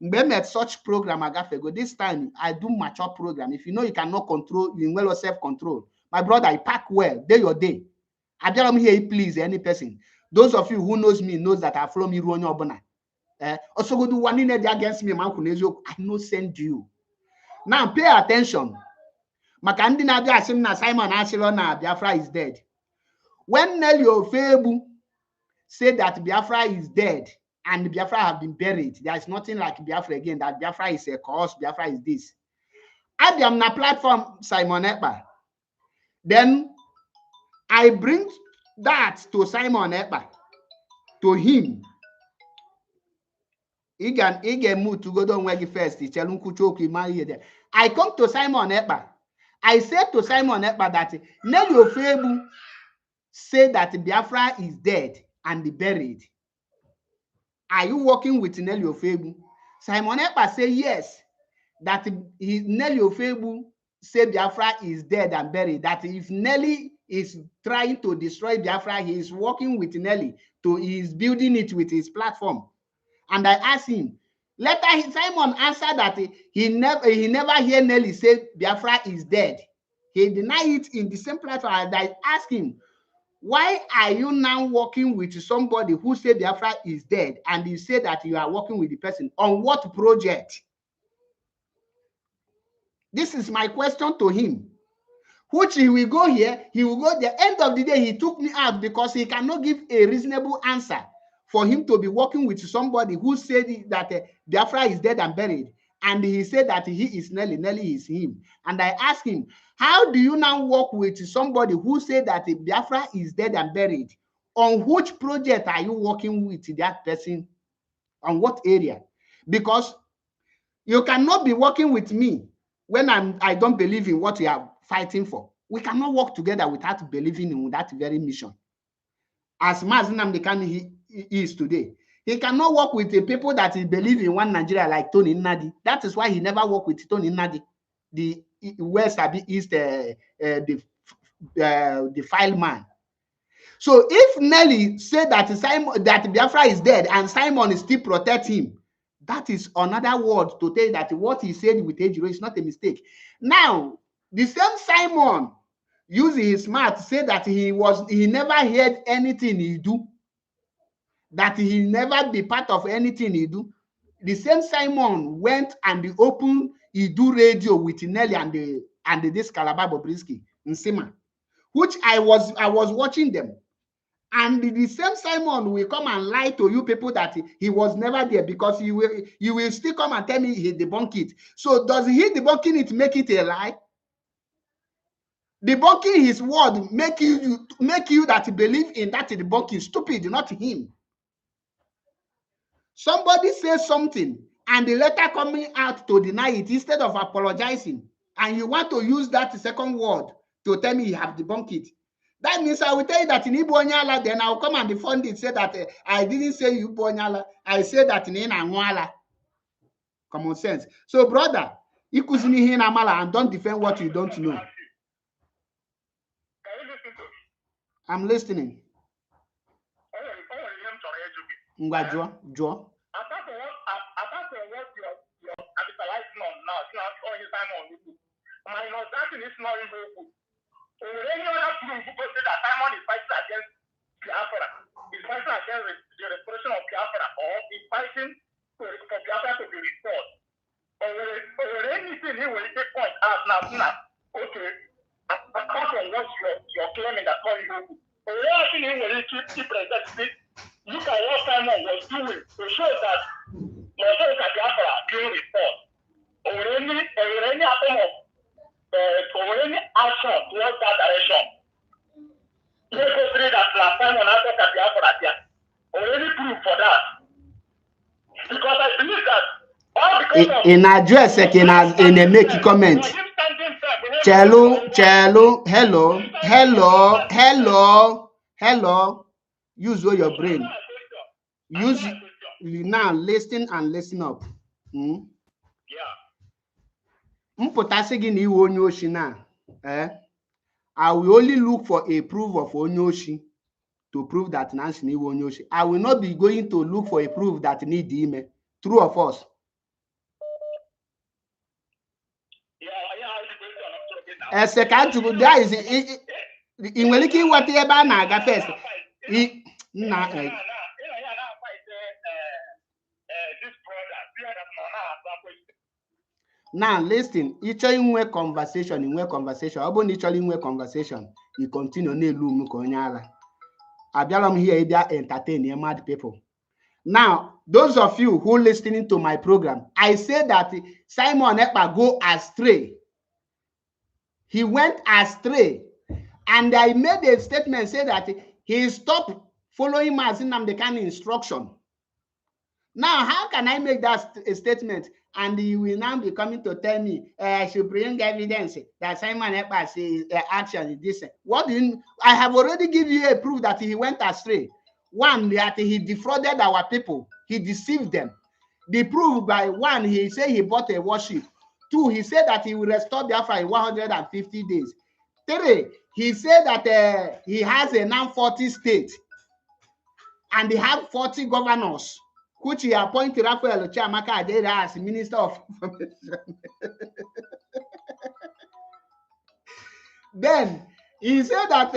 Met such program this time I do mature program. If you know you cannot control, you will self-control. My brother, I pack well, day your day. I don't hear please any person. Those of you who knows me knows that I follow me Ronyo. Also go do one in against me, I no send you. Now pay attention. Makandi na asim na Simon Ashilo na Biafra is dead. When Nelly Ofebu said that Biafra is dead and Biafra have been buried, there is nothing like Biafra again, that Biafra is a cause, Biafra is this. I am na platform Simon Ekpa. Then I bring that to Simon Ekpa, to him. He move to go down where first. I come to Simon Ekpa. I said to Simon Ekpa that Nelly Ofebu said that Biafra is dead and buried. Are you working with Nelly Ofebu? Simon Ekpa said yes, that Nelly Ofebu said Biafra is dead and buried. That if Nelly is trying to destroy Biafra, he is working with Nelly, he is building it with his platform. And I asked him. Later, Simon answered that he never hear Nelly say Biafra is dead. He denied it in the same platform. And I asked him, why are you now working with somebody who said Biafra is dead, and you say that you are working with the person on what project? This is my question to him. Which he will go here, he will go there. End of the day, he took me out because he cannot give a reasonable answer for him to be working with somebody who said that Biafra is dead and buried. And he said that he is Nelly, Nelly is him. And I asked him, how do you now work with somebody who said that Biafra is dead and buried? On which project are you working with that person? On what area? Because you cannot be working with me when I don't believe in what you are fighting for. We cannot work together without believing in that very mission. As Mazi Nnamdi Kanu is today, he cannot work with the people that believe in one Nigeria like Tony Nnadi. That is why he never worked with Tony Nnadi, the West East, the file man. So if Nelly said that that Biafra is dead and Simon is still protect him, that is another word to tell that what he said with Ejiro is not a mistake. Now, the same Simon using his mouth to say that he never heard anything he do, that he never be part of anything he do. The same Simon went and opened he do radio with Nelly and this Calabar Bobrisky Nsima, which I was watching them. And the same Simon will come and lie to you people that he was never there, because you will still come and tell me he debunked it. So does he debunking it make it a lie? Debunking his word make you that believe in that debunking stupid, not him. Somebody says something and the letter coming out to deny it instead of apologizing, and you want to use that second word to tell me you have debunked it. That means I will tell you that in Ibonyala, then I'll come and defend it, say that I didn't say Ibonyala, I said that in Anwala. Common sense. So, brother, Ikuzini Hinamala, and don't defend what you don't know. I'm listening. Apart from what you're capitalizing on now, it's not all his time on YouTube. Minus that is not even good. Any other proof people say that Simon is fighting against Biafra, is fighting against the restoration of Biafra, or is fighting for Biafra to be restored. Or anything he will take point out now, okay, apart from what you're claiming that's not even good. Or anything he will keep presenting. Look at what Simon was doing to show that Biafra being restored. Or any atom of or any action towards that direction. You go through that last time when I talked at Biafra here. Or any proof for that. Because I believe that all because of in address in a make comment. Chelo, hello. Use all your brain. Use now, listen and listen up. Yeah. I will only look for a proof of Onyoshi to prove that Nancy ni Onyoshi. I will not be going to look for a proof that need ime. True or false? As a country, there is in Weliki whatever naga first. Now listen, each in conversation, conversation, you continue ne loom konyala. Abialam here they entertain mad people. Now, those of you who listening to my program, I say that Simon Ekpa go astray. He went astray. And I made a statement say that he stopped following Mazi Nnamdi Kanu instruction. Now, how can I make that statement? And you will now be coming to tell me I should bring evidence that Simon Ekpa's action is this. What do you? I have already given you a proof that he went astray. One, that he defrauded our people. He deceived them. The proof by one, he said he bought a warship. Two, he said that he will restore Biafra in 150 days. Three, he said that he has a now 40 states and they have 40 governors, which he appointed Raphael Chiamaka Adera as Minister of Information. Then he said that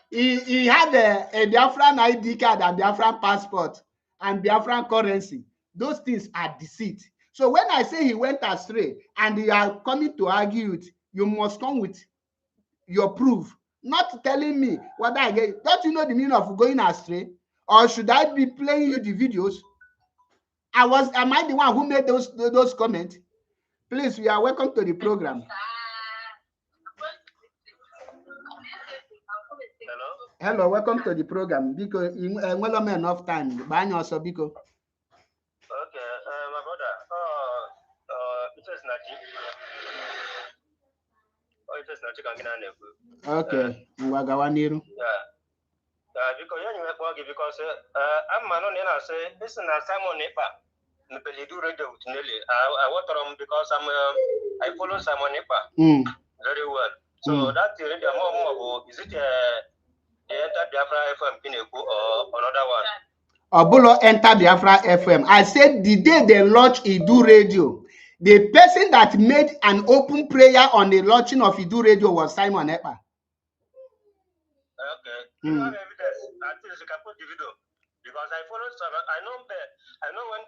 he had a Biafran ID card and Biafran passport and Biafran currency. Those things are deceit. So when I say he went astray and you are coming to argue it, you must come with your proof, not telling me what I get. Don't you know the meaning of going astray? Or should I be playing you the videos? Am I the one who made those comments? Please, you are welcome to the program. Hello, welcome to the program. Because in enough time. Also, because okay, my brother. It is Naji. It is Naji Kangina. Okay, Wagawaniru. Yeah. Because you have because I'm Manon and I say, listen, Simon Nepa. I water him because I follow Simon Nepa very well. So that radio more is it the Enter Biafra FM Pineku or another one? Obulo Enter Biafra FM. I said the day they launched Idu Radio, the person that made an open prayer on the launching of Idu Radio was Simon Ekpa. Okay. You have evidence. At least you can put the video. Because I followed some, I know when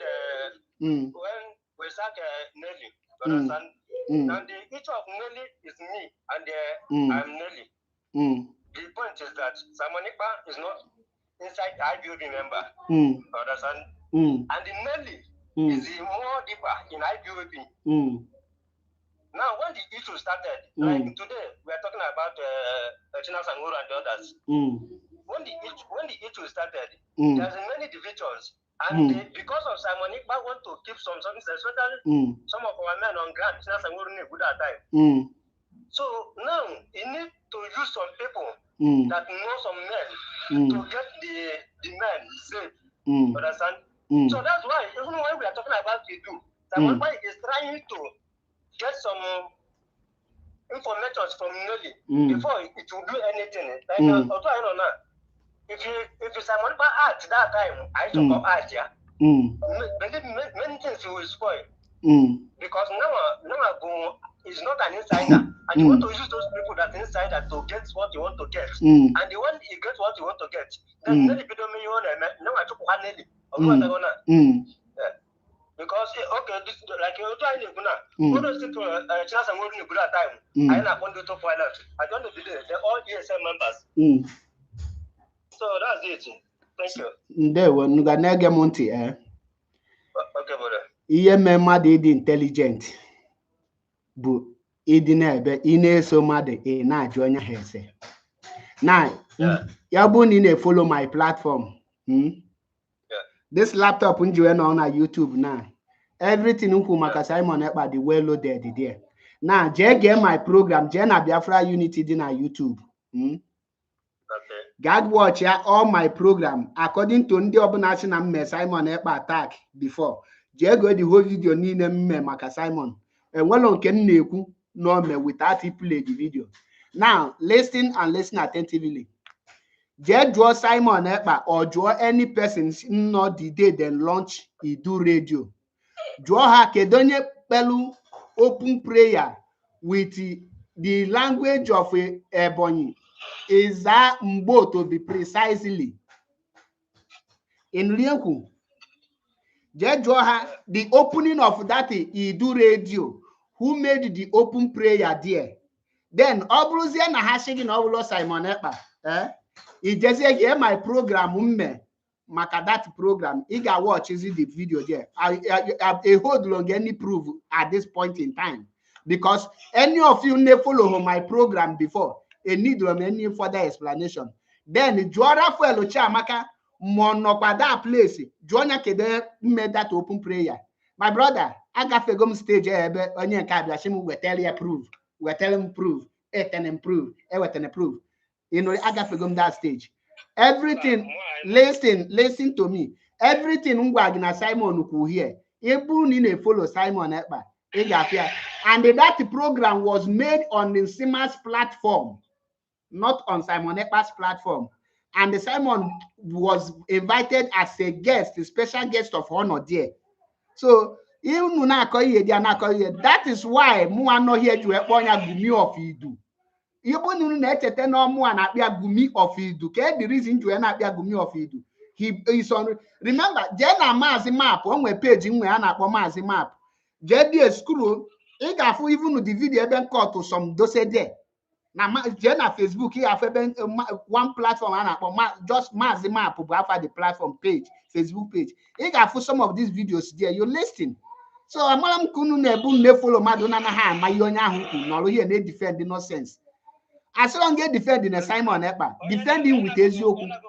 we start Nelly, understand? And each of Nelly is me, and I'm Nelly. The point is that Simon Ekpa is not inside IPOB member. Understand? And the Nelly is more deeper in IPOB. Now, when the issue started, like today, we are talking about China Sanguru and the others. When the issue started, there's many divisions. And because of Simon Ikba want to keep some something, especially some of our men on ground, China Sanguru need good at time. So now, you need to use some people that know some men to get the men safe. Understand? So that's why, even when we are talking about Edu, Simon Ikba is trying to get some information from Nelly before it will do anything. Like although I don't know, if Simon Ikba act that time, I should come act, yeah. Many things will spoil. Because now is not an insider, and you want to use those people that insider to get what you want to get. And the one you get what you want to get, then Nelly people me you now I took one Nelly. Because okay, this like you try to all those people chance and working good at time. I not want to find out. I don't know they're all ESM members. So that's it. Thank you. There were Nuganega Monty, Okay, brother. Iye mmadụ ịdị intelligent bụ ịdị na-ebe ị na-eso mmadụ ị na-ajụ onye ha ese. Na ya bụ na ị na-follow my platform. This laptop m ji wee nọ na YouTube na everything m kwuru maka Simon Ekpa dị well loaded there. Na jee gee my program, jee na Biafra Unity dị na YouTube. God watch ya all my program according to ndị ọbụla si na mme Simon Ekpa attack before. Jee go the whole video niile mme maka Simon. Enwelo nke m na-ekwu no me without he play the video. Now listen and listen attentively. Jee draw Simon Ekpa or draw any person not the day they launch Edu Radio. Draw her kedonye pelu open prayer with the language of Ebonyi. Is that Mbo to be precisely in Rienku? Just draw her the opening of that Edu Radio. Who made the open prayer there? Then Obruzia na hashing all Simon Ekpa. It just hear my program maka that program. You can watch is the video there. I hold long any proof at this point in time because any of you never follow my program before. A need any further explanation. Then Joara Fuelo Chamaka monokwa that place. Joanya Kede made that open prayer. My brother, I got to go stage onion kabashim we tell you prove. We tell him prove. And improve. And prove. You know, I got to go that stage. Everything, listen to me. Everything Ngwagina Simon who here. Ebu nine follow Simon Ekpa. And that program was made on the Simas platform. Not on Simon Ekpa's platform. And the Simon was invited as a guest, a special guest of honor there. So, that is why Muano here to Eponya Gumi of Idu. Even Nete no Muan Abia Gumi of Idu. The reason to Anabia Gumi of Idu. He is on. Remember, Jenna Mazi map, one way page in Wana Mazi map. Jedi screw, Igafu even the video been caught to some dose there. Now, Jenna Facebook here have one platform and just Mazi map after the platform page, Facebook page. Igafu some of these videos there, you listen. So Amalam Kunu Nebu ne follow Madonna Ha, my Yonya Huku, no here they defend the nonsense. As long as defending a Simon Ekpa, defending with Ezioku. The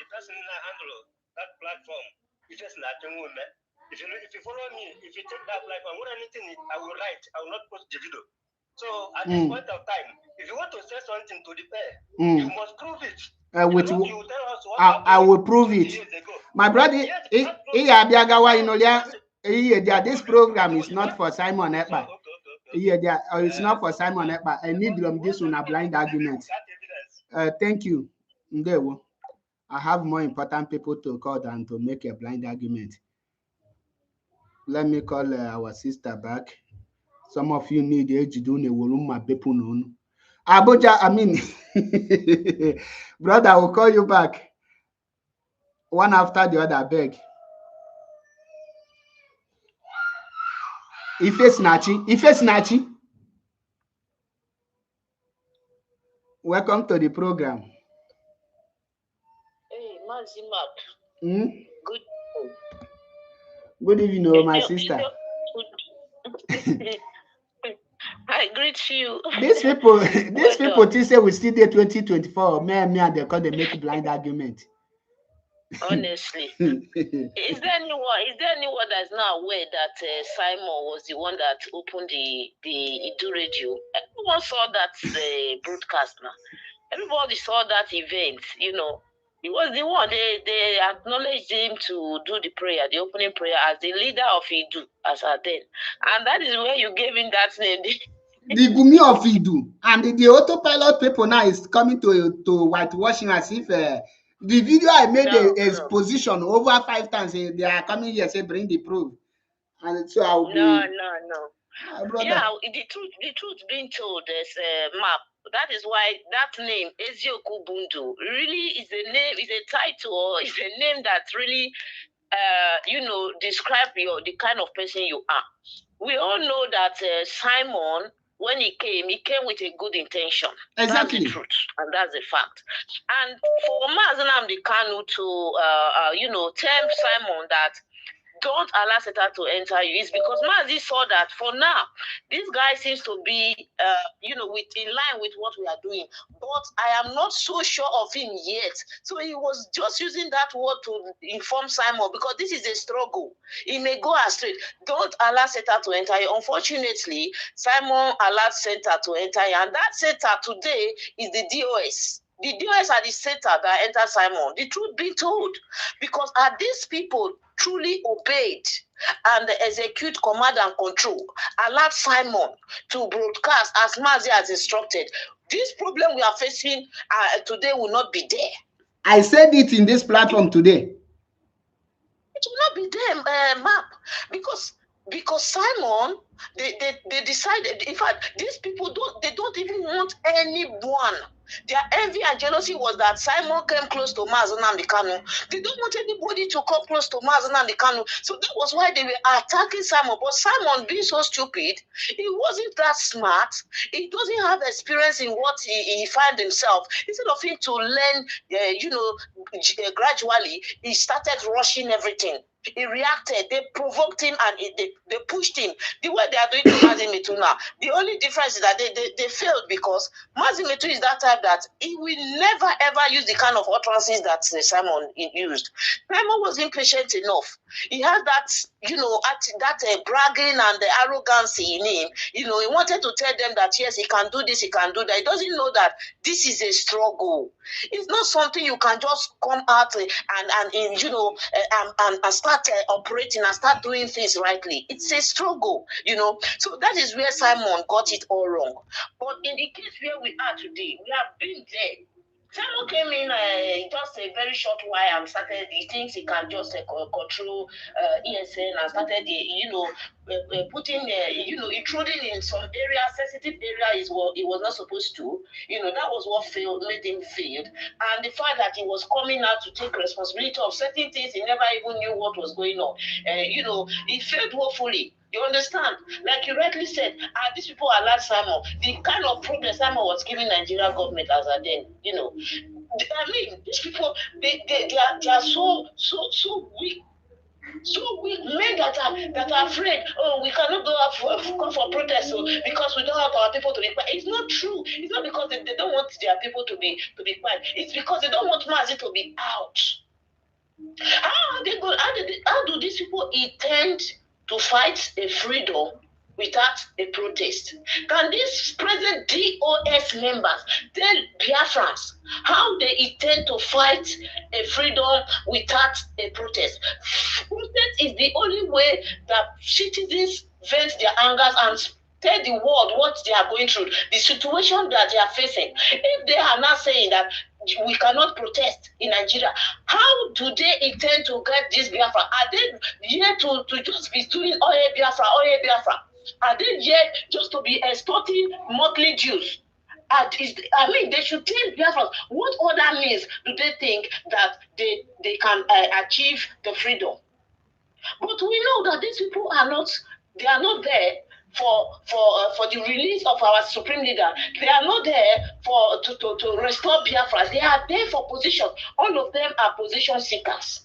person handle that platform, it's just nothing woman. If you follow me, if you take that platform, what anything I will write, I will not post the video. So at this point of time, if you want to say something to the pair, you must prove it. Which you tell us what I will prove it. My brother, this program is not for Simon Ekpa. It's not for Simon Ekpa. I need this one a blind argument. Thank you. I have more important people to call than to make a blind argument. Let me call our sister back. Some of you need age doing a woluma bepunon. Abuja, I mean, brother, I will call you back. One after the other, beg. Ife Snatchy. Welcome to the program. Mazi Mark. Good. Good evening, my sister. I greet you. These people think say we still there 2024. Me and they call they make blind argument. Honestly, is there anyone that's not aware that Simon was the one that opened the Idu radio? Everyone saw that broadcast now. Everybody saw that event. You know, he was the one. They acknowledged him to do the prayer, the opening prayer, as the leader of Idu as at then, and that is where you gave him that name. The Gumi of Idu, and the autopilot people now is coming to whitewashing as if the video I made exposition over 5 times. They are coming here say bring the proof, and so I'll be no. Yeah, the truth being told is map. That is why that name Ezioku Bundu really is a name, is a title, is a name that really describe the kind of person you are. We all know that Simon, when he came with a good intention. Exactly. That's the truth, and that's the fact. And for Mazi Nnamdi Kanu to tell Simon that don't allow Satan to enter you, is because Mazi saw that for now, this guy seems to be, in line with what we are doing. But I am not so sure of him yet. So he was just using that word to inform Simon, because this is a struggle. He may go astray. Don't allow Satan to enter you. Unfortunately, Simon allowed Satan to enter you. And that Satan today is the DOS. The DOS are the Satan that entered Simon. The truth be told. Because are these people truly obeyed and execute command and control, allowed Simon to broadcast as Mazi has instructed, this problem we are facing today will not be there. I said it in this platform today. It will not be there, map, because Simon, they decided. In fact, these people don't even want anyone. Their envy and jealousy was that Simon came close to Mazi Nnamdi Kanu. They don't want anybody to come close to Mazi Nnamdi Kanu. So that was why they were attacking Simon. But Simon, being so stupid, he wasn't that smart. He doesn't have experience in what he found himself. Instead of him to learn, gradually, he started rushing everything. He reacted, they provoked him, and they pushed him. The way they are doing to Mazi Metu now, the only difference is that they failed, because Mazi Metu is that type that he will never ever use the kind of utterances that Simon used. Simon was impatient enough. He has that, bragging and the arrogancy in him. He wanted to tell them that yes, he can do this, he can do that. He doesn't know that this is a struggle. It's not something you can just come out and start operating and start doing things rightly. It's a struggle, So that is where Simon got it all wrong. But in the case where we are today, we have been there. Simon came in just a very short while and started. He thinks he can just control ESN and started, putting, intruding in some area, sensitive area is what he was not supposed to. That was what made him fail. And the fact that he was coming out to take responsibility of certain things, he never even knew what was going on. He failed woefully. You understand? Like you rightly said, these people allowed Simon. The kind of progress Simon was giving Nigerian government as a then, I mean, these people, they are so weak. So weak, men that are afraid. Oh, we cannot go for protest because we don't want our people to be quiet. It's not true. It's not because they don't want their people to be quiet. It's because they don't want Mazi to be out. How do these people intend to fight a freedom without a protest? Can these present DOS members tell Biafrans how they intend to fight a freedom without a protest? Protest is the only way that citizens vent their angers and tell the world what they are going through, the situation that they are facing. If they are not saying that we cannot protest in Nigeria, how do they intend to get this Biafra? Are they here to just be doing Oye Biafra, Oye Biafra? Are they here just to be extorting monthly dues? They should tell Biafra what other means do they think that they can achieve the freedom? But we know that these people are not there for the release of our supreme leader. They are not there to restore Biafra. They are there for position. All of them are position seekers.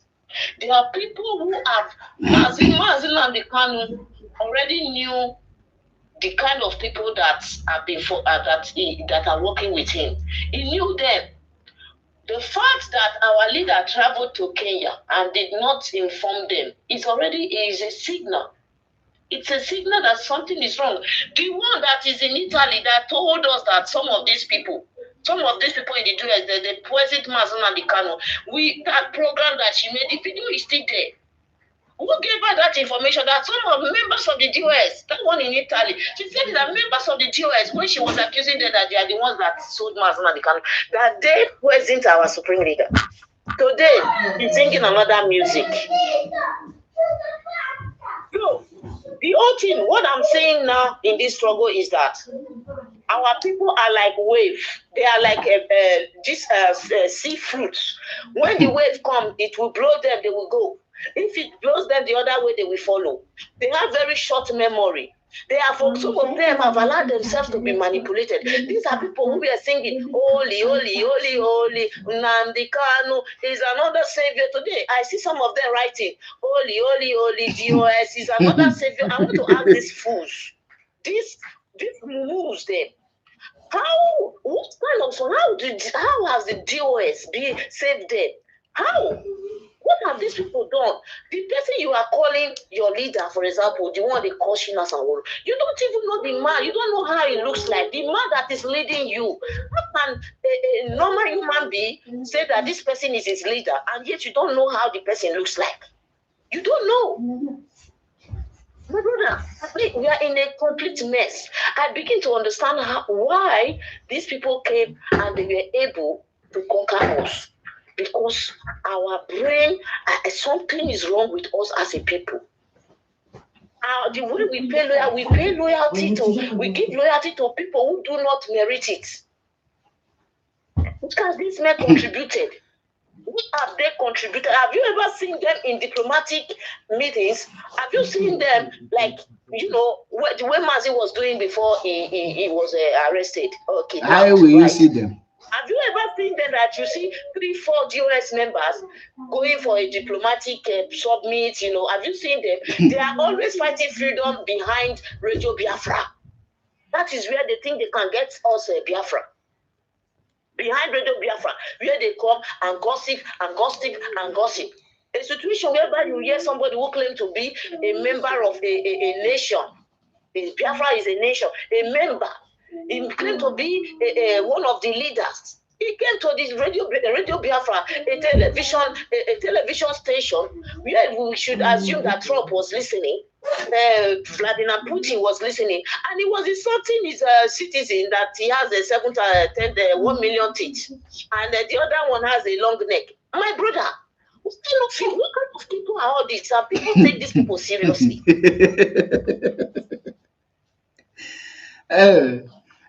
There are people who have Mazi Nnamdi Kanu already knew the kind of people that have been that are working with him. He knew them. The fact that our leader traveled to Kenya and did not inform them is a signal. It's a signal that something is wrong. The one that is in Italy that told us that some of these people in the US, the President Mazi Nnamdi Kanu, that program that she made, the video is still there. Who gave her that information that some of members of the DOS, that one in Italy, she said that members of the DOS, when she was accusing them that they are the ones that sold Mazi Nnamdi Kanu, that they wasn't our supreme leader. Today, he's singing another music. So, the whole thing, what I'm saying now in this struggle is that our people are like wave. They are like sea fruits. When the wave comes, it will blow them, they will go. If it blows them the other way, they will follow. They have very short memory. Some of them have allowed themselves to be manipulated. These are people who are singing, holy, holy, holy, holy, Nnamdi Kanu is another savior. Today, I see some of them writing, holy, holy, holy, DOS is another savior. I want to ask these fools, this moves them. How has the DOS been saved them? How? What have these people done? The person you are calling your leader, for example, the one they call Shinas and Woro, you don't even know the man. You don't know how he looks like. The man that is leading you. How can a normal human being say that this person is his leader, and yet you don't know how the person looks like? You don't know. My brother, we are in a complete mess. I begin to understand why these people came and they were able to conquer us. Because our brain, something is wrong with us as a people. The way we give loyalty to people who do not merit it. Because these men contributed. What have they contributed? Have you ever seen them in diplomatic meetings? Have you seen them like, the way Mazi was doing before he was arrested? Okay. How will you see them? Have you ever seen them that you see 3-4 DOS members going for a diplomatic summit? Have you seen them? They are always fighting freedom behind Radio Biafra. That is where they think they can get us Biafra. Behind Radio Biafra, where they come and gossip and gossip and gossip. A situation whereby you hear somebody who claims to be a member of a nation. Biafra is a nation, a member. He claimed to be one of the leaders. He came to this Radio Biafra, a television station where we should assume that Trump was listening. Vladimir Putin was listening, and he was insulting his citizen that he has a 1 million teeth, and the other one has a long neck. My brother, what kind of people are all these? And people take these people seriously.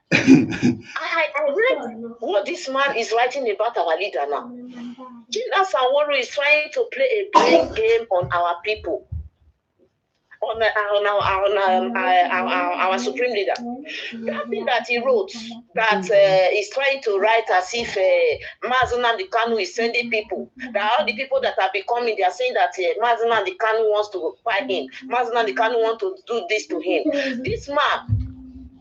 I read what this man is writing about our leader now. Shinas and Woro is trying to play a blame game on our people, on our supreme leader. That thing that he wrote, that he's trying to write as if Mazi Nnamdi Kanu is sending people. That all the people that are becoming, they are saying that Mazi Nnamdi Kanu wants to fight him. Mazi Nnamdi Kanu wants to do this to him. This man.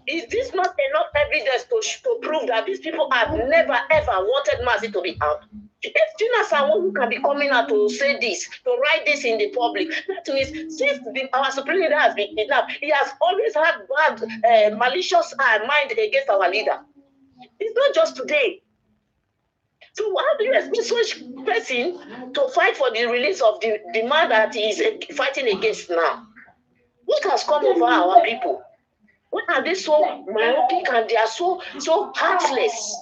Is this not enough evidence to prove that these people have never ever wanted Mazi to be out? If Shinas and Woro can be coming out to say this, to write this in the public, that means since our supreme leader has been kidnapped, he has always had bad, malicious mind against our leader. It's not just today. So how do you expect such person to fight for the release of the man that he is fighting against now? What has come over our people? Why are they so myopic and they are so heartless?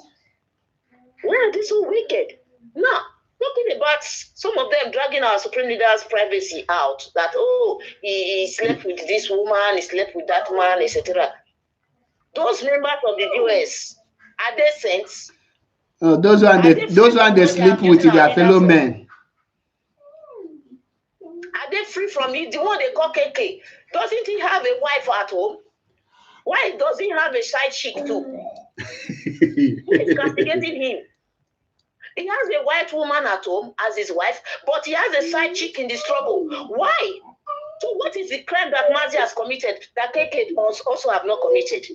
Why are they so wicked? Now, talking about some of them dragging our supreme leader's privacy out, that, he slept with this woman, he slept with that man, etc. Those members of the US, are they saints? Those ones they sleep with their fellow men. Are they free from it? The one they call KK, doesn't he have a wife at home? Why does he have a side chick too? Who is castigating him? He has a white woman at home as his wife, but he has a side chick in the struggle. Why? So what is the crime that Mazi has committed that KK also have not committed?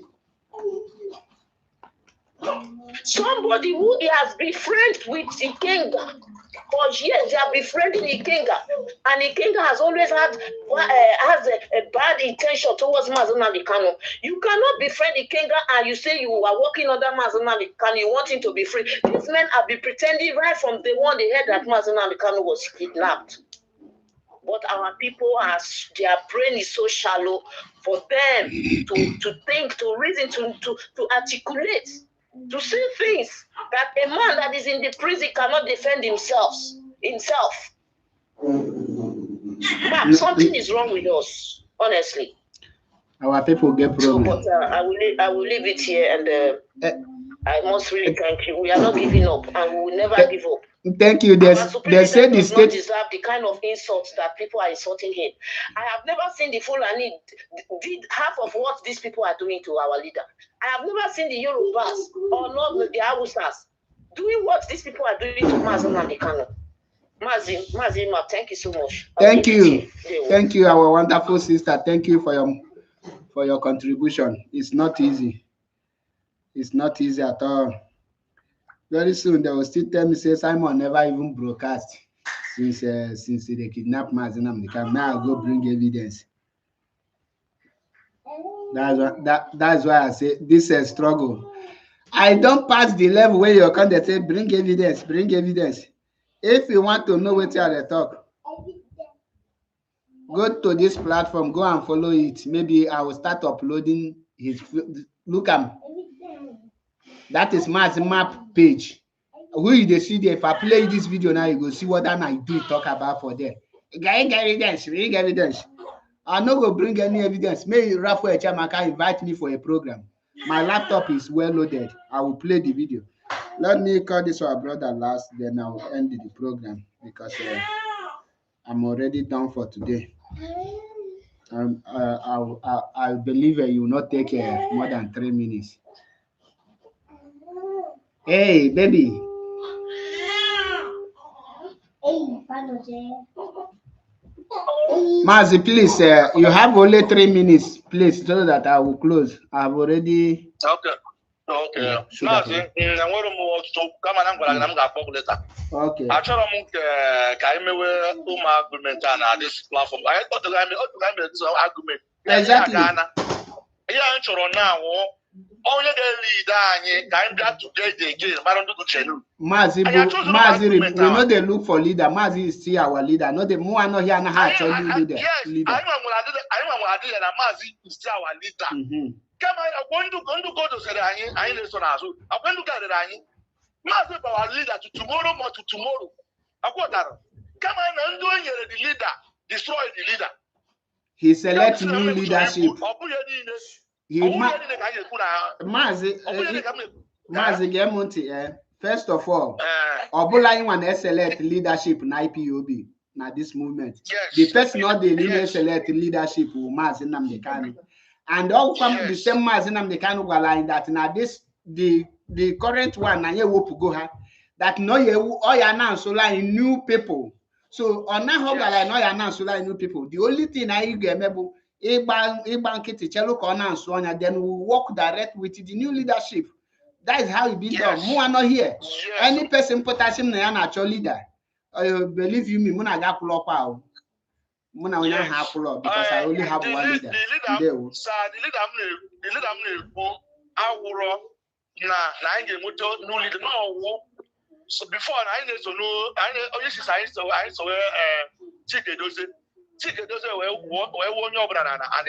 Somebody who has befriended with Ikenga for years, they are befriending Ikenga, and Ikenga has always had a bad intention towards Mazi Nnamdi Kanu. You cannot befriend Ikenga and you say you are working under Mazi Nnamdi Kanu, you want him to be free. These men have been pretending right from the one they heard that Mazi Nnamdi Kanu was kidnapped. But our people, their brain is so shallow for them to think, to reason, to articulate, to say things that a man that is in the prison cannot defend himself. Mark, something is wrong with us, honestly. Our people get problem. So, but I will leave it here, and I must really thank you. We are not giving up, and we will never give up. Thank you. They said the state deserve the kind of insults that people are insulting him. I have never seen the Fulani did half of what these people are doing to our leader. I have never seen the Yorubas or not the Hausas doing what these people are doing to Mazi Nnamdi Kanu. Mazi, thank you so much. Thank you, our wonderful sister. Thank you for your contribution. It's not easy. It's not easy at all. Very soon they will still tell me, say Simon never even broadcast since they kidnapped Mazi Nnamdi Kanu. Now I'll go bring evidence. That's why I say this is a struggle. I don't pass the level where you come, they say bring evidence. If you want to know what they talk, go to this platform, go and follow it. Maybe I will start uploading his look at. That is Mazi map page. Who you they see there? If I play this video now, you go see what I do talk about for there. Bring evidence. I'm not going to bring any evidence. Maybe Raphael Chamaka invite me for a program. My laptop is well loaded. I will play the video. Let me call this our brother last, then I will end the program because I'm already done for today. I believe you will not take more than 3 minutes. Hey, baby. Mazi, please, you have only 3 minutes, please, so that I will close. I've already. Okay. Mazi, I'm going to come and I'm going to go later. Okay. I try to make argument on this platform. I thought to some argument. Exactly. Yeah, I'm sure now. Only the leader, kind today again. Mazi, we know they look for leader. Mazi is still our leader. No, the more no here na actually leader. Yes, I know Mazi is still our leader. Come on, I'm going to go to say I listen as well. I'm going to get it. Mazi our leader to tomorrow, more to tomorrow. I got that. Come on, I'm doing the leader, destroy the leader. He selects new leadership. Mazi Gemonti, first of all, Obula want select leadership in IPOB now this movement. Yes. The person not the select leadership with Mazi Nnamdi Kanu. And all from the same Mazi Nnamdi Kanu were like that. Now this the current one na ye wopu go ha that no ye all ya now so like new people. So on now how like no ya now so like new people. The only thing I get able then we work direct with the new leadership. That is how it be done. More not here. Yes. Any person put us in an actual leader. Believe you me, Muna got pull up out. Muna will not have pull up because I only have one leader. The leader so before I need to know, I saw Chicken does one your banana and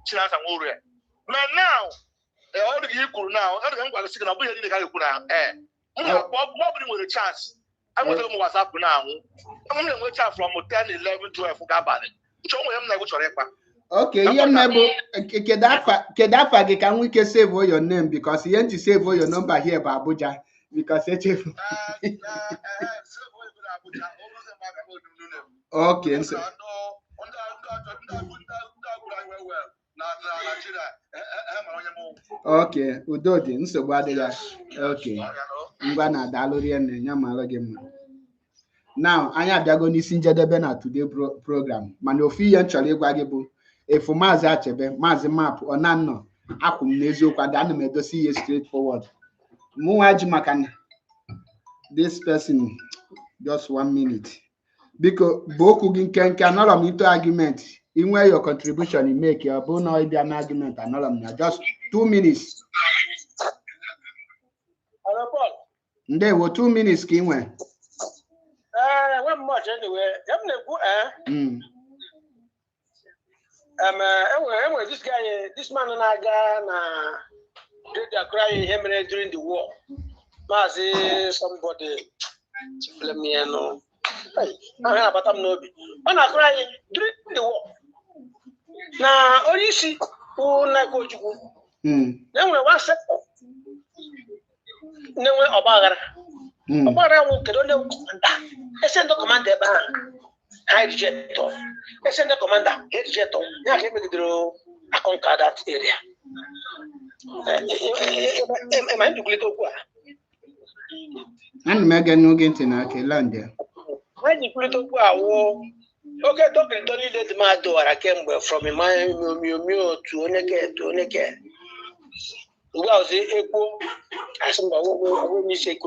Chinas and Warrior. Man, now, all the equal now, I don't want to see a bit in the Galipuna. Bobbing with a chance. I want to know what's up now. I'm going to watch out from 10, 11, 12 for Gabani. Show me like what's your record. Okay, yeah, Kedafa, can we save all your name because you want to save all your number here by Abuja because it's okay. So. Okay, Udodi, nsogbu adịghị. Okay. Ngwa na dalụrie na nya mara gị mma. Now, anyị abịago n'isi njedebe na today program. Mana ofu ihe m chọrọ ịgwa gị bụ efu Maazị Achebe, Maazị Map, Ọnanọ, akwụ m n'eziokwu adị ana m edosi ihe straight forward. Mụnwa ji maka na this person just 1 minute. Biko bụ okwu gị nkenke anọrọ m into argument. Inwe your contribution in make your bụ na ịbịa na argument anọrọ m na just 2 minutes. Ndewo 2 minutes ka ị nwe. When much anyway, this guy, this man and I did the crying him during the war. Mazi, somebody, let me know. But I'm no be. When I crying during the war. Now, all you see, who na go to then we one second. Then we about I don't know. I send the commander high jet. I send the commander head jet. Now let me draw a conquer that area. Am I to go? And Megan no get in a land there. When you put up war, okay, talking to the mad door. I came from my mew to Oneke. Well, the equal as when you say.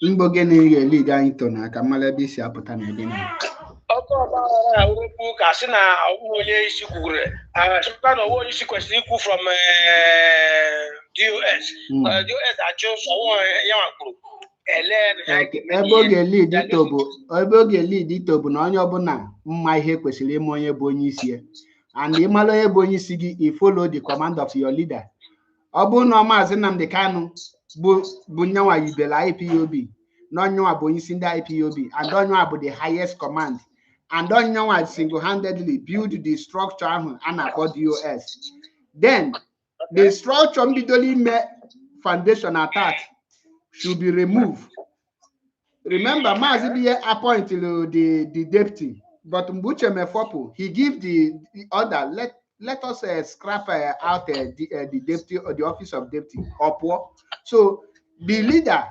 Mboge na lead anyị to na ka mala bi si apụta na ebe na. Okwu ka sị na onye isi kwuru sịkwa na onye isi kwesịrị ikwu from DOS. DOS achụ sọwọ ya kwuru. Ebe oge lead to bụ na onye ọbụla mma ihe kwesịrị ime onye bụ onye isi ya. And the Malaye Bonisigi, he follow the command of your leader. Obu no Mazi Nnamdi Kanu, Bunyawa Yubela IPOB, Nonyo Bonisinda IPOB, and don't know about the highest command. And don't know single-handedly build the structure and about DOS. Then the structure midoli foundation attack should be removed. Remember, Mazi be appointed the deputy. But Mbuche Mefopo, he give the order, let us scrap out the deputy or the office of deputy. So the leader,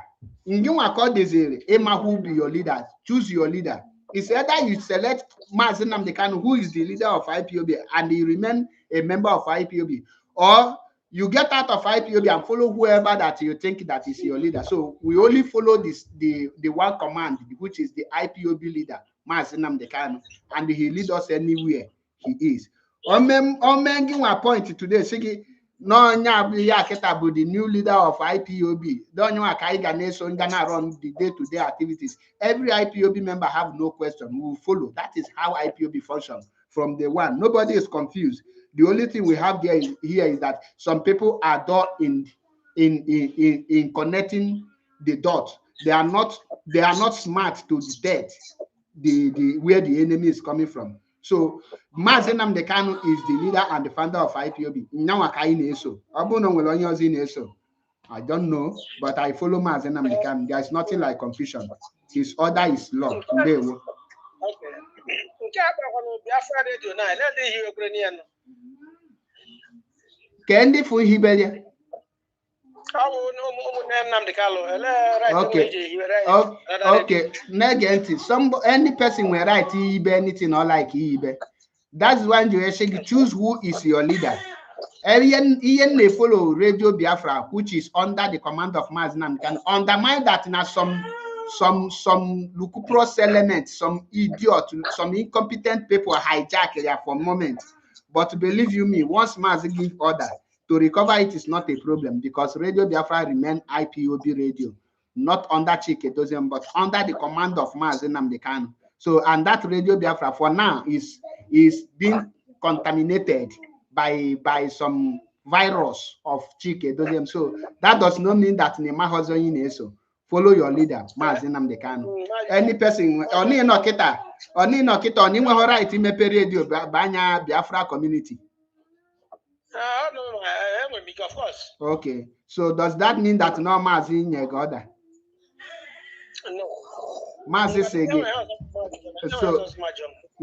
in you accord Desire, Emma who be your leader, choose your leader. It's either you select Mazi Nnamdi Kanu, who is the leader of IPOB, and he remain a member of IPOB, or you get out of IPOB and follow whoever that you think that is your leader. So we only follow the one command, which is the IPOB leader. Mazi Nnamdi Kanu, and he lead us anywhere he is. Omengi appointed today, Sigi, no Nyabli the new leader of IPOB. Don't know Akaiga Nation gonna run the day-to-day activities. Every IPOB member have no question. We will follow. That is how IPOB functions from day one. Nobody is confused. The only thing we have here is that some people are in connecting the dots. They are not smart to detect where the enemy is coming from. So Mazi Nnamdi Kanu is the leader and the founder of IPOB. I don't know, but I follow Mazi Nnamdi Kanu. There is nothing like confusion. His order is law. Kendi fu hibelia. Okay. Negative. Any person will write anything or like Ibe. That's when you actually choose who is your leader. Ian they follow Radio Biafra, which is under the command of Mazi Nnamdi Kanu. Undermine that in some lucupros elements, some idiot, some incompetent people hijack it for a moment. But believe you me, once Mazi give order, to recover it is not a problem because Radio Biafra remain IPOB radio, not under Chike Dozem, but under the command of Mazi Nnamdi Kanu. So, and that Radio Biafra for now is being contaminated by some virus of Chike Dozem. So that does not mean that Nema Hozoyin eso. Follow your leader, Mazi Nnamdi Kanu. Any person, oni nokita, oni right imepe radio banya Biafra community. No, of course. Okay, so does that mean that no Mazi Nyegoda? No. Mazi Segi.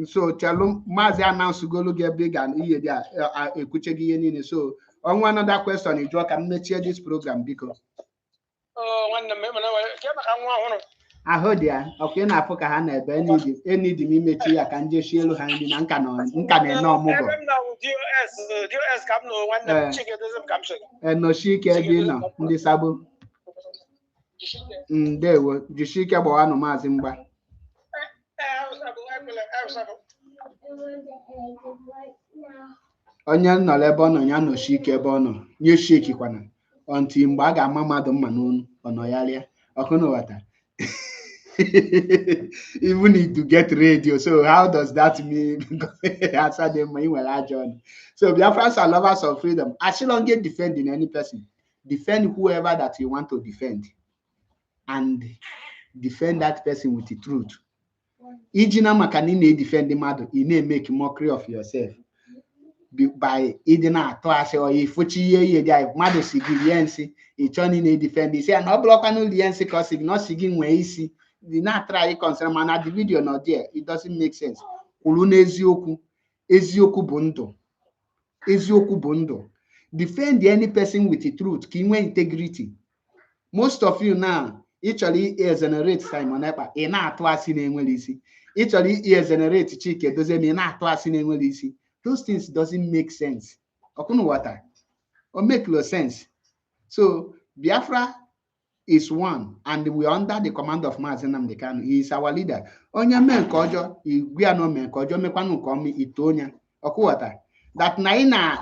So tell Mazi announce to go look at big and here there a kuchegi. So on one other question, you can make this program because I heard ya. Okay, na Africa Hana any the mechi ya can just shield hand in Ancanon no more. And no she can be no this abu. There were Jishika Boano Mazimba. Onyan no lebono, yan no shike bono, new shiki kwana. Until Mbaga Mama the Manon or Noyalia, or Konowata. Even need to get radio. So how does that mean? Answer them when John. So Biafrans are lovers of freedom. I still don't get defending any person. Defend whoever that you want to defend. And defend that person with the truth. Ijina makanine defend the matter, you may make mockery of yourself. By idina to ase or ifuchi ye dia madu sigiliensi e choni na defend say no block anu liensi cause if not sigin we isi the na try concern man the video not there, it doesn't make sense. Kulu na ezioku bụ ndụ defend any person with the truth ka inwe integrity. Most of you now actually generate Simon Ekpa ị na-atụ asị na-enwere isi actually generate Chike Dozemi ị na-atụ asị na-enwere isi. Those things doesn't make sense. Water. Or make no sense. So Biafra is one, and we are under the command of Mazi Nnamdi Kanu. He is our leader. Onya men kojo, we are no men kojo me kwanu komi itonya. Water. That naina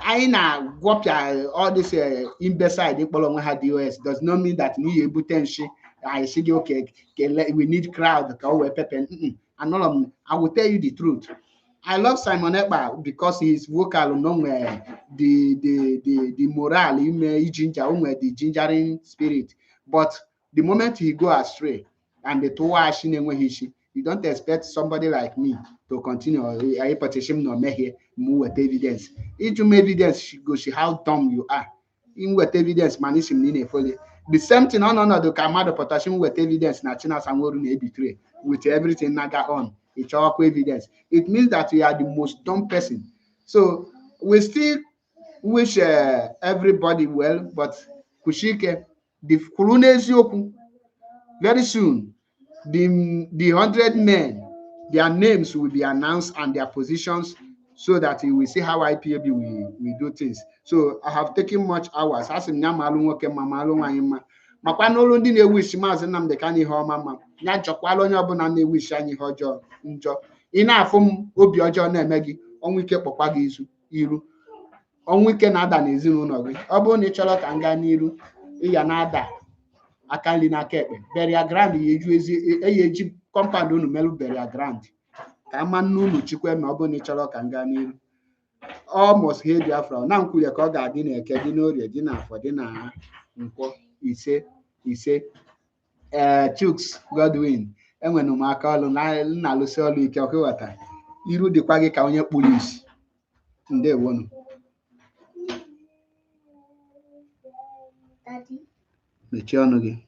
gwapia all this imbecile they follow had DOS does not mean that me able tension. I see okay, we need crowd and all of them. I will tell you the truth. I love Simon Ekpa because he's vocal, the morale, the gingering spirit. But the moment he go astray and the you don't expect somebody like me to continue a petition no me here with evidence. If you evidence, she go see how dumb you are. In with evidence, man is in fully. The same thing on the Kamado potassium with evidence, national and betray with everything naga on. It's all evidence. It means that we are the most dumb person. So we still wish everybody well, but Kushike, the Kurunezioku, very soon, the 100 men, their names will be announced and their positions so that you will see how IPAB will do things. So I have taken much hours. As in Yamalu, Makwano ndị na-ewish Mazi Nnamdi Kanu ihe ọma ma ya chọkwala onye ọbụla na-ewish anyị ihe ọjọọ njọ. Ị na-afụ m obi ọjọọ na-eme gị ọnwụ ike kpọkwa gị iru ọnwụ ike na-ada n'ezinụlọ gị. Ọ bụrụ na ị chọrọ ka m gaa n'iru ịya na-ada aka nri n'aka ekpe burial ground eji compound unu melu burial ground ka ama nnu unu chikwe ma ọ bụrụ na ị chọrọ ka m gaa n'iru. Almost here Biafra na nkwụye ka ọ ga-adị na Eke dị n'Orie dị n'Afọ dị na Nkwọ ise Chuks Godwin enwere m aka ọlụ na-alụsị ọlụ ike ọkụghọta iru dịkwa gị ka onye kpụrụ isi. Ndewonu. Mechie ọnụ gị.